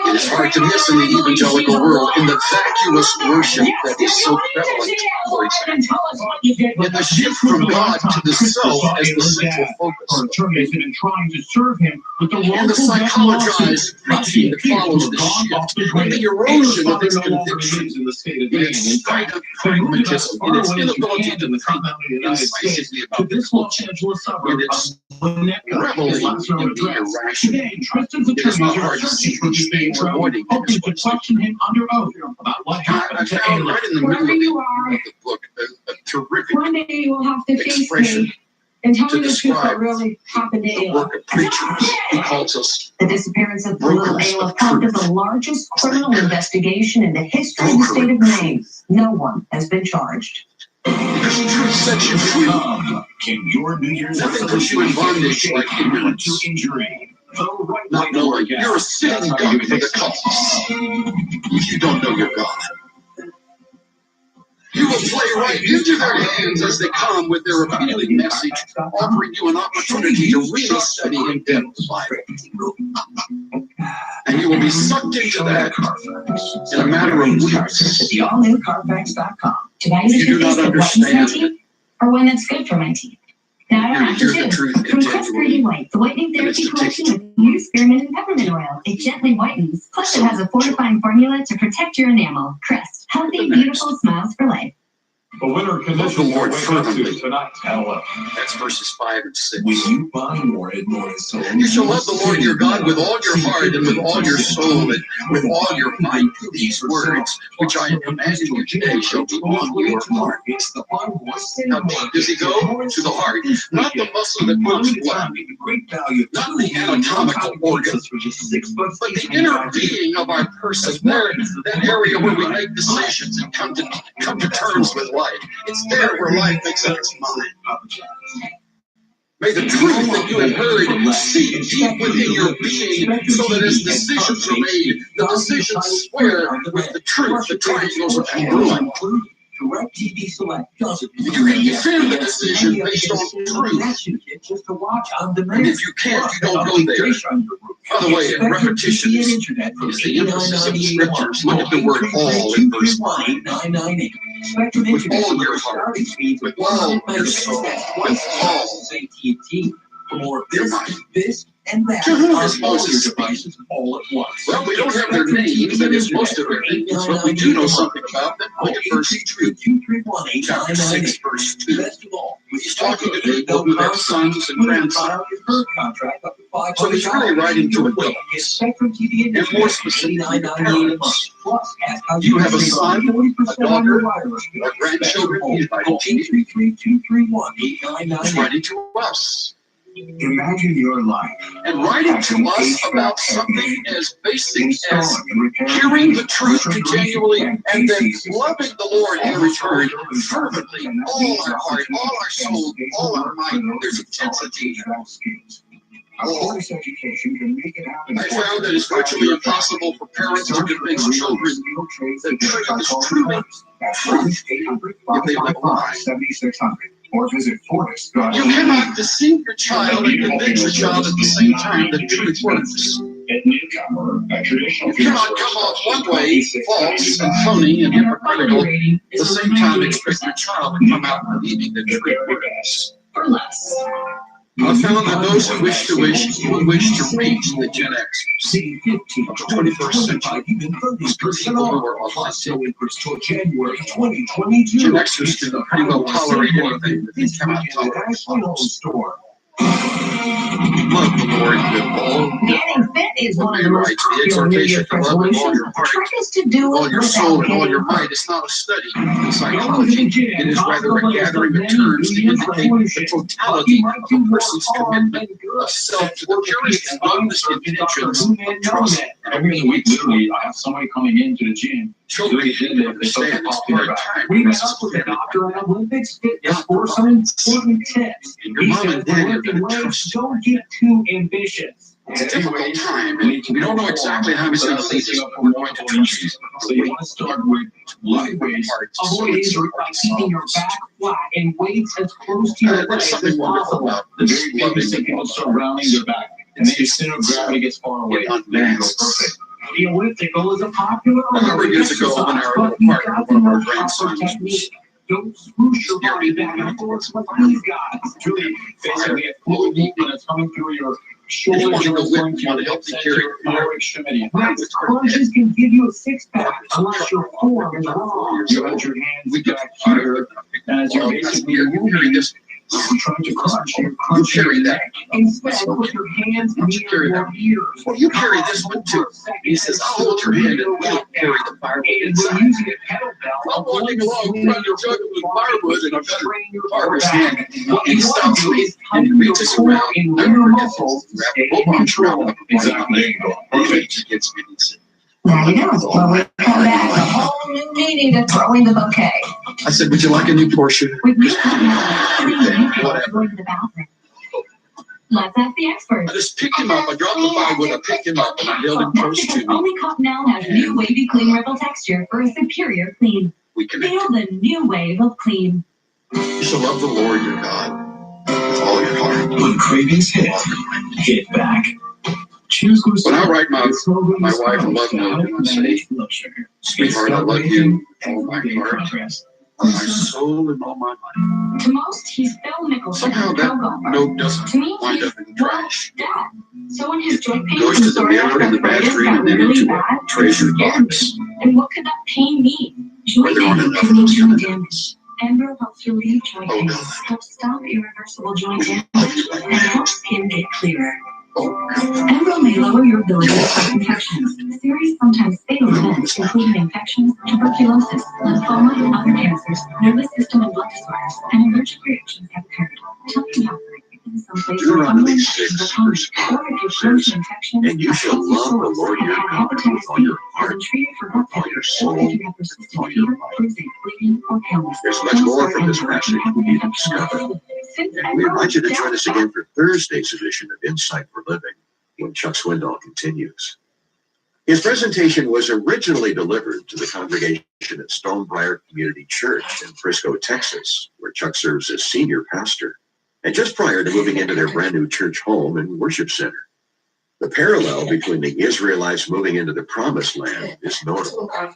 It is hard to miss in the evangelical world in the vacuous worship that is so prevalent, for example, in the shift from God to the self as the central Her focus, attorneys have been trying to serve him with the and the wrongful death psychologized lawsuit. preaching that follows the shift, and the erosion of its conviction, in its spite of pragmatism, in its inability to think incisively about the this Los Angeles suburb in its of Winnetka, reveling is last known in the address. irrational. Today, Tristan's It is not attorneys are hard to see searching for these things DiPietro, avoiding hoping to his question him under oath about what I happened to found Ayla. right in the Wherever middle you of are, the book a terrific one day you will have to face expression me and tell to me the truth describe what really happened to the Ayla. work of preachers. He calls us The disappearance of the little brokers Ayla of prompted truth. the largest criminal investigation in the history of the state of Maine. No one has been charged. Because truth sets you free. Can your New Year's Nothing puts you in bondage like ignorance. injury? Not knowing you're a sitting duck for the cause. You don't know your God. You will play right into their hands as they come with their appealing message, offering you an opportunity to really study in depth the Bible. And you will be sucked into that in a matter of weeks. The all-new Carfax.com. If you do not understand or one that's good for my teeth. Now I don't have to Hear the choose. truth From Crest Pretty continually. White, the whitening And it's therapy the collection with new spearmint and peppermint oil. It gently whitens, plus it has a fortifying formula to protect your enamel. Crest, healthy, beautiful smiles for life. The winter Love the conditions Lord will wake up fervently. to tonight at 11. That's verses 5 and 6. When you buy more at Morris Home, You shall love the Lord your God with all your heart and with all your soul and with all your might. These words, which I am commanding you today, shall be on your heart. It's the Bible. How deep does he go? To the heart. Not the muscle that pumps blood. Great value. Not the anatomical organ. But the inner being of our person. There, that area where we make decisions and come to terms with life. It's there where life makes up its mind. May the truth that you have heard seep deep within your being, so that as decisions are made, the decisions square with the truth. The triangles are congruent. DirecTV Select doesn't. You can defend the decision based on truth. Just to watch on And demand. if you can't, you don't go there. By the way, repetition is the emphasis of the scriptures. Look at the word all in verse 9. With all your heart, with all your soul, with all For more your this, mind. this, and that. To whom on is all Moses your devices all at once. Well, we don't have their names, that is most of their names, but we do know something about them. Look at verse 2, chapter 6, verse 2. He's talking to people who have sons and grandsons. So he's really writing to adults, and more specifically to parents. You have a son, a daughter, or grandchildren, he's writing to you. He's writing to us. Imagine your life. And writing to us about something as basic as hearing the truth continually and then loving the Lord in return fervently, all our heart, all our soul, all our might. There's intensity. Our education can make it happen. I found that it's virtually impossible for parents to convince children that truth is truly truth if they live a lie. 7600 or visit Fortis.org. You cannot deceive your child and convince your child at the same time that truth works. You cannot come off one way, false and phony and hypocritical, at the same time expect your child to come out believing that truth works. For less. I found that those who wish to reach the Gen Xers of the 21st century, these people who are authentic, Gen Xers can pretty well tolerate anything that they cannot tolerate. Love the Lord with all Getting fit is one of the most the popular New Year's exhortation to love with all resolutions. your The heart, trick is to do all it your without soul, and all getting your might. It's not a study in psychology. It is rather a gathering of terms to indicate the totality of a person's commitment of self to the purest and honest intentions of trust and obedience. Literally, I have somebody coming into the gym. Children didn't understand this hard time. We met up with the doctor at Olympics Fitness for some important tips. And your He mom says and the dad are lifting going to weights trust you. don't get too ambitious. It's a difficult time, and we don't know exactly how he's going to lead us, but we're going to trust you. So you want to start with light weights. Avoid injury by keeping your back flat and weights as close to your There's legs as something wonderful possible. about The this very baby loving sick people start rounding their back. And then your center of gravity gets far away. There you go, perfect. The elliptical is a popular A number of years ago, when our little partner, one of our grandsons, was don't swoosh your body back and forth like these guys. It's really basically a fluid movement that's coming through your and he shoulder wanted to joints, whip, going to wanted your to help me center, carry your the lower extremity. Max crunches can give you a six-pack unless your form is wrong. You got your hands back here as you're basically moving this. You're trying to crunch, you're crunching carry that. Instead, put your hands near your ears. Well, you carry this one too. He says, I'll hold your hand and we'll carry the firewood inside. Using a kettlebell, I'm walking along, trying to juggle with firewood, and I've got a barber's hand. He stops me and he reaches around. I forget to grab the bull box around the Exactly. Perfect. Gets me and said, There you go. Well, we come back a whole new meaning to throwing the bouquet. I said, would you like a new portion? With me, Everything, whatever. going to the bathroom. Let's ask the expert. I just picked him up. I dropped the firewood. I picked him up and I held him close to me. Only Cottonelle has new wavy clean ripple texture for a superior clean. We connected. Feel the new wave of clean. You shall love the Lord your God with all your heart. When cravings hit back. Choose When I write my wife a love note and I say, sweetheart, I love you with all my heart, of my soul and all my might. To most, he's Phil Nicholson. Somehow that note doesn't wind up in the trash. Dad. So when his joint pain Goes to the mirror in the bathroom and then into a treasure box. And what could that pain mean? Joint pain could mean joint damage. Embro helps relieve joint pain, helps stop irreversible joint damage, and helps skin get clearer. Embro may lower your ability to fight infections. Serious, sometimes fatal events, including infections, tuberculosis, lymphoma, other cancers, nervous system and blood disorders, and allergic reactions have occurred. Tell your doctor if in some place Deuteronomy 6, verse 4 says, and you shall love the Lord your God with all your heart, with all your soul, with all your might. There's much more from this passage we need to discover. And we invite you to join us again for Thursday's edition of Insight for Living, when Chuck Swindoll continues. His presentation was originally delivered to the congregation at Stonebriar Community Church in Frisco, Texas, where Chuck serves as senior pastor, and just prior to moving into their brand new church home and worship center. The parallel between the Israelites moving into the Promised Land is notable, and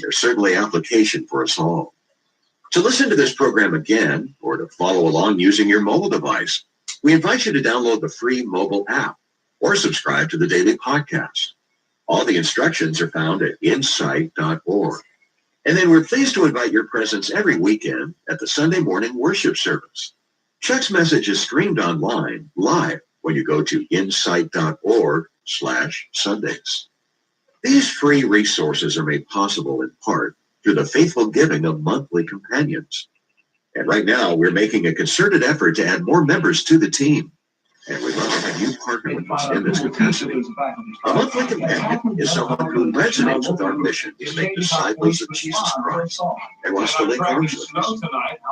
there's certainly application for us all. To listen to this program again, or to follow along using your mobile device, we invite you to download the free mobile app or subscribe to the daily podcast. All the instructions are found at insight.org. And then we're pleased to invite your presence every weekend at the Sunday morning worship service. Chuck's message is streamed online live when you go to insight.org/Sundays. These free resources are made possible in part through the faithful giving of monthly companions. And right now, we're making a concerted effort to add more members to the team. And we'd love to have you partner with us in this capacity. A monthly companion is someone who resonates with our mission to make disciples of Jesus Christ and wants to link arms with us.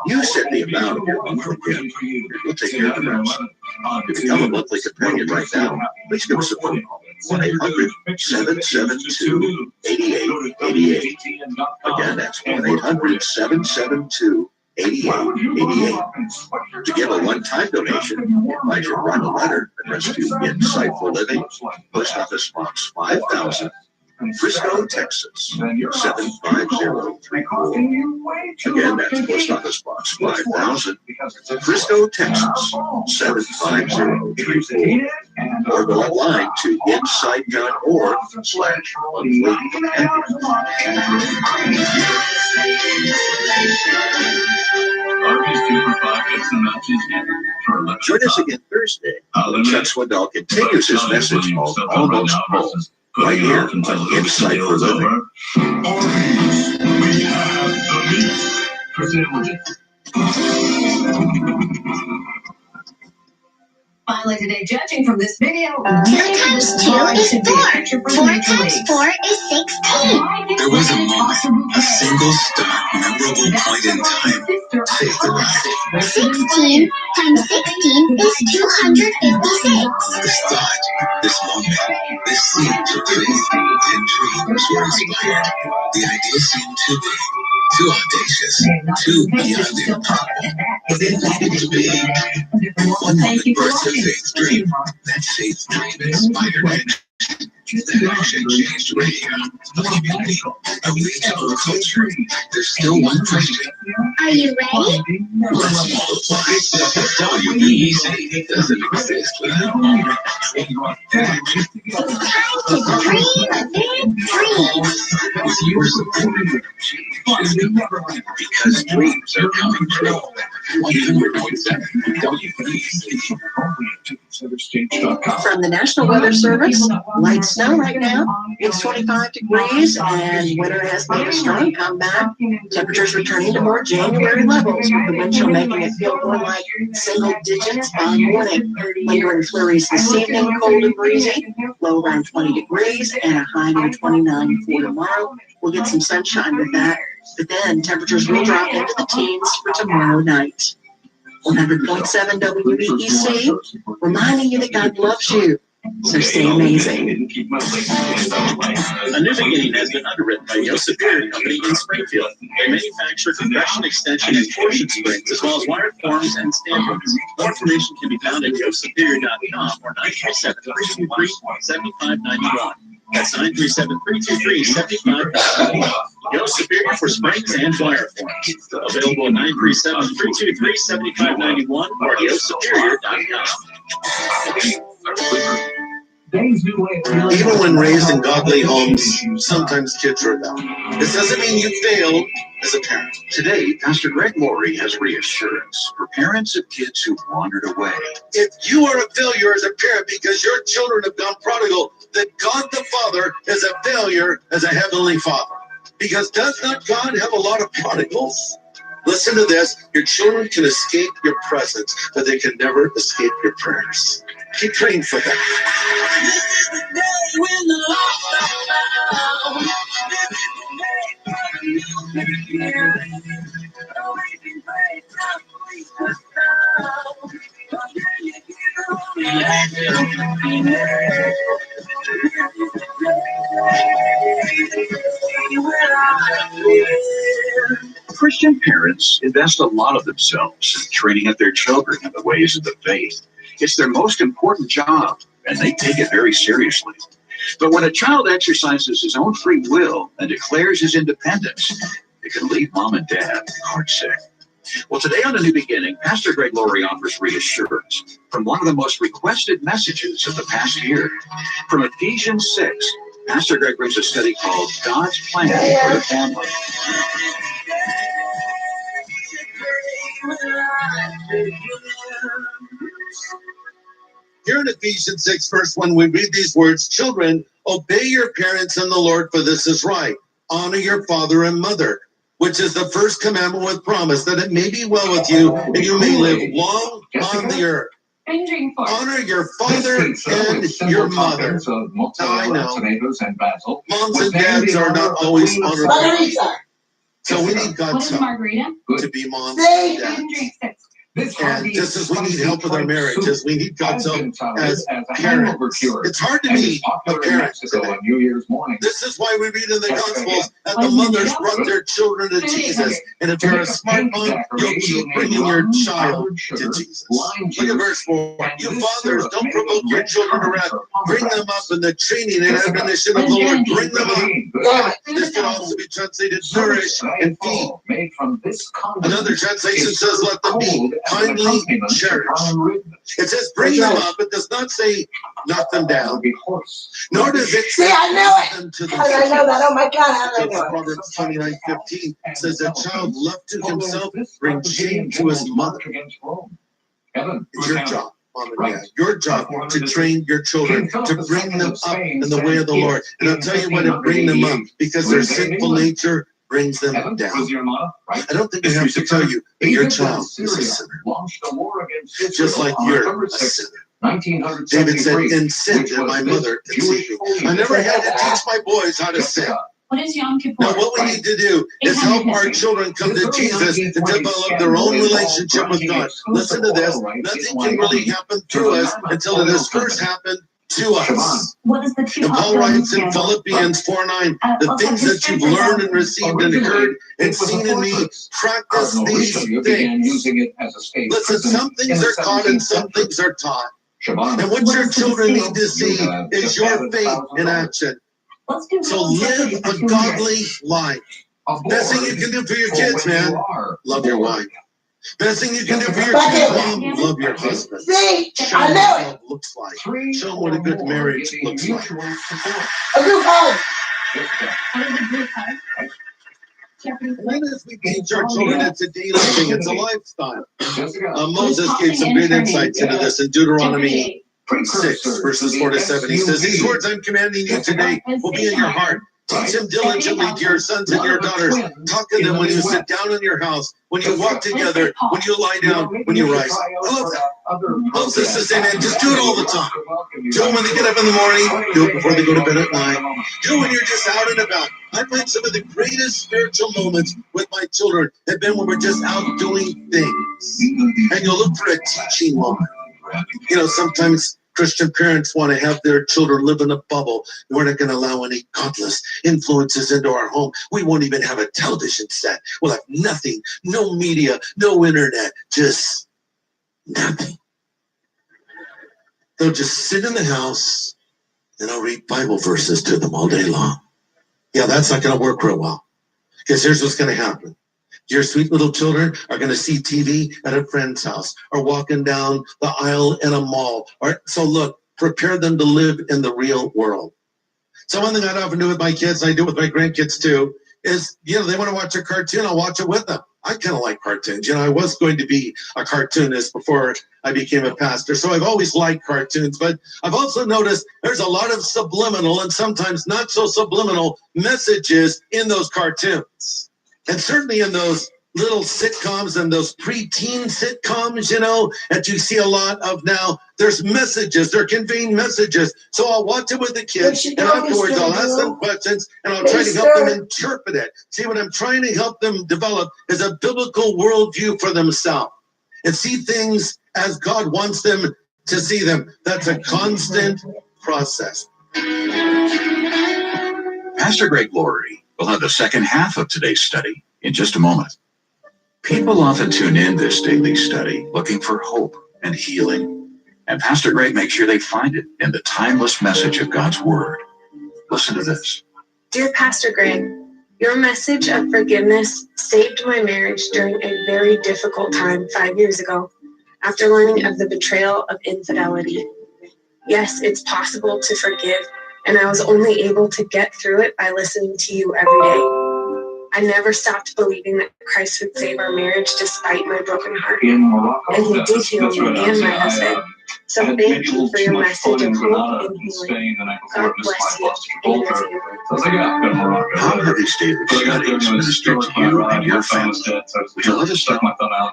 You set the amount of your monthly gift, and we'll take care of the rest. To become a monthly companion right now, please give us a phone call. 1-800-772-8888. Again, that's 1-800-772-8888. To give a one-time donation, we invite you to write a letter addressed to Insight for Living, Post Office Box 5000, Frisco, Texas, 75034. Again, that's Post Office Box 5000, Frisco, Texas, 75034. Or go online to insight.org/monthly companion. Join us again Thursday when Chuck Swindoll continues his message called Almost Home, right here on Insight for Living. Finally today, judging from this video, 2 times 2 is 4. 4 times 4 is 16. There was a moment, a single stark, memorable point in time saved the ride. 16 times 16 is 256. This thought, this moment, this seed of faith and dreams were inspired. The idea seemed too big, too audacious, too beyond improbable. It needed to be. One moment birthed a faith dream. That faith dream inspired action. That action changed radio, a community, a regional culture. There's still one question. Are you ready? Let's multiply. WEC doesn't exist without action. It's time to dream a big dream. With your support, because dreams are coming true. 100.7 WEC. From the National Weather Service, light snow right now. It's 25 degrees and winter has made a strong comeback. Temperatures returning to more January levels, with the wind chill making it feel more like single digits by morning. Lingering flurries this evening, cold and breezy, low around 20 degrees and a high near 29 for tomorrow. We'll get some sunshine with that, but then temperatures will drop into the teens for tomorrow night. 100.7 WEC, reminding you that God loves you. So stay amazing. A New Beginning has been underwritten by Yo Superior Company in Springfield. They manufacture compression, extension, and torsion springs, as well as wire forms and stampings. More information can be found at yosuperior.com or 937-323-7591. That's 937-323-7591. Go Superior for springs and wire forms. Available at 937-323-7591 or GoSuperior.com. Even when raised in godly homes, sometimes kids rebel. This doesn't mean you failed as a parent. Today, Pastor Greg Laurie has reassurance for parents of kids who've wandered away. If you are a failure as a parent because your children have gone prodigal, then God the Father is a failure as a heavenly Father. Because does not God have a lot of prodigals? Listen to this. Your children can escape your presence, but they can never escape your prayers. Keep praying for them. Christian parents invest a lot of themselves in training up their children in the ways of the faith. It's their most important job, and they take it very seriously. But when a child exercises his own free will and declares his independence, it can leave mom and dad heartsick. Well, today on A New Beginning, Pastor Greg Laurie offers reassurance from one of the most requested messages of the past year. From Ephesians 6, Pastor Greg brings a study called God's Plan for the Family. Here in Ephesians 6, verse 1, we read these words, "Children, obey your parents in the Lord, for this is right. Honor your father and mother, which is the first commandment with promise, that it may be well with you, and you may live long on the earth." Honor your father and your mother. Now, I know moms and dads are not always honorable. So we need God's help to be moms and dads. And just as we need help with our marriages, we need God's help as parents. It's hard to be a parent today. This is why we read in the Gospels that the mothers brought their children to Jesus. And if you're a smart mom, you'll keep bringing your child to Jesus. Look at verse 4. You fathers, don't provoke your children to wrath. Bring them up in the training and admonition of the Lord. Bring them up. This can also be translated nourish and feed. Another translation says let them be kindly cherished. It says bring them up. It does not say knock them down. Nor does it say them to the I know that. Oh my God, I know that. Proverbs 29:15 says a child left to himself brings shame to his mother. It's your job, mom and dad. Your job to train your children, to bring them up in the way of the Lord. And I'll tell you why to bring them up, because their sinful nature brings them down. I don't think I have to tell you that your child is a sinner, just like you're a sinner. David said, in sin did my mother conceive me. I never had to teach my boys how to sin. What is Yom Kippur? Now, what we need to do is help our children come to Jesus and develop their own relationship with God. Listen to this. Nothing can really happen through us until it has first happened to us. And Paul writes in Philippians 4:9, the things that you've learned and received and heard and seen in me, practice these things. Listen, some things are taught and some things are taught. And what your children need to see is your faith in action. So live a godly life. Best thing you can do for your kids, man, love your wife. Best thing you can do for your kids, mom, love your husband. Show them what love looks like. Show them what a good marriage looks like. A group hug. And then as we teach our children, it's a daily thing, it's a lifestyle. Moses gave some great insights into this in Deuteronomy 6, verses 4-7. He says, these words I'm commanding you today will be in your heart. Teach them diligently to your sons and your daughters. Talk to them when you sit down in your house, when you walk together, when you lie down, when you rise. I love that. Moses is saying, man, just do it all the time. Do it when they get up in the morning. Do it before they go to bed at night. Do it when you're just out and about. I find some of the greatest spiritual moments with my children have been when we're just out doing things. And you'll look for a teaching moment. You know, sometimes Christian parents want to have their children live in a bubble. We're not going to allow any godless influences into our home. We won't even have a television set. We'll have nothing, no media, no internet, just nothing. They'll just sit in the house and I'll read Bible verses to them all day long. Yeah, that's not going to work real well. Because here's what's going to happen. Your sweet little children are going to see TV at a friend's house or walking down the aisle in a mall. So look, prepare them to live in the real world. So one thing I often do with my kids, I do with my grandkids too, is, they want to watch a cartoon, I'll watch it with them. I kind of like cartoons. I was going to be a cartoonist before I became a pastor. So I've always liked cartoons, but I've also noticed there's a lot of subliminal and sometimes not so subliminal messages in those cartoons. And certainly in those little sitcoms and those preteen sitcoms, that you see a lot of now, there's messages, they're conveying messages. So I'll watch it with the kids, and afterwards I'll ask them questions, and I'll try to help them interpret it. See, what I'm trying to help them develop is a biblical worldview for themselves and see things as God wants them to see them. That's a constant process. Pastor Greg Laurie will have the second half of today's study in just a moment. People often tune in this daily study looking for hope and healing, and Pastor Greg makes sure they find it in the timeless message of God's Word. Listen to this. Dear Pastor Greg, your message of forgiveness saved my marriage during a very difficult time 5 years ago, after learning of the betrayal of infidelity. Yes, it's possible to forgive, and I was only able to get through it by listening to you every day. I never stopped believing that Christ would save our marriage despite my broken heart. And he did heal me and my husband. So thank you for your message of hope and healing. God bless you. How have these daily studies ministered to you and your family? Would you let us know?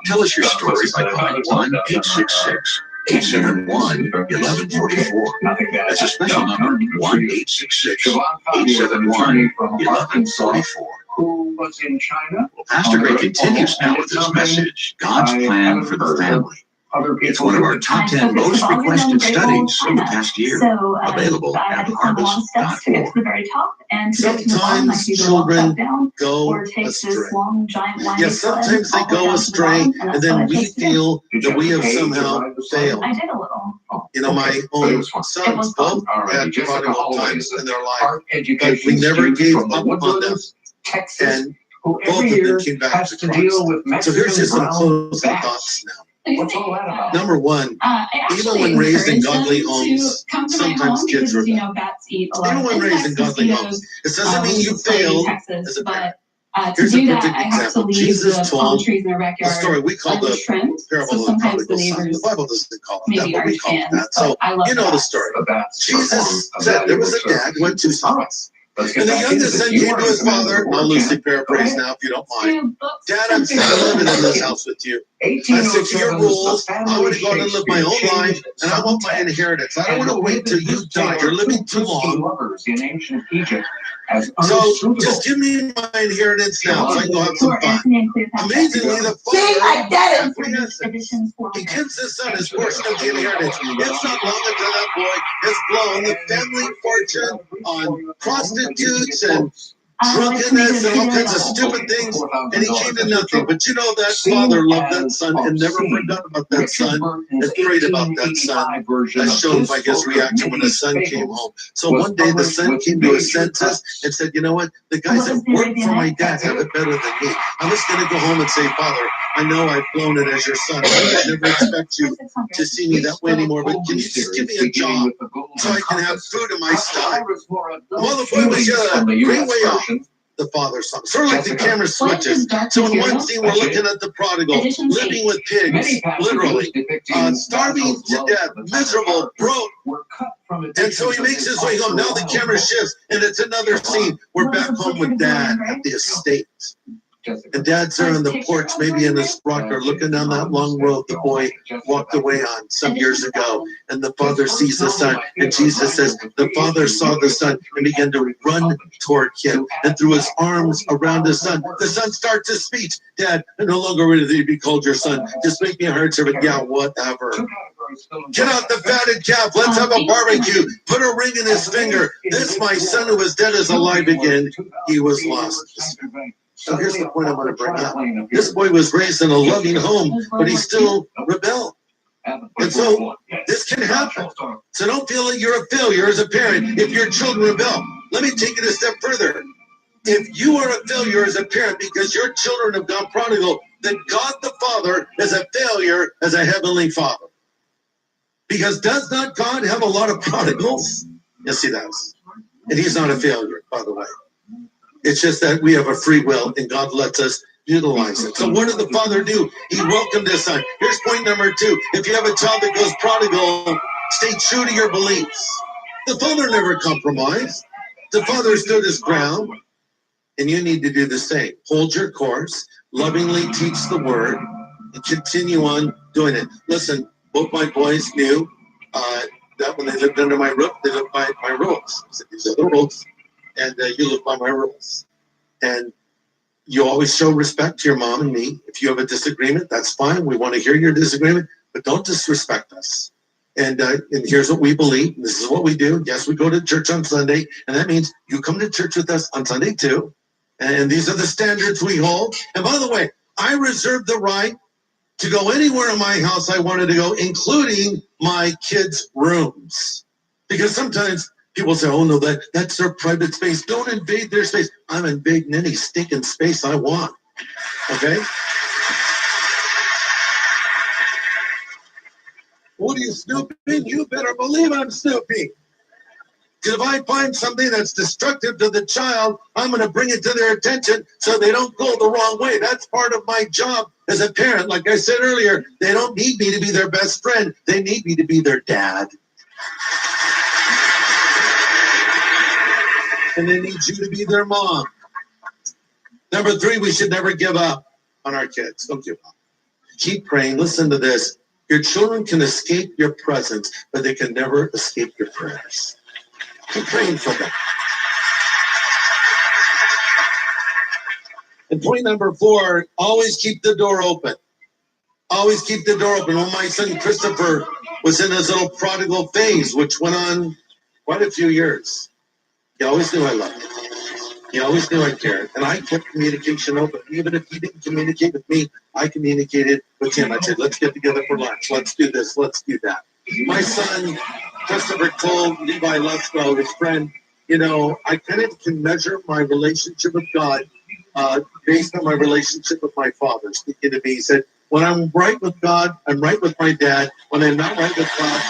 Tell us your story by calling 1-866-871-1144. That's a special number, 1-866-871-1144. Who was in China? Well, Pastor Greg continues now with his message, God's plan for the family. It's one of our top 10 most requested studies of the past year. Available at harvest.org. Sometimes children go astray. Yes, sometimes they go astray, and then we feel that we have somehow failed. I did a little. My own sons both had prodigal times in their life, but we never gave up on them. And both of them came back to Christ. So here's just some closing thoughts now. What's all that about? Number one, even when raised in godly homes, sometimes kids rebel. Even when raised in godly homes, it doesn't mean you failed as a parent. Here's a perfect example. Jesus told the story we call the parable of the prodigal son. The Bible doesn't call it that, but we call it that. So you know the story. Jesus said there was a dad who had two sons. And the youngest son came to his father. I'll loosely paraphrase now if you don't mind. Dad, I'm sick of living in this house with you. I'm sick of your rules. I want to go out and live my own life, and I want my inheritance. I don't want to wait till you die. You're living too long. So just give me my inheritance now so I can go have some fun. Amazingly, the father he gives his son his portion of the inheritance. It's not long until that boy has blown the family fortune on prostitutes and drunkenness and all kinds of stupid things, and he came to nothing. But that father loved that son and never forgot about that son and prayed about that son, as shown by his reaction when his son came home. So one day the son came to his senses and said, you know what, the guys that work for my dad have it better than me. I'm just going to go home and say, Father, I know I've blown it as your son. I never expect you to see me that way anymore, but can you just give me a job so I can have food in my stomach? Well, the boy was great way off. The father saw. Sort of like the camera switches. So in one scene, we're looking at the prodigal, living with pigs, literally, starving to death, miserable, broke. And so he makes his way home. Now the camera shifts, and it's another scene. We're back home with Dad at the estate. And Dad's there on the porch, maybe in his rocker, looking down that long road the boy walked away on some years ago. And the father sees the son. And Jesus says, the father saw the son and began to run toward him and threw his arms around his son. The son starts his speech. Dad, I'm no longer ready to be called your son. Just make me a hard servant. Yeah, whatever. Get out the fatted calf. Let's have a barbecue. Put a ring in his finger. This, my son who was dead, is alive again. He was lost. So here's the point I want to bring up. This boy was raised in a loving home, but he still rebelled. And so this can happen. So don't feel like you're a failure as a parent if your children rebel. Let me take it a step further. If you are a failure as a parent because your children have gone prodigal, then God the Father is a failure as a heavenly Father. Because does not God have a lot of prodigals? Yes, he does. And he's not a failure, by the way. It's just that we have a free will and God lets us utilize it. So what did the Father do? He welcomed his son. Here's point number 2. If you have a child that goes prodigal, stay true to your beliefs. The Father never compromised. The Father stood his ground. And you need to do the same. Hold your course, lovingly teach the word, and continue on doing it. Listen, both my boys knew that when they lived under my roof, they lived by my rules. I said, these are the rules, and you live by my rules. And you always show respect to your mom and me. If you have a disagreement, that's fine. We want to hear your disagreement, but don't disrespect us. And here's what we believe. This is what we do. Yes, we go to church on Sunday, and that means you come to church with us on Sunday too. And these are the standards we hold. And by the way, I reserve the right to go anywhere in my house I wanted to go, including my kids' rooms. Because sometimes people say, oh no, that's their private space. Don't invade their space. I'm invading any stinking space I want. Okay? What are you snooping? You better believe I'm snooping. Because if I find something that's destructive to the child, I'm going to bring it to their attention so they don't go the wrong way. That's part of my job as a parent. Like I said earlier, they don't need me to be their best friend. They need me to be their dad. And they need you to be their mom. Number 3, we should never give up on our kids. Don't give up. Keep praying. Listen to this. Your children can escape your presence, but they can never escape your prayers. Keep praying for them. And point number 4, always keep the door open. Always keep the door open. When my son Christopher was in his little prodigal phase, which went on quite a few years, he always knew I loved him. He always knew I cared. And I kept communication open. Even if he didn't communicate with me, I communicated with him. I said, let's get together for lunch. Let's do this. Let's do that. My son Christopher told Levi Lusko, his friend, you know, I kind of can measure my relationship with God based on my relationship with my father. Speaking to me, he said, when I'm right with God, I'm right with my dad. When I'm not right with God,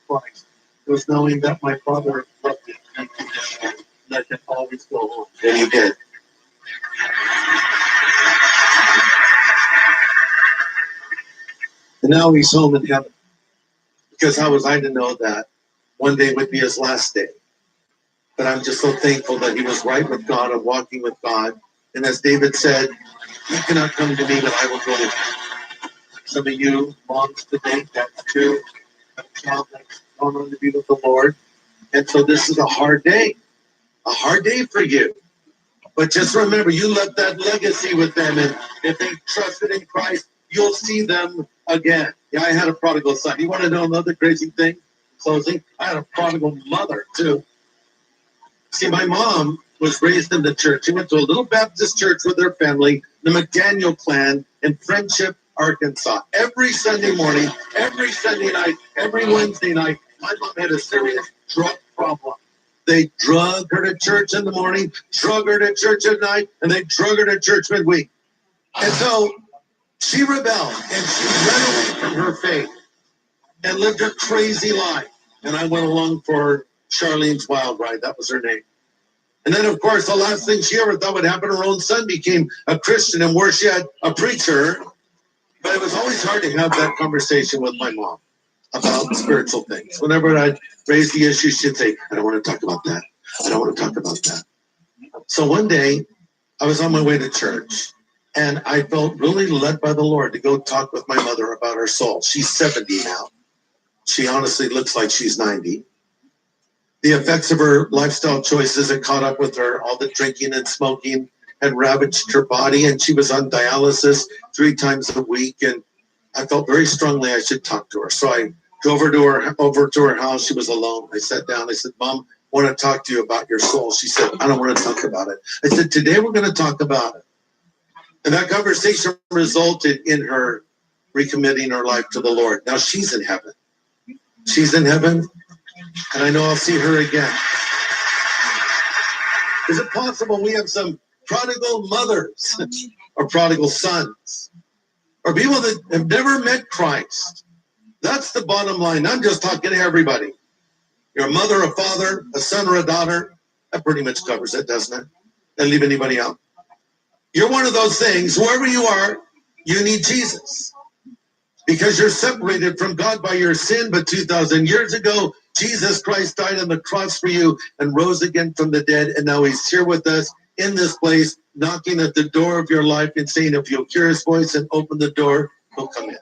Christ. It was knowing that my father loved me unconditionally, and I could always go home. And he did. And now he's home in heaven. Because how was I to know that one day would be his last day? But I'm just so thankful that he was right with God and walking with God. And as David said, you cannot come to me, but I will go to you. Some of you moms today, that's true. A child that's gone on to be with the Lord. And so this is a hard day for you. But just remember, you left that legacy with them. And if they trusted in Christ, you'll see them again. Yeah, I had a prodigal son. You want to know another crazy thing? Closing. I had a prodigal mother, too. See, my mom was raised in the church. She went to a little Baptist church with her family, the McDaniel clan in Friendship, Arkansas. Every Sunday morning, every Sunday night, every Wednesday night, my mom had a serious drug problem. They drug her to church in the morning, drug her to church at night, and they drug her to church midweek. And so she rebelled, and she ran away from her faith and lived a crazy life. And I went along for Charlene's wild ride. That was her name. And then, of course, the last thing she ever thought would happen, her own son became a Christian, and where she had a preacher. But it was always hard to have that conversation with my mom about spiritual things. Whenever I'd raise the issue, she'd say, I don't want to talk about that. I don't want to talk about that. So one day, I was on my way to church, and I felt really led by the Lord to go talk with my mother about her soul. She's 70 now. She honestly looks like she's 90. The effects of her lifestyle choices had caught up with her. All the drinking and smoking had ravaged her body, and she was on dialysis 3 times a week. And I felt very strongly I should talk to her. So I drove her over to her house. She was alone. I sat down. I said, Mom, I want to talk to you about your soul. She said, I don't want to talk about it. I said, today we're going to talk about it. And that conversation resulted in her recommitting her life to the Lord. Now she's in heaven. She's in heaven, And I know I'll see her again. Is it possible we have some prodigal mothers or prodigal sons or people that have never met Christ? That's the bottom line. I'm just talking to everybody. You're a mother, a father, a son, or a daughter. That pretty much covers it, doesn't it? Doesn't leave anybody out. You're one of those things. Whoever you are, you need Jesus. Because you're separated from God by your sin, but 2,000 years ago, Jesus Christ died on the cross for you and rose again from the dead, and now he's here with us in this place, knocking at the door of your life and saying, if you'll hear his voice and open the door, he'll come in.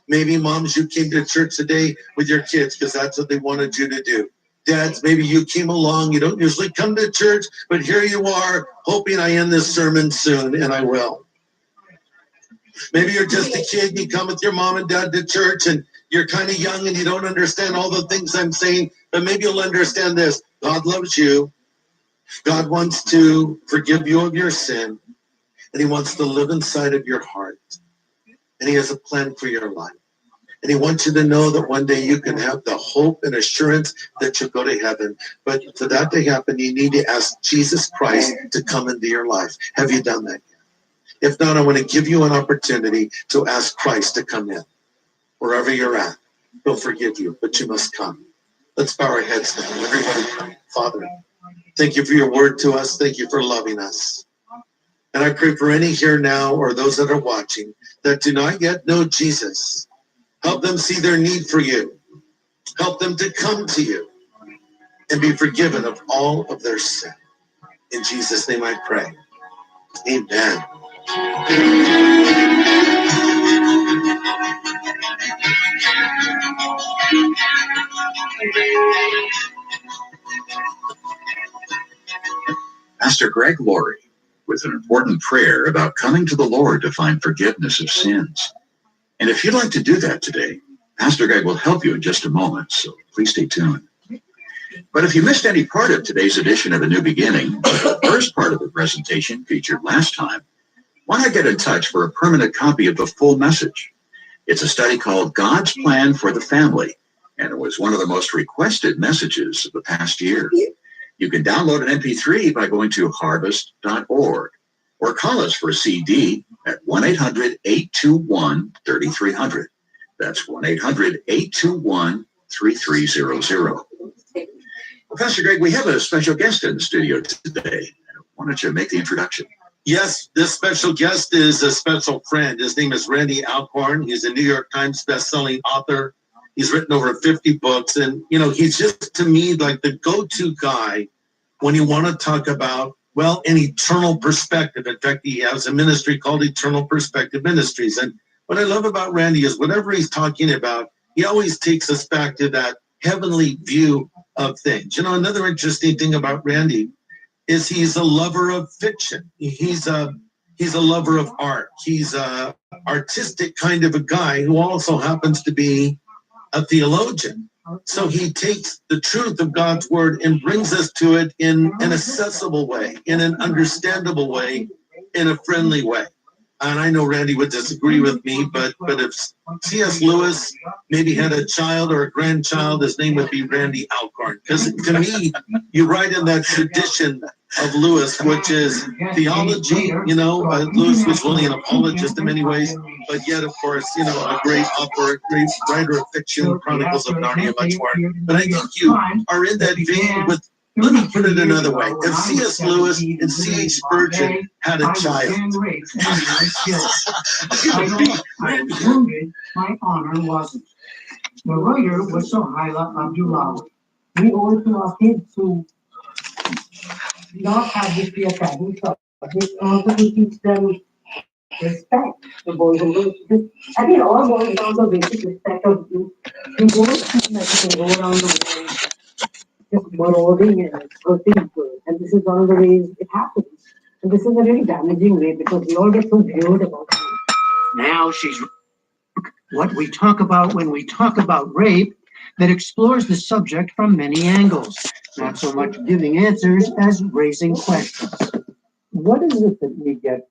Maybe moms, you came to church today with your kids because that's what they wanted you to do. Dads, maybe you came along, you don't usually come to church, but here you are, hoping I end this sermon soon, and I will. Maybe you're just a kid and you come with your mom and dad to church and you're kind of young and you don't understand all the things I'm saying, but maybe you'll understand this. God loves you. God wants to forgive you of your sin, and he wants to live inside of your heart. And he has a plan for your life. And he wants you to know that one day you can have the hope and assurance that you'll go to heaven. But for that to happen, you need to ask Jesus Christ to come into your life. Have you done that yet? If not, I want to give you an opportunity to ask Christ to come in. Wherever you're at, he'll forgive you, but you must come. Let's bow our heads now. Everybody, Father, thank you for your word to us. Thank you for loving us. And I pray for any here now or those that are watching that do not yet know Jesus. Help them see their need for you. Help them to come to you and be forgiven of all of their sin. In Jesus' name I pray. Amen. Pastor Greg Laurie with an important prayer about coming to the Lord to find forgiveness of sins. And if you'd like to do that today, Pastor Greg will help you in just a moment, so please stay tuned. But if you missed any part of today's edition of A New Beginning, the first part of the presentation featured last time, why not get in touch for a permanent copy of the full message? It's a study called God's Plan for the Family, and it was one of the most requested messages of the past year. You can download an MP3 by going to harvest.org or call us for a CD at 1-800-821-3300. That's 1-800-821-3300. Well, Pastor Greg, we have a special guest in the studio today. Why don't you make the introduction? Yes, this special guest is a special friend. His name is Randy Alcorn. He's a New York Times bestselling author. He's written over 50 books. And, you know, he's just, to me, like the go-to guy when you want to talk about, well, an eternal perspective. In fact, he has a ministry called Eternal Perspective Ministries. And what I love about Randy is whatever he's talking about, he always takes us back to that heavenly view of things. You know, another interesting thing about Randy is he's a lover of fiction. He's a lover of art. He's a artistic kind of a guy who also happens to be a theologian. So he takes the truth of God's word and brings us to it in an accessible way, in an understandable way, in a friendly way. And I know Randy would disagree with me, but if C.S. Lewis maybe had a child or a grandchild, his name would be Randy Alcorn. Because to me, you write in that tradition of Lewis, which is theology. You know, Lewis was really an apologist in many ways, but yet, of course, you know, a great author, a great writer of fiction, Chronicles of Narnia, much more. But I think you are in that vein with, let me put it another way. If C.S. Lewis and C.H. Spurgeon had a child. My honor wasn't. The writer was Sohaila Abdullah. We owe it to our kids to not have this be a taboo subject, also to teach them respect for boys and girls. I think all boys down the basic respect of you. We don't think that you can go around the world just marauding and hurting people. And this is one of the ways it happens. And this is a really damaging way because we all get so weird about it. Now she's what we talk about when we talk about rape that explores the subject from many angles, not so much giving answers as raising questions. What is it that we get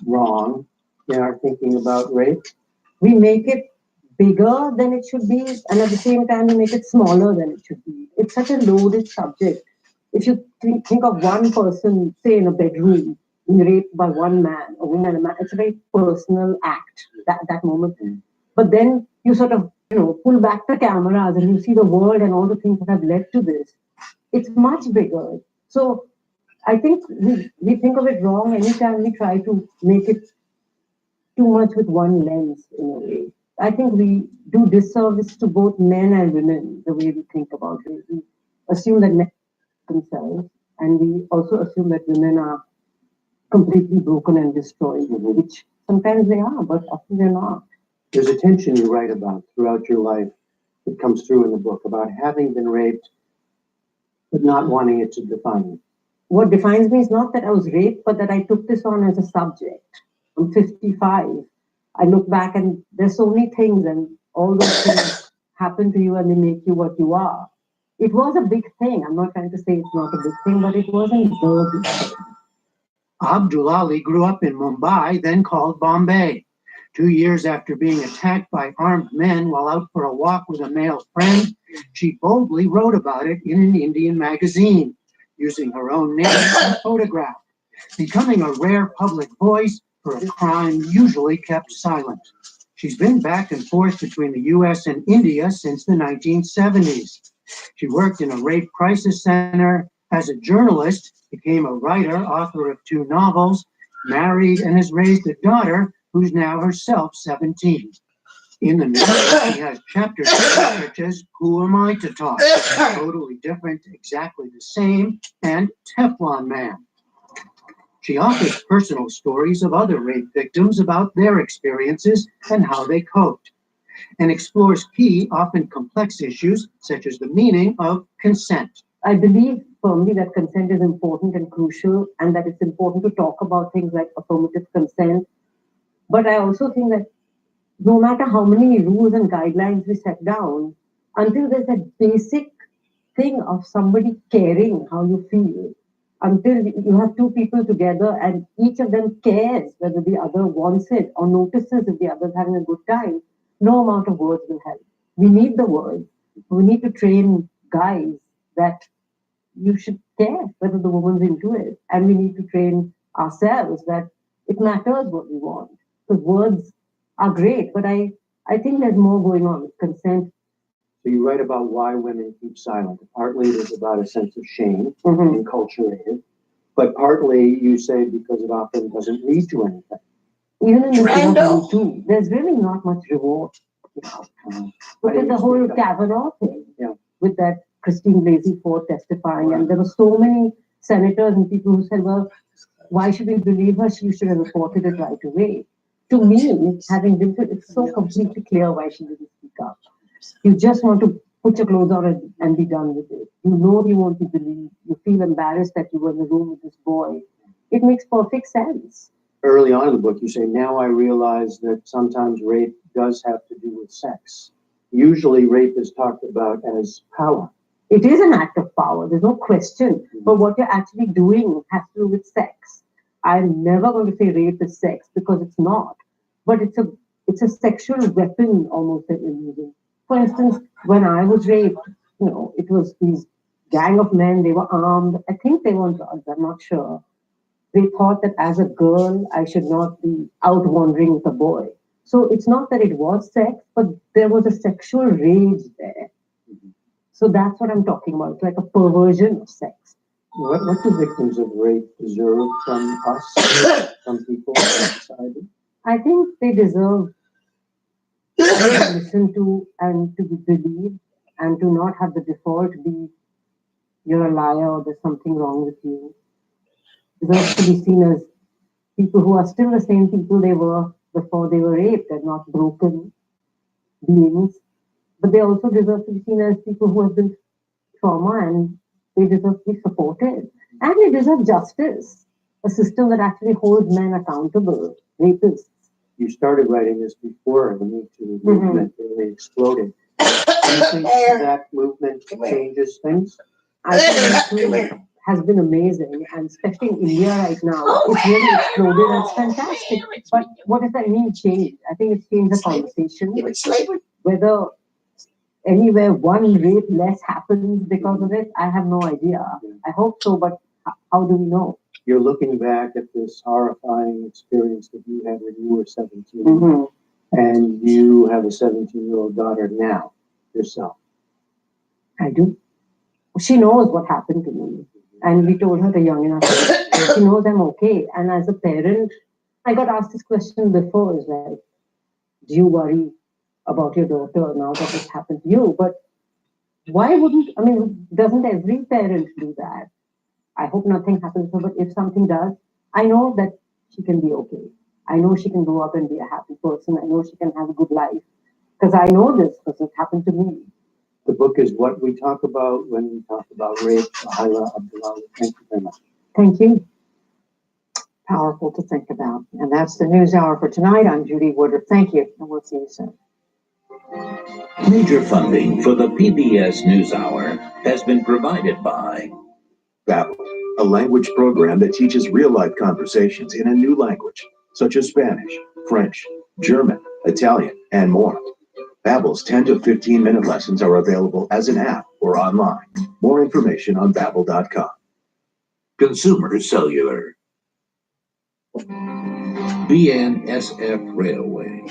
wrong in our thinking about rape? We make it bigger than it should be, and at the same time we make it smaller than it should be. it's such a loaded subject. If you think of one person, say in a bedroom, being raped by one man, a woman, a man, it's a very personal act, that moment. But then you sort of, pull back the cameras and you see the world and all the things that have led to this. It's much bigger. So I think we think of it wrong anytime we try to make it too much with one lens in a way. I think we do disservice to both men and women the way we think about it. We assume that men themselves, and we also assume that women are completely broken and destroyed, which sometimes they are, but often they're not. There's a tension you write about throughout your life that comes through in the book about having been raped, but not wanting it to define you. What defines me is not that I was raped, but that I took this on as a subject. I'm 55. I look back and there's so many things, and all those things happen to you and they make you what you are. It was a big thing. I'm not trying to say it's not a big thing, but it wasn't the big thing. Abdul Ali grew up in Mumbai, then called Bombay. 2 years after being attacked by armed men while out for a walk with a male friend, she boldly wrote about it in an Indian magazine, using her own name and photograph, becoming a rare public voice for a crime usually kept silent. She's been back and forth between the US and India since the 1970s. She worked in a rape crisis center as a journalist, became a writer, author of 2 novels, married, and has raised a daughter who's now herself 17. In the novel, she has chapters such as Who Am I to Talk? Totally Different, Exactly the Same, and Teflon Man. She offers personal stories of other rape victims about their experiences and how they coped, and explores key, often complex issues such as the meaning of consent. I believe firmly that consent is important and crucial, and that it's important to talk about things like affirmative consent. But I also think that no matter how many rules and guidelines we set down, until there's that basic thing of somebody caring how you feel, until you have 2 people together and each of them cares whether the other wants it or notices if the other's having a good time, no amount of words will help. We need the words. We need to train guys that you should care whether the woman's into it. And we need to train ourselves that it matters what we want. Because words are great, but I think there's more going on with consent. So you write about why women keep silent. Partly it is about a sense of shame and culture, but partly you say because it often doesn't lead to anything. Even in the case of Me Too, there's really not much reward. Look at the whole Kavanaugh thing with that Christine Blasey Ford testifying, and there were so many senators and people who said, well, why should we believe her? She should have reported it right away. To me, having been through, it's so completely clear why she didn't speak up. You just want to put your clothes on and be done with it. You know you won't be believed. You feel embarrassed that you were in the room with this boy. It makes perfect sense. Early on in the book, you say, now I realize that sometimes rape does have to do with sex. Usually rape is talked about as power. It is an act of power, there's no question. But what you're actually doing has to do with sex. I'm never going to say rape is sex because it's not. But it's a sexual weapon almost that we're using. For instance, when I was raped, it was these gang of men, they were armed. I think they were on drugs, I'm not sure. They thought that as a girl, I should not be out wandering with a boy. So it's not that it was sex, but there was a sexual rage there. So that's what I'm talking about. It's like a perversion of sex. What do victims of rape deserve from us, from people in society? I think they deserve to be listened to and to be believed, and to not have the default be you're a liar or there's something wrong with you. Deserve to be seen as people who are still the same people they were before they were raped and not broken beings. But they also deserve to be seen as people who have been trauma, and they deserve to be supported. And they deserve justice, a system that actually holds men accountable, rapists. You started writing this before the Me Too movement really exploded. Do you think that movement changes things? I think Me Too has been amazing, and especially in India right now, it's really exploded and it's fantastic. But what does that mean, change? I think it's changed the conversation. Whether anywhere one rape less happens because of it? I have no idea. I hope so, but how do we know? You're looking back at this horrifying experience that you had when you were 17, and you have a 17-year-old daughter now, yourself. I do. She knows what happened to me. And we told her the young enough. She knows I'm okay. And as a parent, I got asked this question before, is like, do you worry about your daughter now that this happened to you? But why wouldn't, doesn't every parent do that? I hope nothing happens to her, but if something does, I know that she can be okay. I know she can grow up and be a happy person. I know she can have a good life. Because I know this, because it happened to me. The book is What We Talk About When We Talk About Rape, Haila Abdullawi. Thank you very much. Thank you. Powerful to think about. And that's the News Hour for tonight. I'm Judy Woodruff. Thank you, and we'll see you soon. Major funding for the PBS NewsHour has been provided by Babbel, a language program that teaches real-life conversations in a new language, such as Spanish, French, German, Italian, and more. Babbel's 10 to 15-minute lessons are available as an app or online. More information on Babbel.com. Consumer Cellular, BNSF Railway,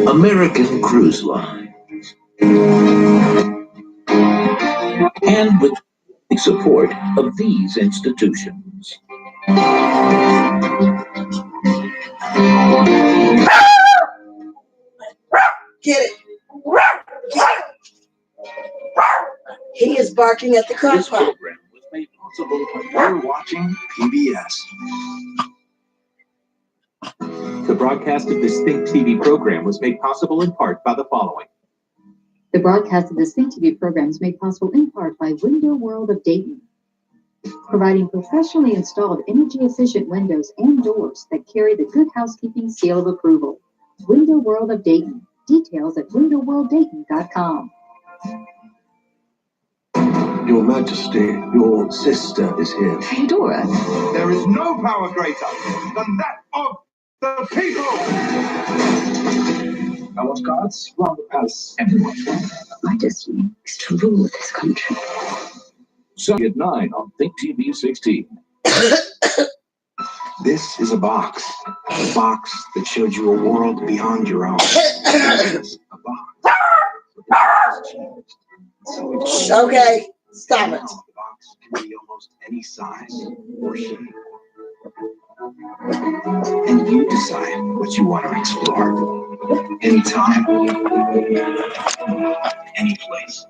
American Cruise Line, and with the support of these institutions. Get it. He is barking at the car This park. program was made possible by You're watching PBS. The broadcast of this Think TV program was made possible in part by the following. The broadcast of this Think TV program is made possible in part by Window World of Dayton, providing professionally installed energy-efficient windows and doors that carry the Good Housekeeping seal of approval. Window World of Dayton. Details at windowworlddayton.com. Your Majesty, your sister is here. Theodora. There is no power greater than that of the people. I want guards round the palace. Everyone. Majesty is to rule this country. Sunday at 9 on Think TV 16. This is a box that showed you a world beyond your own. A box. Okay, stop it. The box can be almost any size or shape. And you decide what you want to explore. Anytime, any place.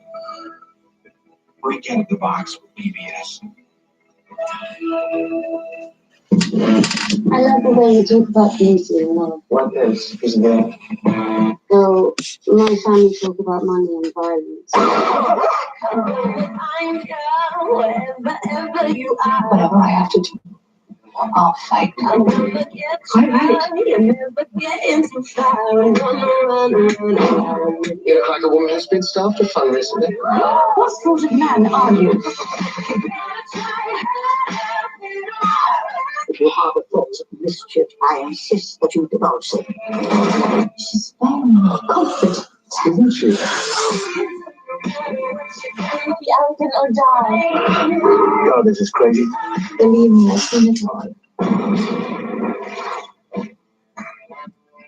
Break out of the box with PBS. I love the way you talk about beauty and love. What is that? So, my family talk about money and violence. Whatever I have to do, I'll fight. Quite right. You look like a woman who's been starved of fun recently. What sort of man are you? If you harbor thoughts of mischief, I insist that you divulge them. She's very confident, isn't she? Young or die. God, this is crazy. Believe me, I've seen it all.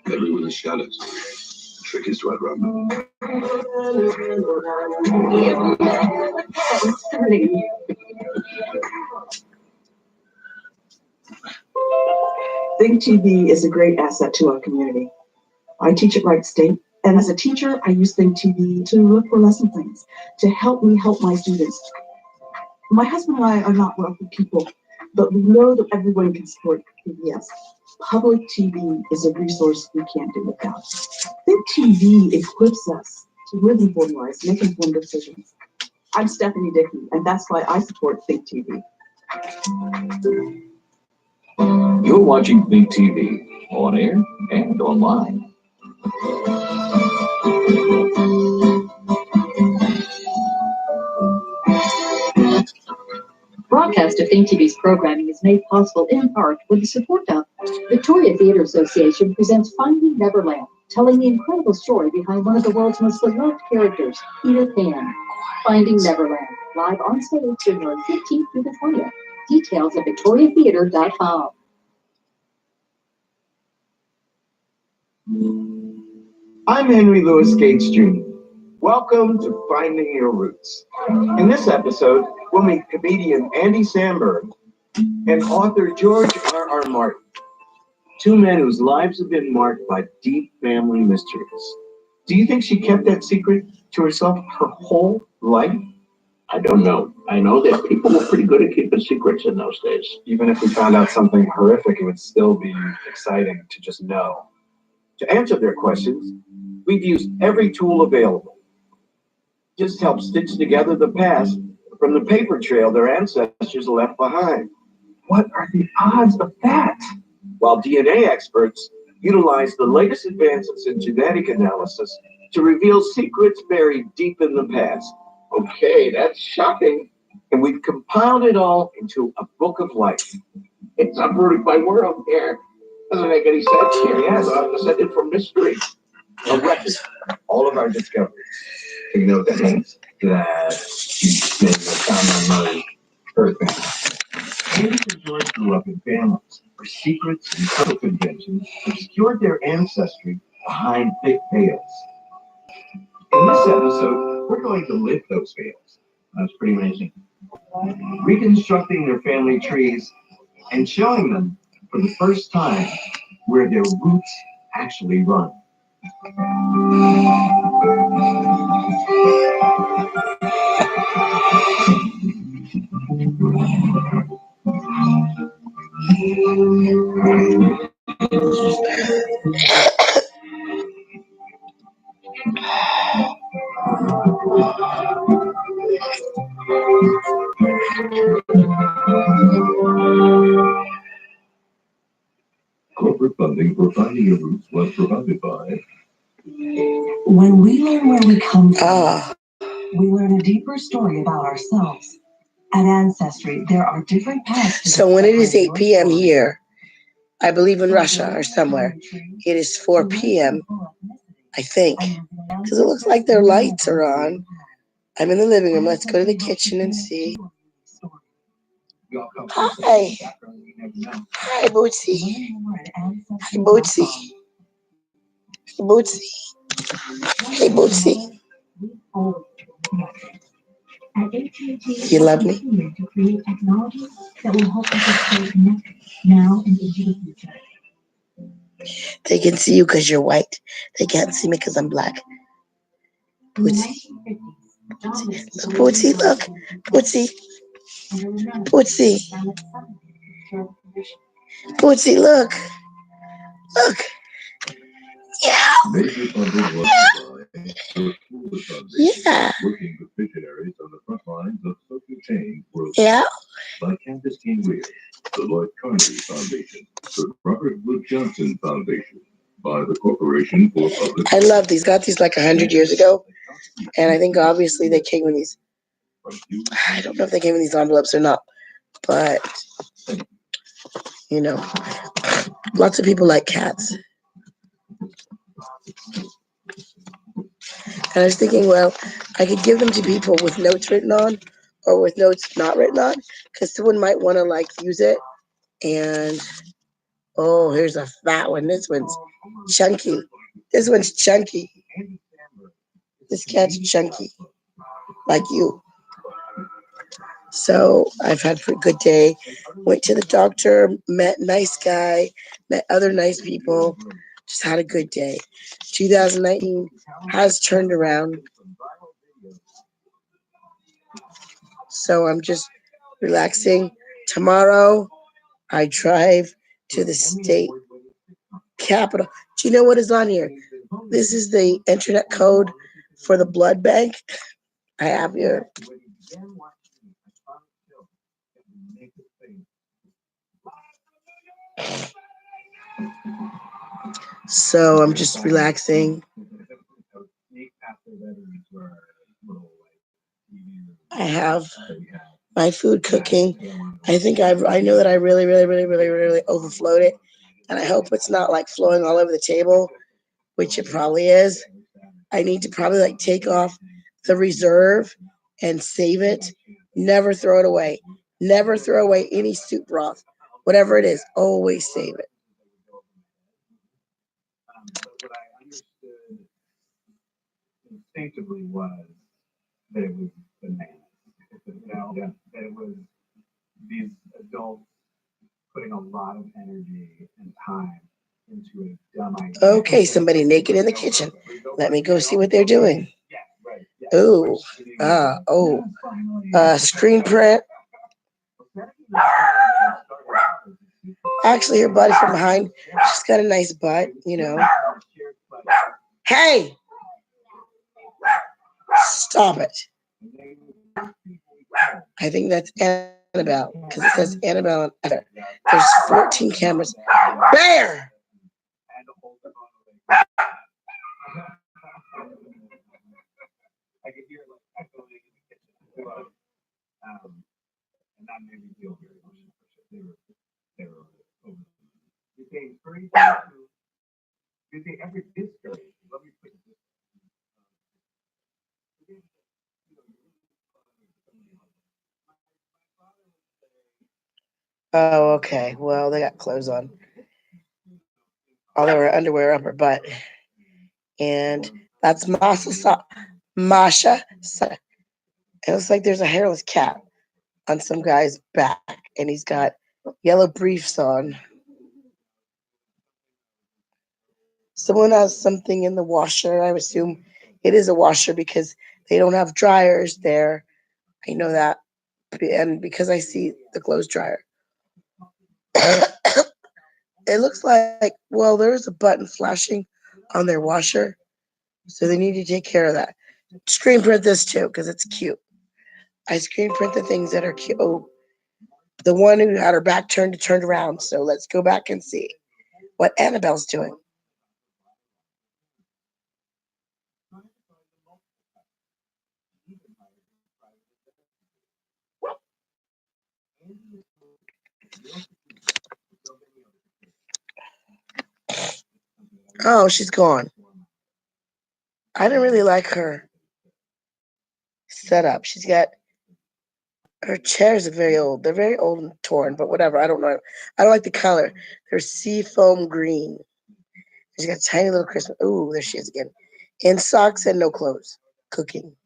Everyone in the shadows. The trick is to outrun them. Think TV is a great asset to our community. I teach at Wright State, and as a teacher, I use Think TV to look for lesson plans, to help me help my students. My husband and I are not wealthy people, but we know that everyone can support PBS. Public TV is a resource we can't do without. Think TV equips us to live informed lives, make informed decisions. I'm Stephanie Dickey, and that's why I support Think TV. You're watching Think TV on air and online. Broadcast of Think TV's programming is made possible in part with the support of Victoria Theatre Association presents Finding Neverland, telling the incredible story behind one of the world's most beloved characters, Edith Ann. Finding Neverland, live on stage January 15th through the 20th. Details at victoriatheater.com. I'm Henry Louis Gates Jr. Welcome to Finding Your Roots. In this episode, we'll meet comedian Andy Samberg and author George R.R. Martin, two men whose lives have been marked by deep family mysteries. Do you think she kept that secret to herself her whole life? I don't know. I know that people were pretty good at keeping secrets in those days. Even if we found out something horrific, it would still be exciting to just know. To answer their questions, we've used every tool available. Just help stitch together the past from the paper trail their ancestors left behind. What are the odds of that? While DNA experts utilize the latest advances in genetic analysis to reveal secrets buried deep in the past. Okay, that's shocking. And we've compiled it all into a book of life. It's uprooted my world here. Doesn't make any sense here. Yes. So I have to send it from mystery. A record. All of our discoveries. You know what that means? That you found my mother's earth family. Andy and George grew up in families where secrets and social conventions obscured their ancestry behind thick veils. In this episode, we're going to lift those veils. That's pretty amazing. Reconstructing their family trees and showing them for the first time where their roots actually run. Corporate funding for Finding Your Roots was provided by. When we learn where we come from, we learn a deeper story about ourselves. At Ancestry, there are different paths. So when it is 8 p.m. here, I believe in Russia or somewhere, it is 4 p.m., I think, because it looks like their lights are on. I'm in the living room. Let's go to the kitchen and see. Hi. Hi, Bootsy. Hi, Bootsy. Hey, Bootsy. Hey, Bootsy. You love me? To create technology that will help us stay connected now and into the future. They can see you because you're white. They can't see me because I'm black. Bootsy. Bootsy, look. Bootsy. Bootsy. Bootsy, look. Look. Yeah. Major funding was Yeah. working with visionaries on the front lines of social change worldwide. Yeah. By Candace King Weir, the Lloyd Carnegie Foundation, the Robert Wood Johnson Foundation, by the Corporation for Public. I love these. Got these like 100 years ago. And I think obviously they came in these. I don't know if they came in these envelopes or not. But, you know, lots of people like cats. And I was thinking, well, I could give them to people with notes written on or with notes not written on, because someone might want to like use it. And oh, here's a fat one. This one's chunky. This one's chunky. This cat's chunky, like you. So I've had a good day. Went to the doctor, met nice guy, met other nice people. Just had a good day. 2019 has turned around. So I'm just relaxing. Tomorrow, I drive to the state capital. Do you know what is on here? This is the internet code for the blood bank. I have here. So I'm just relaxing. I have my food cooking. I think I know that I really overflowed it. And I hope it's not like flowing all over the table. which it probably is, I need to probably like take off the reserve and save it. Never throw it away. Never throw away any soup broth. Whatever it is, always save it. What I understood instinctively was that it was bananas. That it was these adults putting a lot of energy and time into a dumb idea. Okay, somebody naked in the kitchen. Let me go see what they're doing. Ooh, screen print. Actually, her body from behind, she's got a nice butt, you know. Hey! Stop it. I think that's Annabelle, because it says Annabelle and Heather. There's 14 cameras. Bear! I could hear like echoing in the kitchen. And that made me feel very emotional. They were over. You think every history. Let me put it this way. Oh, okay. Well, they got clothes on. Although her underwear up her butt. And that's Masha. It looks like there's a hairless cat on some guy's back, and he's got yellow briefs on. Someone has something in the washer. I assume it is a washer because they don't have dryers there. I know that. And because I see the clothes dryer. It looks like, well, there's a button flashing on their washer. So they need to take care of that. Screen print this too, because it's cute. I screen print the things that are cute. Oh, the one who had her back turned around. So let's go back and see what Annabelle's doing. Oh, she's gone. I didn't really like her setup. She's got her chairs are very old. They're very old and torn, but whatever. I don't know. I don't like the color. They're seafoam green. She's got tiny little Christmas. Ooh, there she is again. In socks and no clothes. Cooking.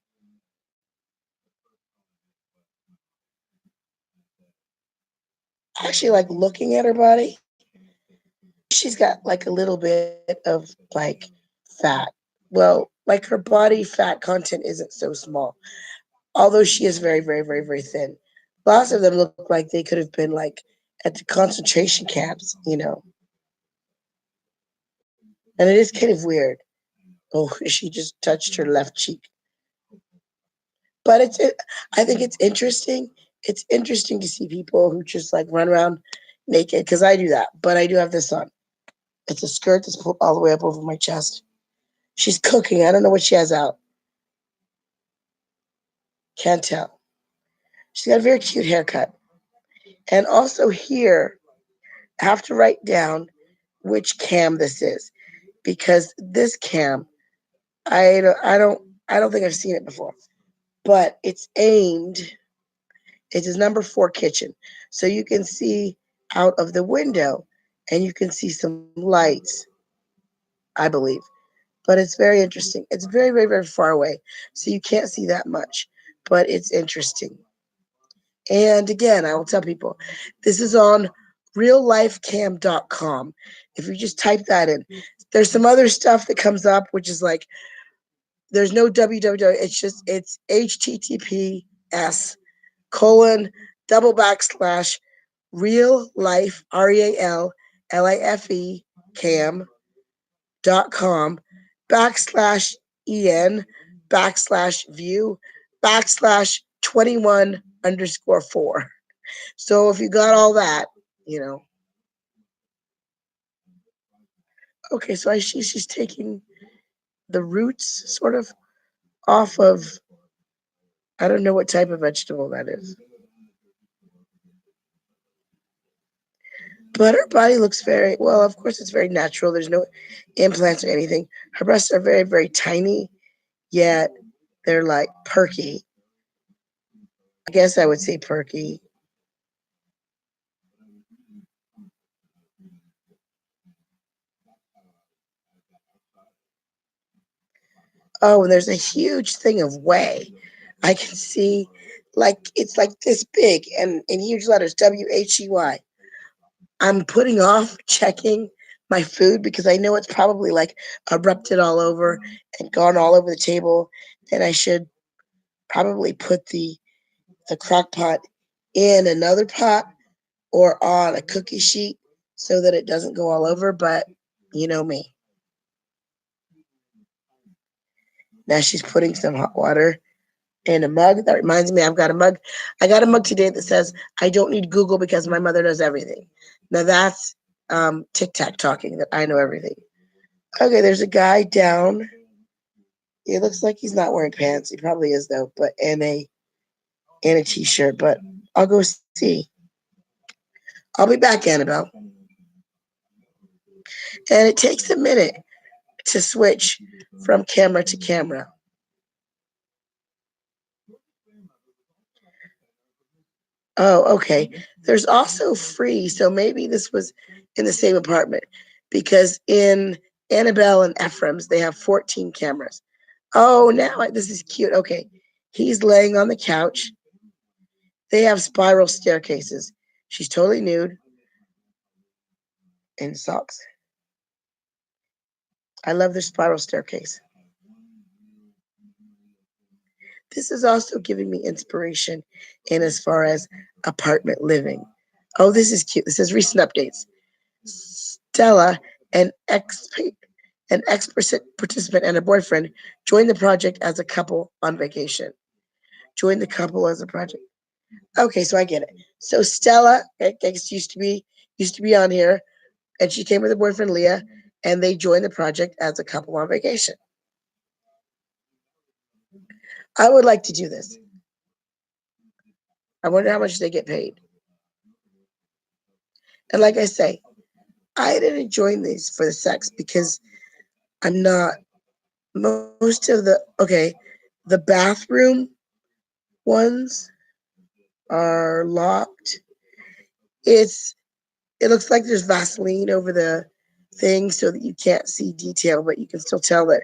I actually like looking at her body. She's got like a little bit of like fat. Well, like her body fat content isn't so small. Although she is very, very, very, very thin. Lots of them look like they could have been like at the concentration camps, you know. And it is kind of weird. Oh, she just touched her left cheek. But I think it's interesting. It's interesting to see people who just like run around naked, because I do that. But I do have this on. It's a skirt that's pulled all the way up over my chest. She's cooking. I don't know what she has out. Can't tell. She's got a very cute haircut. And also here, I have to write down which cam this is, because this cam, I don't think I've seen it before. But it's aimed. It is number 4 kitchen. So you can see out of the window and you can see some lights, I believe. But it's very interesting. It's very, very, very far away. So you can't see that much. But it's interesting. And again, I will tell people, this is on reallifecam.com. If you just type that in, there's some other stuff that comes up, which is like, there's no www. It's https:// real life, REALLIFE cam.com /en/view/21_4. So if you got all that, you know. Okay, so I see she's taking the roots sort of off of, I don't know what type of vegetable that is. But her body looks very, well, of course it's very natural. There's no implants or anything. Her breasts are very, very tiny, yet they're like perky. I guess I would say perky. Oh, and there's a huge thing of whey. I can see, like, it's like this big and in huge letters, WHEY. I'm putting off checking my food because I know it's probably like erupted all over and gone all over the table. Then I should probably put the crock pot in another pot or on a cookie sheet so that it doesn't go all over, but you know me. Now she's putting some hot water in a mug. That reminds me, I've got a mug. I got a mug today that says, I don't need Google because my mother knows everything. Now that's Tic-Tac talking, that I know everything. Okay, there's a guy down. It looks like he's not wearing pants. He probably is though, but in a t-shirt, but I'll go see. I'll be back, Annabelle. And it takes a minute to switch from camera to camera. Oh, okay. There's also free, so maybe this was in the same apartment because in Annabelle and Ephraim's, they have 14 cameras. Oh, now this is cute. Okay. He's laying on the couch. They have spiral staircases. She's totally nude in socks. I love their spiral staircase. This is also giving me inspiration in as far as apartment living. Oh, this is cute. This is recent updates. Stella, an ex-participant and a boyfriend, joined the project as a couple on vacation. Joined the couple as a project. Okay, so I get it. So Stella, I guess used to be on here, and she came with her boyfriend Leah, and they joined the project as a couple on vacation. I would like to do this. I wonder how much they get paid. And like I say, I didn't join these for the sex because I'm not. Most of the bathroom ones are locked. It looks like there's Vaseline over the thing so that you can't see detail, but you can still tell that,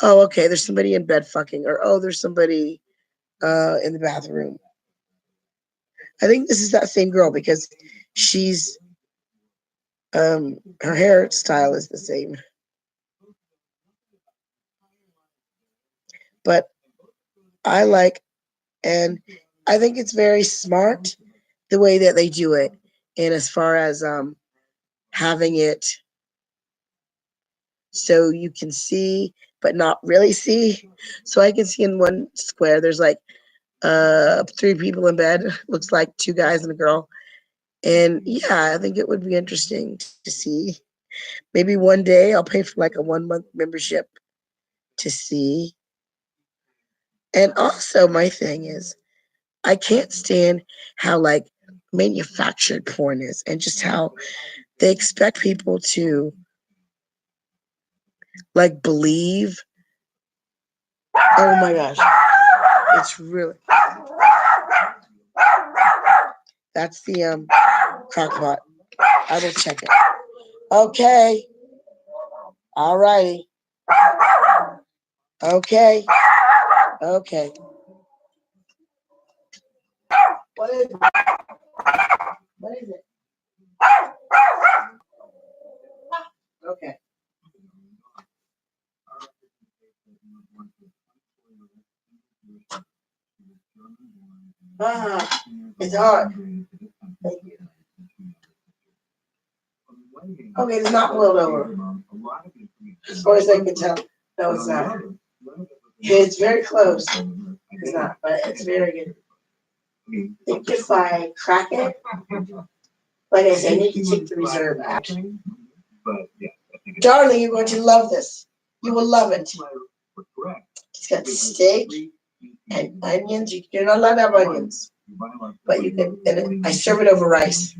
oh, okay, there's somebody in bed fucking, or oh, there's somebody in the bathroom. I think this is that same girl because she's her hairstyle is the same. But I like, and I think it's very smart the way that they do it. And as far as having it so you can see, but not really see. So I can see in one square, there's like 3 people in bed. Looks like 2 guys and a girl. And yeah, I think it would be interesting to see. Maybe one day I'll pay for like a 1-month membership to see. And also my thing is, I can't stand how like manufactured porn is and just how they expect people to like believe. Oh my gosh. It's really. That's the crock pot. I will check it. Okay. All righty. Okay. Okay. What is it? What is it? Okay. It's hard. Thank you. Okay, it's not boiled over. As far as I can tell. No, it's not. It's very close. It's not, but it's very good. I think if I crack it, like I said, I need to take the reserve out. Darling, you're going to love this. You will love it. It's got steak and onions. You're not allowed to have onions, but you can. And I serve it over rice.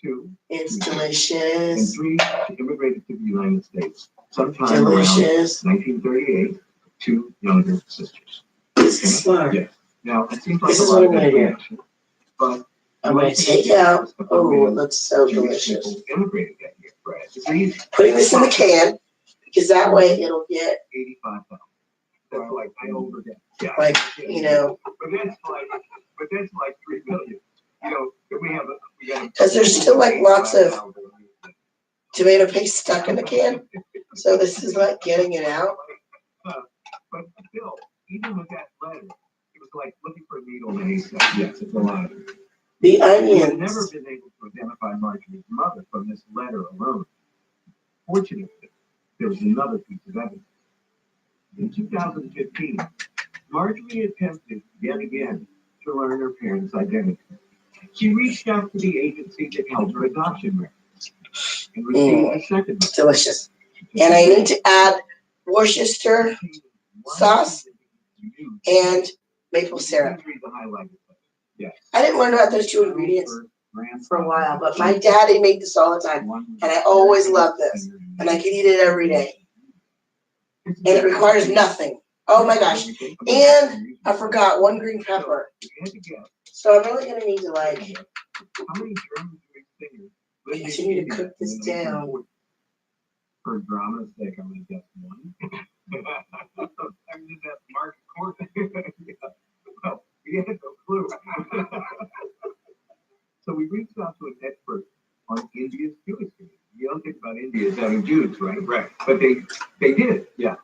2. It's And delicious. 3, she immigrated to the United States sometime Delicious. around 1938 with 2 younger sisters. This is smart. Yeah. Now, it seems like This a is lot what of I'm gonna do. information, but I'm gonna take out. Oh, it looks so delicious. people immigrated that year, right? It's easy. Putting this in the can because that way it'll get 85,000. That's like I overdid. Yeah. like, you know, But that's like 3 million. You know, then we got because there's still like lots of tomato paste stuck in the can. So this is like getting it out. But still, even with that letter, it was like looking for a needle in a haystack. Yes, it's a lot. The We have onions. never been able to identify Marjorie's mother from this letter alone. Fortunately, there was another piece of evidence. In 2015, Marjorie attempted yet again to learn her parents' identity. She reached out to the agency that held her adoption records and received a second. Delicious. And I need to add Worcester sauce and maple syrup. I didn't learn about those 2 ingredients for a while, but my daddy made this all the time, and I always loved this, and I could eat it every day. And it requires nothing. Oh my gosh. And I forgot 1 green pepper. So I'm really gonna need to like continue to cook this down. For drama's sake, I'm gonna guess 1. I mean, that's Mark Corbin. Well, we had no clue. So we reached out to an expert on India's Jewish history. You don't think about India as having Jews, right? Right. But they did, yeah.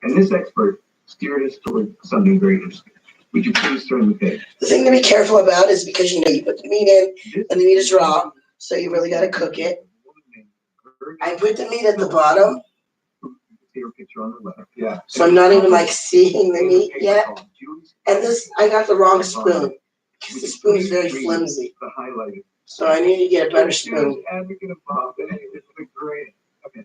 And this expert steered us toward something very interesting. Would you please turn the page? The thing to be careful about is because you know you put the meat in and the meat is raw, so you really gotta cook it. I put the meat at the bottom, See her picture on the left. Yeah. so I'm not even like seeing the meat yet. And this, I got the wrong spoon because the spoon is very flimsy. The highlighted. So I need to get a better spoon. Advocate of Bob, and it's great. Okay.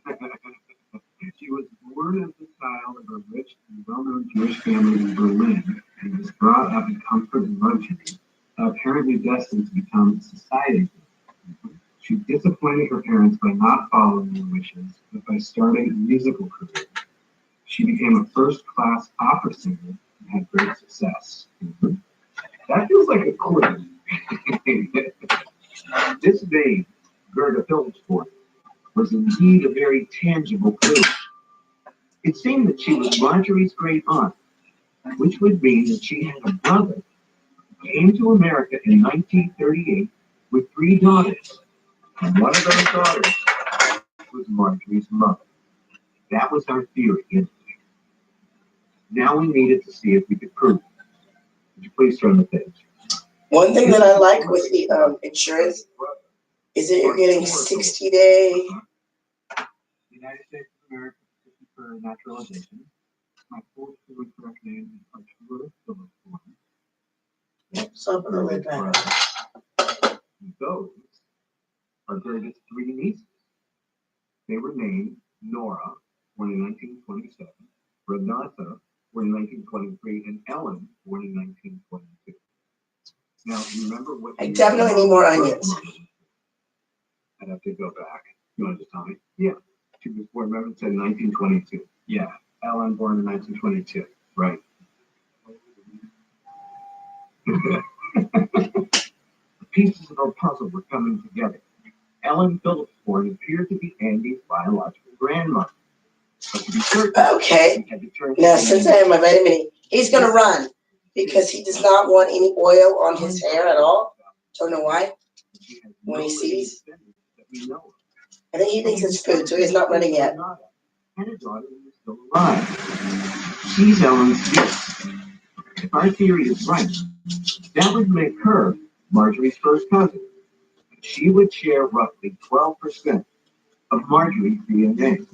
She was born as the child of a rich and well-known Jewish family in Berlin and was brought up in comfort and luxury, apparently destined to become society. She disappointed her parents by not following their wishes, but by starting a musical career. She became a first-class opera singer and had great success. That feels like a clue. This name, Gerda Phillipsborg, was indeed a very tangible clue. It seemed that she was Marjorie's great aunt, which would mean that she had a brother who came to America in 1938 with 3 daughters. And one of those daughters was Marjorie's mother. That was our theory. Now we needed to see if we could prove it. Would you please turn the page? One thing that I like with the insurance is that you're getting 60-day. The United States of America for naturalization. My full correct name is Arturo Phillipsborg. So I'll put the lid back on. Those are Gerda's 3 nieces. They were named Nora, born in 1927, Renata, born in 1923, and Ellen, born in 1922. Now, remember what I definitely need more onions. I'd have to go back. You want to just tell me? Yeah. She was born, remember, it said 1922. Yeah. Ellen, born in 1922. Right. The pieces of her puzzle were coming together. Ellen Phillipsborg appeared to be Andy's biological grandmother. But to be certain, okay. Now, since I have my vitamin E, he's going to run because he does not want any oil on his hair at all. Don't know why. When he sees, I think he thinks it's food, so he's not running yet. She's Ellen's niece. If our theory is right, that would make her Marjorie's first cousin. She would share roughly 12% of Marjorie's DNA.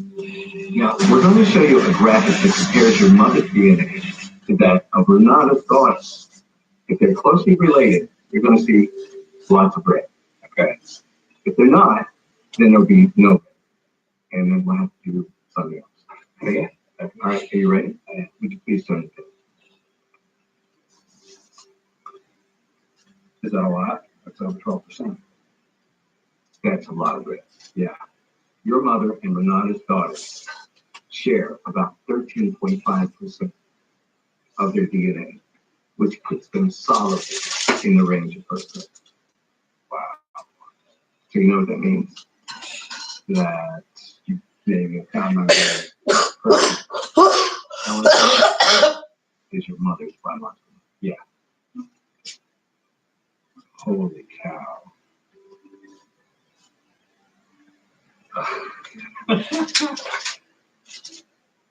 Now, we're going to show you a graphic that compares your mother's DNA to that of Renata's daughter. If they're closely related, you're going to see lots of red. Okay. If they're not, then there'll be no red. And then we'll have to do something else. Okay? All right, are you ready? Would you please turn the page? Is that a lot? That's over 12%. That's a lot of it. Yeah. Your mother and Renata's daughter share about 13.5% of their DNA, which puts them solidly in the range of birth. Wow. So you know what that means? That you maybe a family member is your mother's biological. Yeah. Holy cow.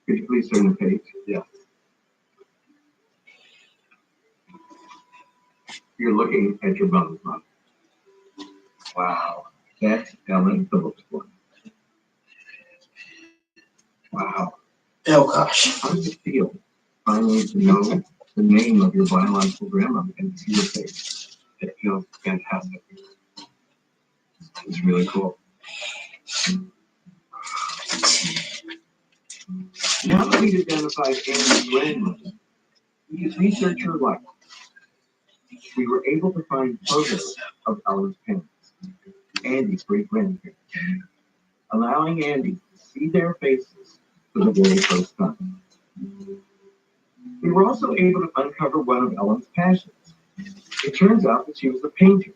Could you please turn the page? Yeah. You're looking at your mother's mother. Wow. That's Ellen Phillips. Wow. Oh gosh. How does it feel finally to know the name of your biological grandmother and see your face? It feels fantastic. It's really cool. Now that we've identified Andy's grandmother, we could research her life. We were able to find photos of Ellen's parents, Andy's great-grandparents, allowing Andy to see their faces for the very first time. We were also able to uncover one of Ellen's passions. It turns out that she was a painter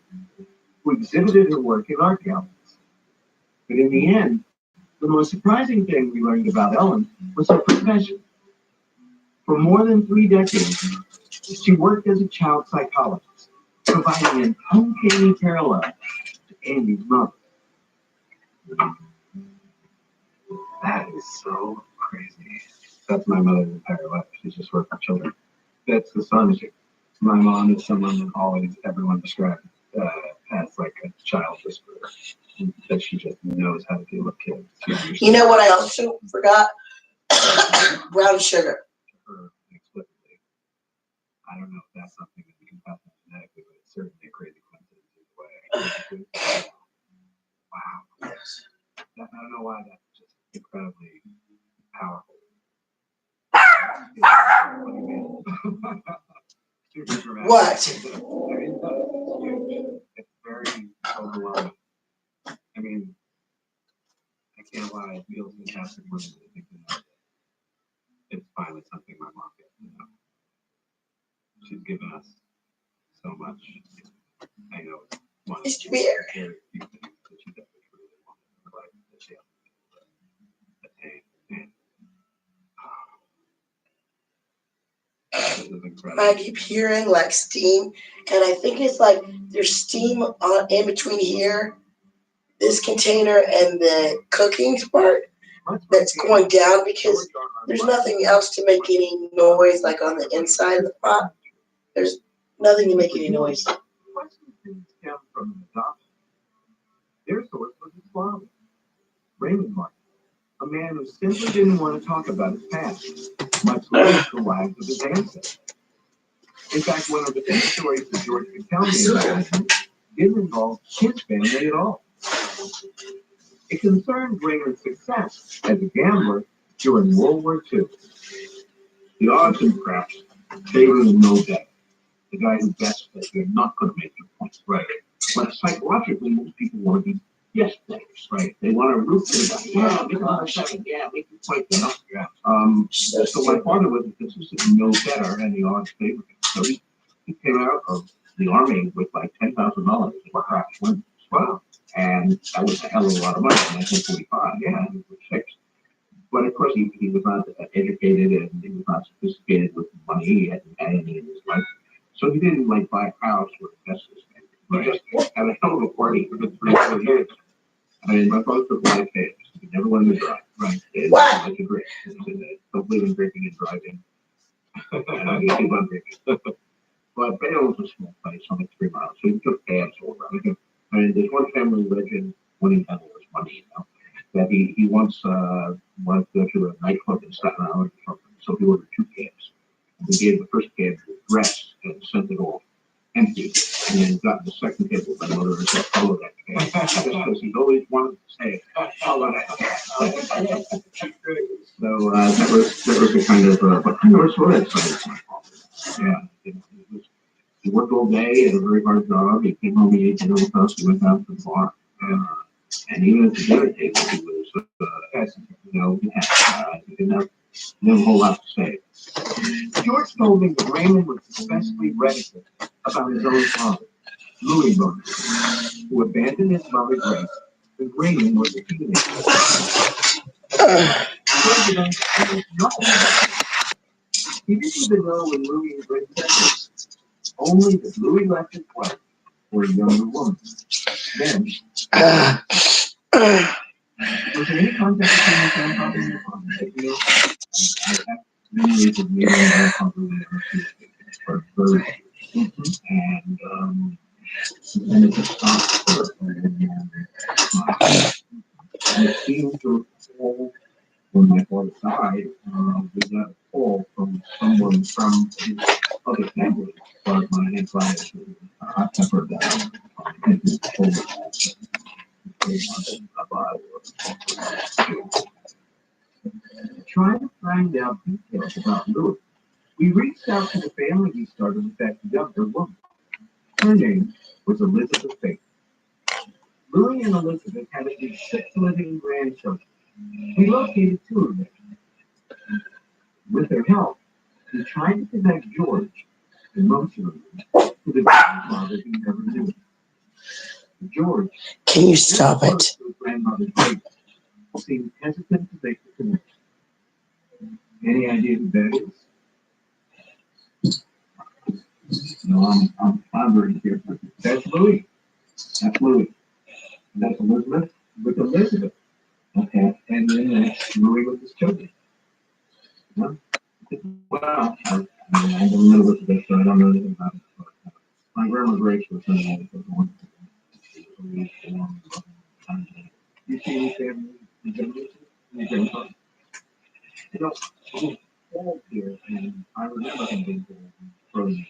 who exhibited her work in art galleries. But in the end, the most surprising thing we learned about Ellen was her profession. For more than 3 decades, she worked as a child psychologist, providing an uncanny parallel to Andy's mother. That is so crazy. That's my mother's entire life. She's just worked with children. That's astonishing. My mom is someone that always everyone described as like a child whisperer. That she just knows how to deal with kids. You know what I also forgot? Brown sugar. Explicitly. I don't know if that's something that you can pass on genetically, but it's certainly a crazy coincidence either way. Wow. Yes. I don't know why that's just incredibly powerful. What? It's very overwhelming. I mean, I can't lie, it feels fantastic when I think that it's finally something my mom gets, you know. She's given us so much. I know it's one of the very few things that she's ever truly wanted in her life that she hasn't been able to attain. And this is incredible. I keep hearing like steam, and I think it's like there's steam on in between here, this container, and the cooking part that's going down because there's nothing else to make any noise like on the inside of the pot. There's nothing to make any noise. Questions didn't stem from the adoption. Their source was his father, Raymond Martin, a man who simply didn't want to talk about his past, much less the lives of his ancestors. In fact, one of the few stories that George could tell me about didn't involve his family at all. It concerned Raymond's success as a gambler during World War II. The odds and craps favored him no better. The guy who bets that you're not going to make your points, right? But psychologically, most people want to be yes players, right? They want to root for the guy. Yeah, make another 7. Yeah, make your point them up. Yeah. So my father was a consistent no better, and the odds favored him. So he came out of the army with like $10,000 in craps winners. Wow. And that was a hell of a lot of money in 1945. Yeah, he was 6. But of course, he was not educated and he was not sophisticated with money. He hadn't had any in his life. So he didn't like buy a house or invest his money. He just had a hell of a party for the 3 or 4 years. I mean, my father took life tapes. He never wanted to drive. Right. What? Like a drink. Don't believe in drinking and driving. He didn't want drinking. But Bale was a small place, only 3 miles. So he took cabs all around. I mean, there's one family legend when he had all his money, you know, that he once wanted to go to a nightclub in Staten Island or something. So he ordered 2 cabs. He gave the first cab to a dress and sent it off empty. And then got the second cab with my mother and said, follow that cab. Just because he's always wanted to say, follow that cab. So that was the kind of, but kind of sort of excited my father. Yeah. He worked all day, had a very hard job. He came home, he ate dinner with us, he went down to the bar, and And even at the dinner table, he was hesitant. He didn't have a whole lot to say. George told me that Raymond was especially reticent about his own father, Louis Bonner, who abandoned his mother Grace when Raymond was a teenager. He didn't even know when Louis and Grace met, only that Louis left his wife for a younger woman. Then, was there any contact between your grandfather and your father? I have memories of meeting my grandfather whenever she was for birth. And it just stopped for and it seemed to fall when my father died. We got a call from someone from his other family, as far as my ancestors. I've heard that. Trying to find out details about Louis, we reached out to the family he started with that younger woman. Her name was Elizabeth Bates. Louis and Elizabeth had at least 6 living grandchildren. We located 2 of them. With their help, we tried to connect George emotionally to the grandmother he never knew. George, can you stop it? Grandmother Grace seemed hesitant to make the connection. Any idea who that is? No, I'm very here. That's Louis. That's Louis. That's Elizabeth with Elizabeth. Okay. And then that's Louis with his children. Well, I don't know Elizabeth, so I don't know anything about it. My grandma Grace was one. You see any family resemblance in your grandfather? I'm old here, and I remember him being frozen.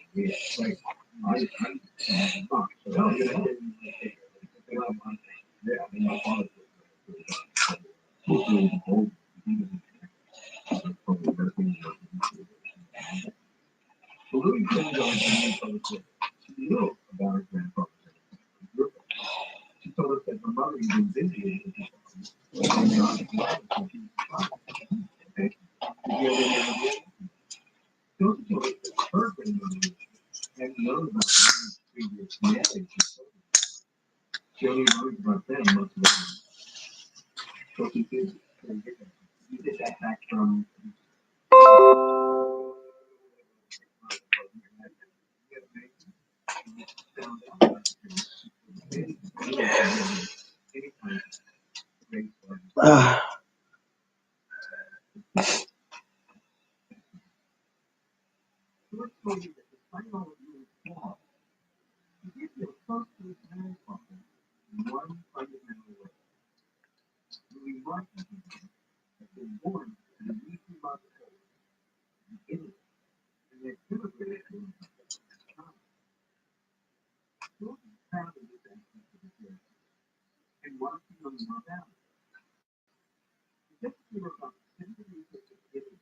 Like, I'm not. So, yeah, my father was really old. So Louis couldn't go into any public place. She knew about her grandfather. She told us that her mother had been busy with his okay. Did you have any idea? Don't told us that her grandmother had known about his previous marriage. She only knows about them much later. So he did that back from one fundamental way. Louis Martin had been born in a weekly market in Italy, and they immigrated to China. Louis founded this ancestry and wanted to know more about it. Just as they were about 10 degrees of Italy,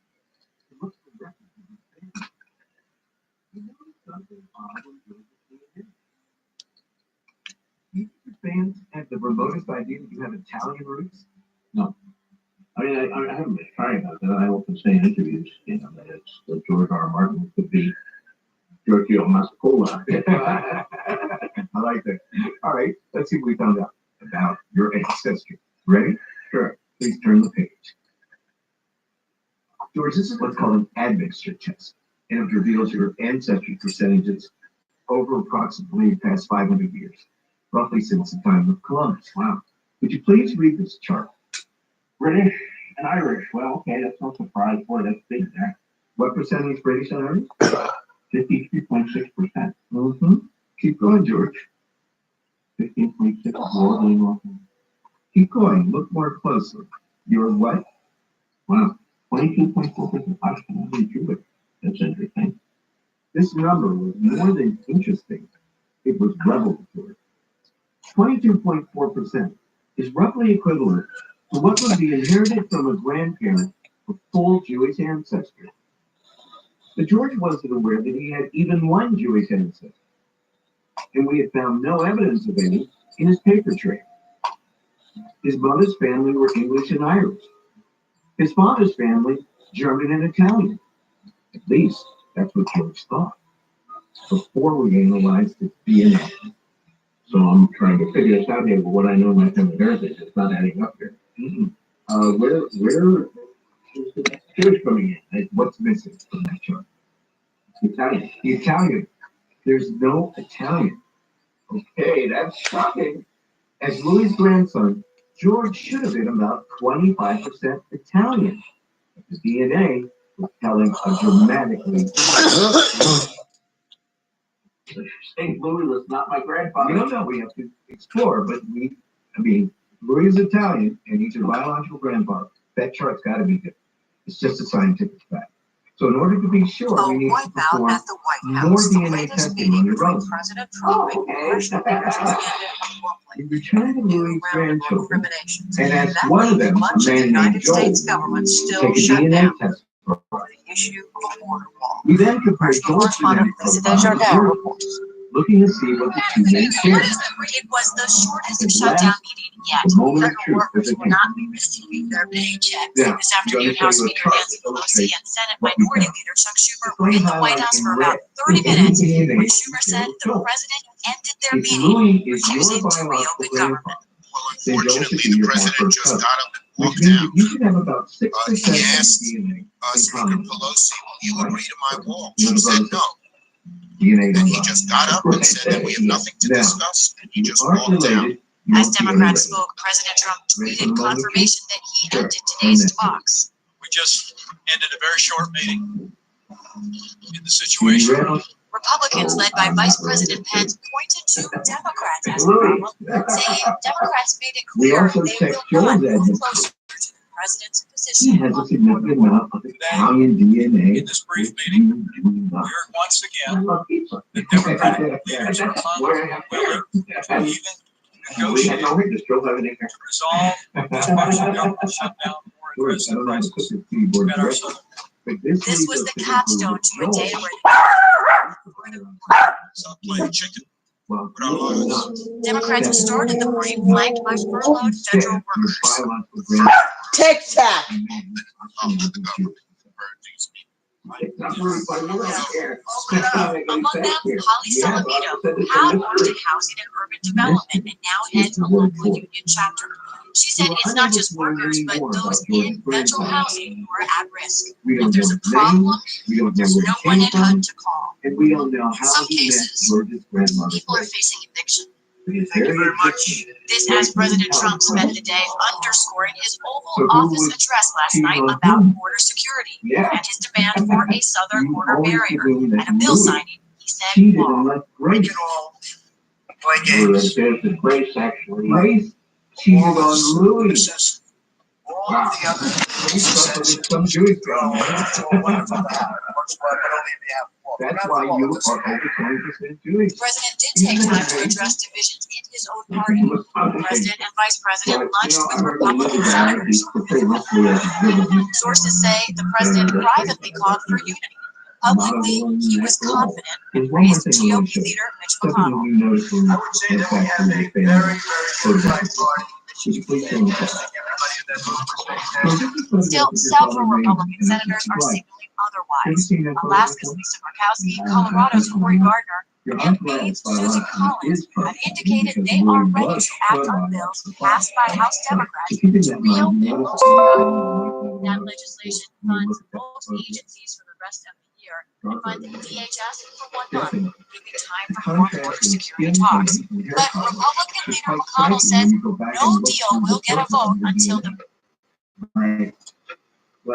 he looked for records of his family. He noticed something odd when Louis was seeing him. Do you think your fans have the remotest idea that you have Italian roots? No. I mean, I haven't been trying about that. I often say in interviews, that it's that George R. R. Martin could be Giorgio Massacola. I like that. All right, let's see what we found out about your ancestry. Ready? Sure. Please turn the page. George, this is what's called an admixture test, and it reveals your ancestry percentages over approximately the past 500 years, roughly since the time of Columbus. Wow. Would you please read this chart? British and Irish. Well, okay, that's no surprise. Boy, that's big there. What percentage British and Irish? 53.6%. Mm-hmm. Keep going, George. 15.6 more. Keep going. Look more closely. You're what? Wow. 22.4% Ashkenazi Jewish. That's interesting. This number was more than interesting. It was revelatory. 22.4% is roughly equivalent to what would be inherited from a grandparent with full Jewish ancestry. But George wasn't aware that he had even one Jewish ancestor, and we had found no evidence of any in his paper trail. His mother's family were English and Irish. His father's family, German and Italian. At least, that's what George thought. Before we analyzed his DNA. So I'm trying to figure this out here, but what I know in my family heritage is not adding up here. Where is the Jewish coming in? Like, what's missing from that chart? The Italian. The Italian. There's no Italian. Okay, that's shocking. As Louis' grandson, George should have been about 25% Italian. The DNA was telling a dramatically. St. Louis was not my grandfather. No, we have to explore, but Louis is Italian, and he's your biological grandfather. That chart's got to be good. It's just a scientific fact. So in order to be sure, we need to perform more DNA testing on your relatives. We returned to Louis' grandchildren and asked one of them, a man named Joel, to take a DNA test. We then compared Joel's genetic profile looking to see what the two men shared. It was the shortest shutdown meeting yet. Federal workers will not be receiving their paychecks. This afternoon, House Speaker Nancy Pelosi and Senate Minority Leader Chuck Schumer were in the White House for about 30 minutes when Schumer said the president ended their meeting refusing to reopen government. Unfortunately, the president just got up and walked out. You should have about 6% He asked DNA Speaker Pelosi, will you agree to my wall? She said no. DNA And he just got up and said that we have nothing to discuss, and he just walked out. As Democrats spoke, President Trump tweeted confirmation that he ended today's talks. We just ended a very short meeting in the situation. Republicans led by Vice President Pence pointed to Democrats as a problem, saying Democrats made it clear they will not move closer to the president's He position. has a significant amount of Italian DNA. In this brief meeting, we heard once again that Democratic leaders are willing to even negotiate to resolve this partial government shutdown or address the crisis we've got ourselves. This was the capstone to a day where Stop playing chicken with our lives. Democrats started the morning flanked by furloughed federal workers. TikTok. Among them, Holly Salamito, had worked in housing and urban development and now heads a local union chapter. She said it's not just workers, but those in federal housing who are at risk. If there's a problem, there's no one at HUD to call. In some cases, people are facing eviction. Thank you very much. This as President Trump spent the day underscoring his Oval Office address last night about border security and his demand for a southern border barrier and a bill signing. He said, "Quote, We can all play games. Grace actually. Grace cheated on Louis. All of the other Some Jewish family. That's why you are over 20% Jewish. The president did take time to address divisions in his own party. The president and vice president lunched with Republican senators. Sources say the president privately called for unity. Publicly, he was confident and praised GOP leader Mitch McConnell. I would say that we have a very, very unified party. Still, several Republican senators are signaling otherwise. Alaska's Lisa Murkowski, Colorado's Cory Gardner, and Susan Collins have indicated they are ready to act on bills passed by House Democrats to reopen most of that legislation funds most agencies for the rest of the year and fund the DHS for 1 month, giving time for more border security talks. But Republican leader McConnell says no deal will get a vote until the I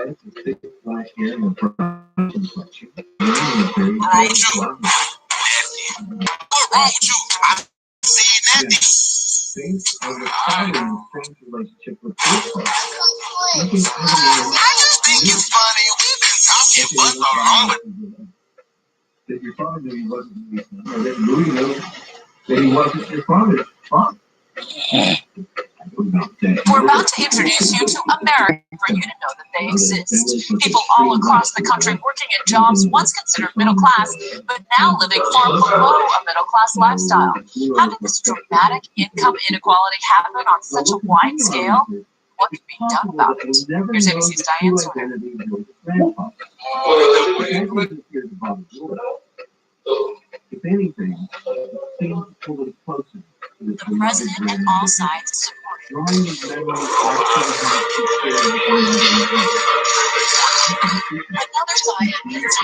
just think it's funny. We've been talking for so long. That your father knew he wasn't Louis, that Louis knew that he wasn't your father's father. We're about to introduce you to America for you to know that they exist. People all across the country working at jobs once considered middle class, but now living far below a middle class lifestyle. How did this dramatic income inequality happen on such a wide scale? What can be done about it? Here's ABC's Diane Swinner. If anything, it seems to pull it closer to the The president and all sides support it. drawing these memories back to the Another side is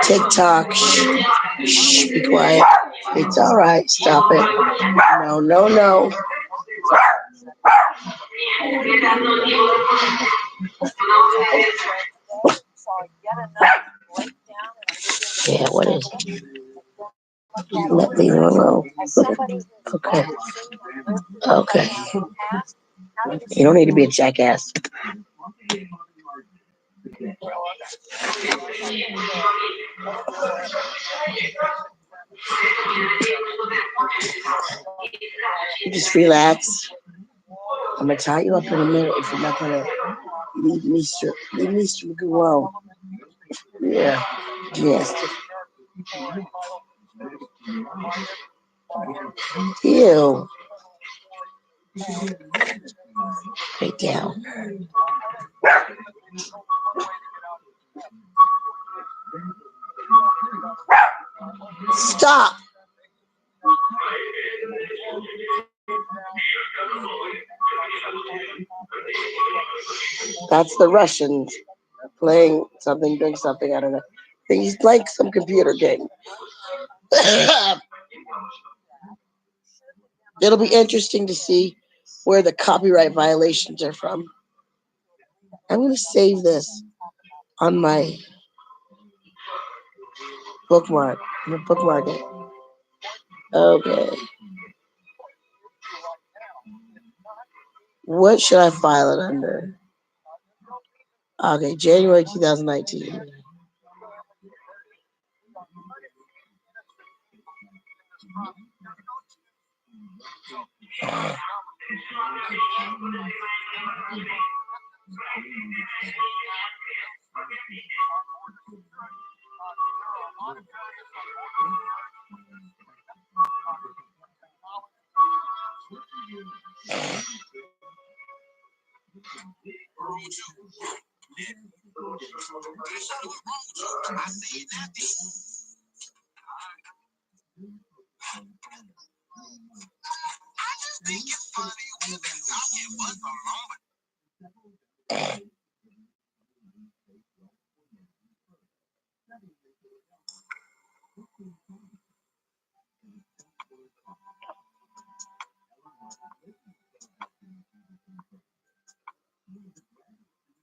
TikTok. Shh, be quiet. It's all right. Stop it. No, no, no. Yeah, what is it? Let me know. Okay. Okay. You don't need to be a jackass. You just relax. I'm gonna tie you up in a minute if you're not gonna leave me alone. Yeah. Yes. Ew. Right down. Stop. That's the Russians playing something, doing something, I don't know. I think he's playing some computer game. It'll be interesting to see where the copyright violations are from. I'm going to save this on my bookmark. I'm going to bookmark it. Okay. What should I file it under? Okay, January 2019.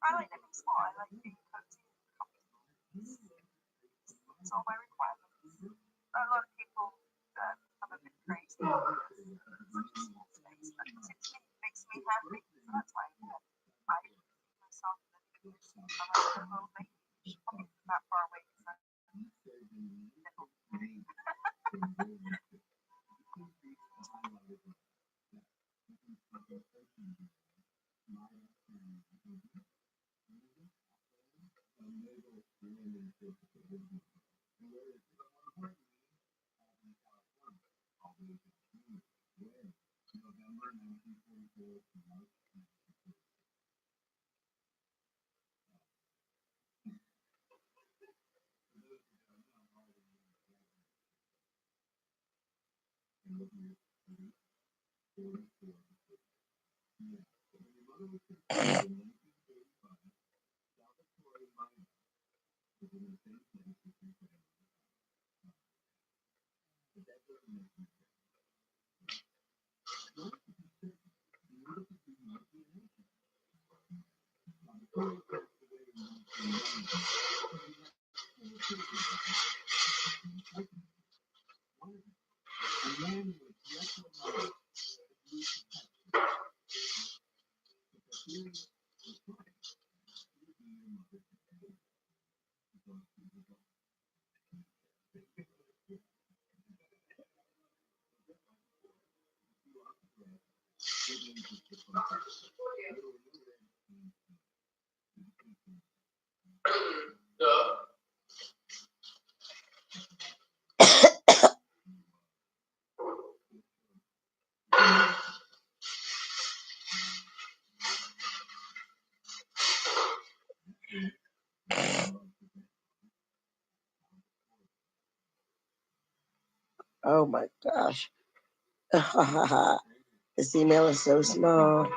I like them small. I like big coats. It's all my requirements. A lot of people have a bit crazy. But it makes me happy. So that's why I myself in the position. I'm like, well, maybe you should probably be that far away. Oh my gosh. This email is so small.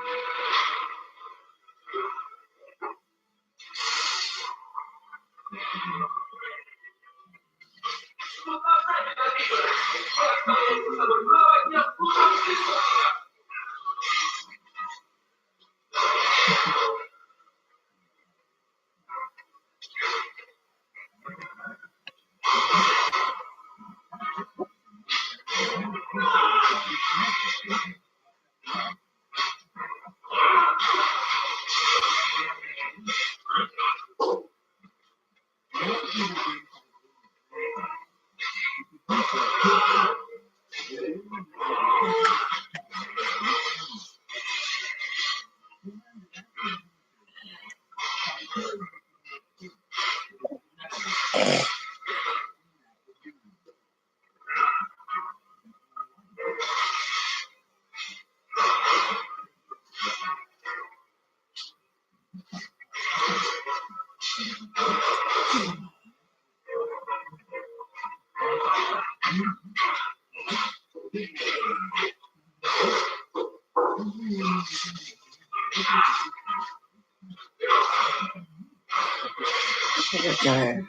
Okay.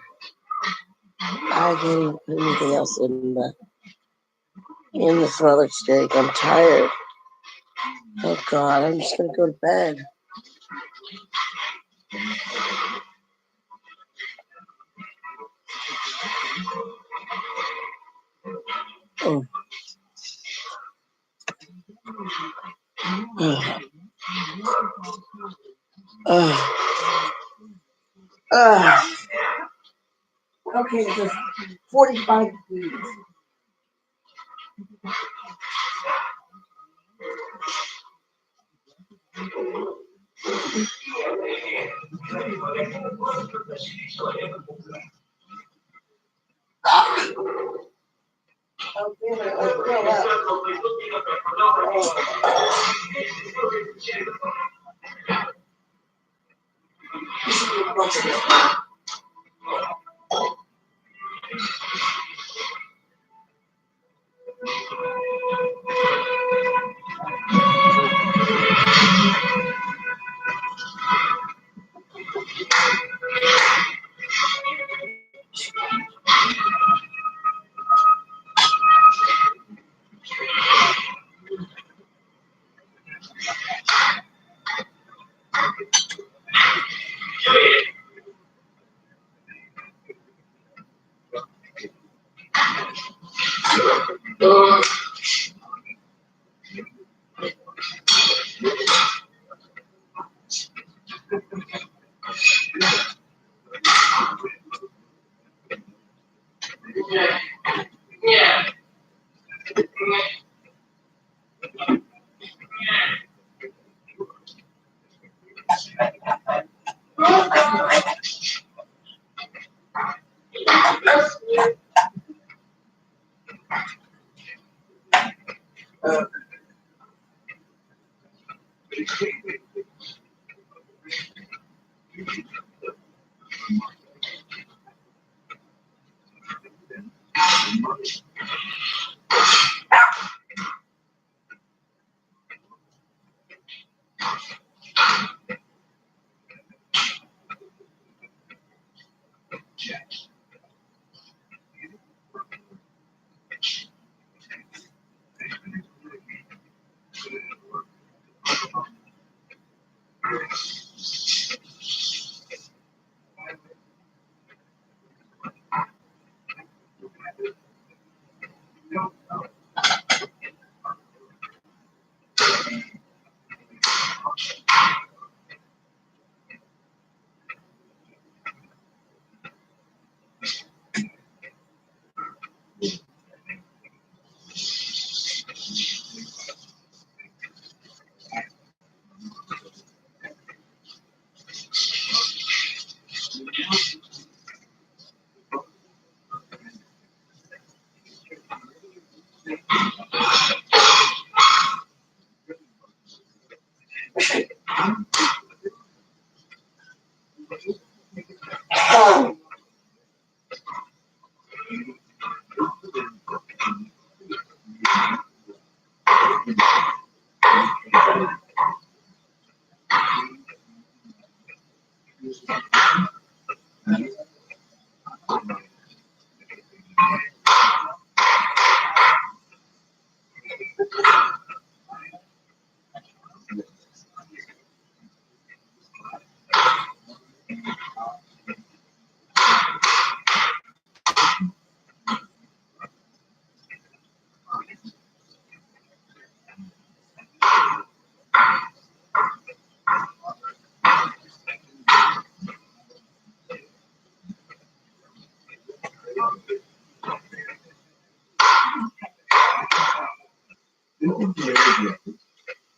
I can't put anything else in the smother steak. I'm tired. Oh God, I'm just gonna go to bed. Oh. Okay, it's 45 degrees.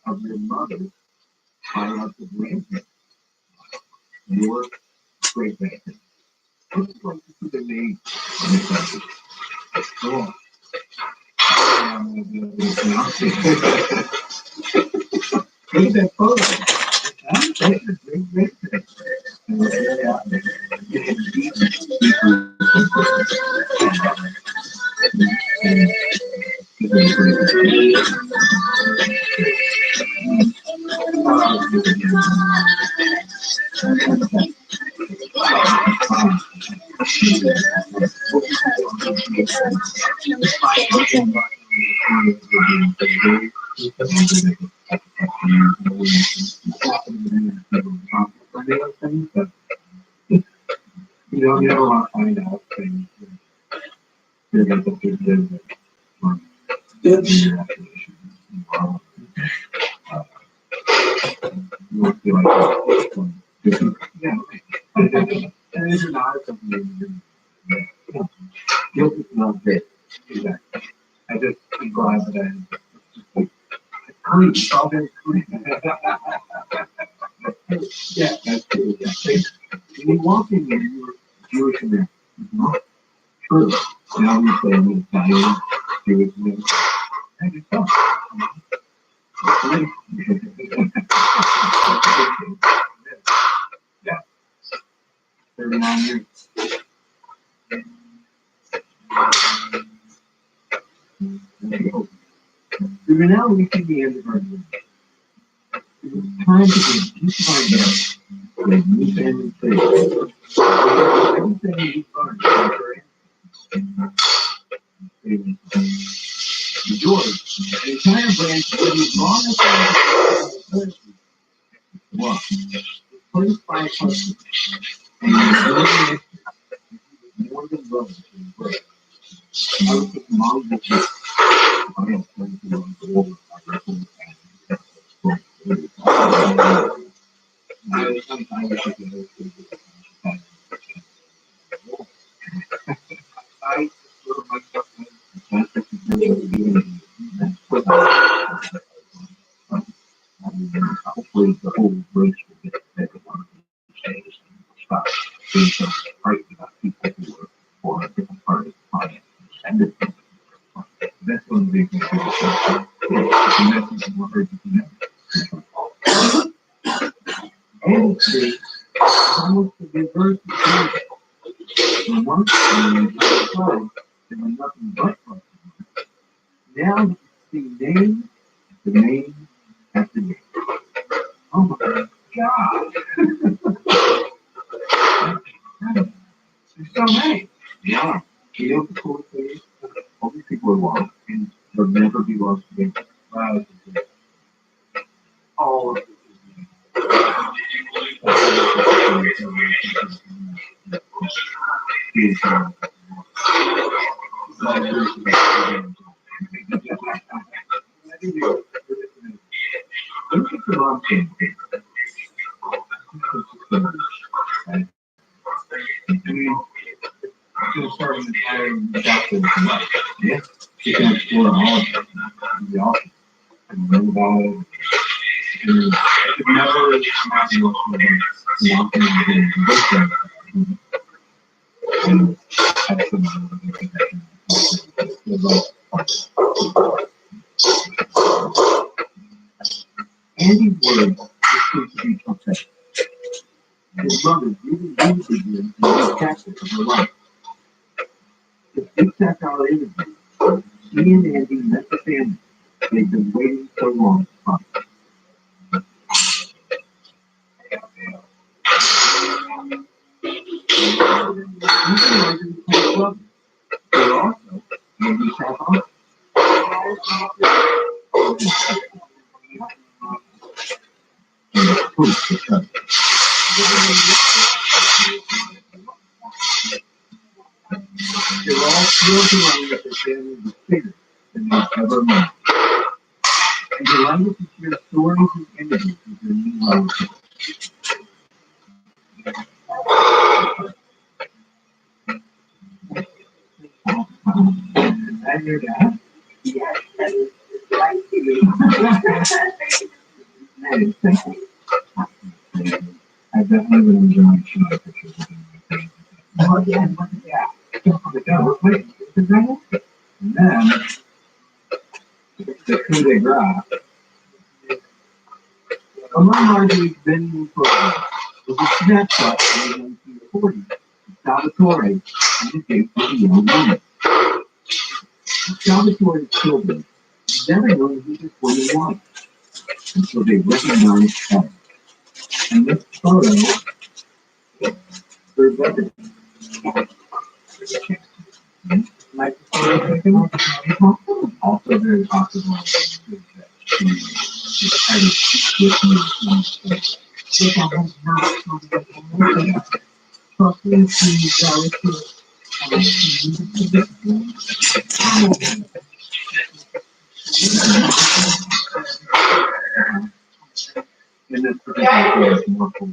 Of your mother, biological grandparents, your great grandparents. What's going to be the name of the country? Go on. Look at that photo. That's your great grandparents. You never want to find out things. You're going to do business. You won't feel like yeah. And these are not something guilty is not great. Exactly. I just am glad that I clean, solving clean. Yeah, that's true. Yeah. When you walk in there, you're Jewish American. True. Now we say I'm Italian, Jewish American. I just don't. Yeah. 39 years. We are now reaching the end of our meeting. It is time to give each of our guests a new family place. Everything we've learned about her George, the entire branch will be long as well. Placed by a customer, and the more than love to embrace. I was with mom that I have friends who are older. I sometimes think I hopefully the whole race will get better one of these days and stop being so frightened about people who are for a different part of the planet. And that's one of the big things. The message is more urgent than ever. And it's almost the reverse of the once and there were nothing but fun. Now you see name after name after name. Oh my God! There's so many. Yeah. You know the cool thing is, all these people are lost and they'll never be lost again. Wow. All of it. Start an entire chapter. Yeah, you can explore all of it. It'd be awesome. And learn about it. And if you never and have some Andy's words seem to be prophetic. His mother really used him in the tactics of her life. To accept our interview, she and Andy met the family they've been waiting so long to find. They're also Andy's half-uncle. They're all thrilled to learn that their family was bigger than they've ever known. And delighted to share stories and images with their new relatives. And your dad? Yes, that is right to you. Thank you. I definitely would enjoy showing pictures of you. Oh, yeah, wait, and then, the coup de grace. Among Marjorie's venue programs was a snapshot from the 1940s, Salvatore and the date of the young woman. Salvatore's children never knew he was 21 until they recognized him. And this photo serves evidence. Also very possible is that she had a with me. And this particular is more cool.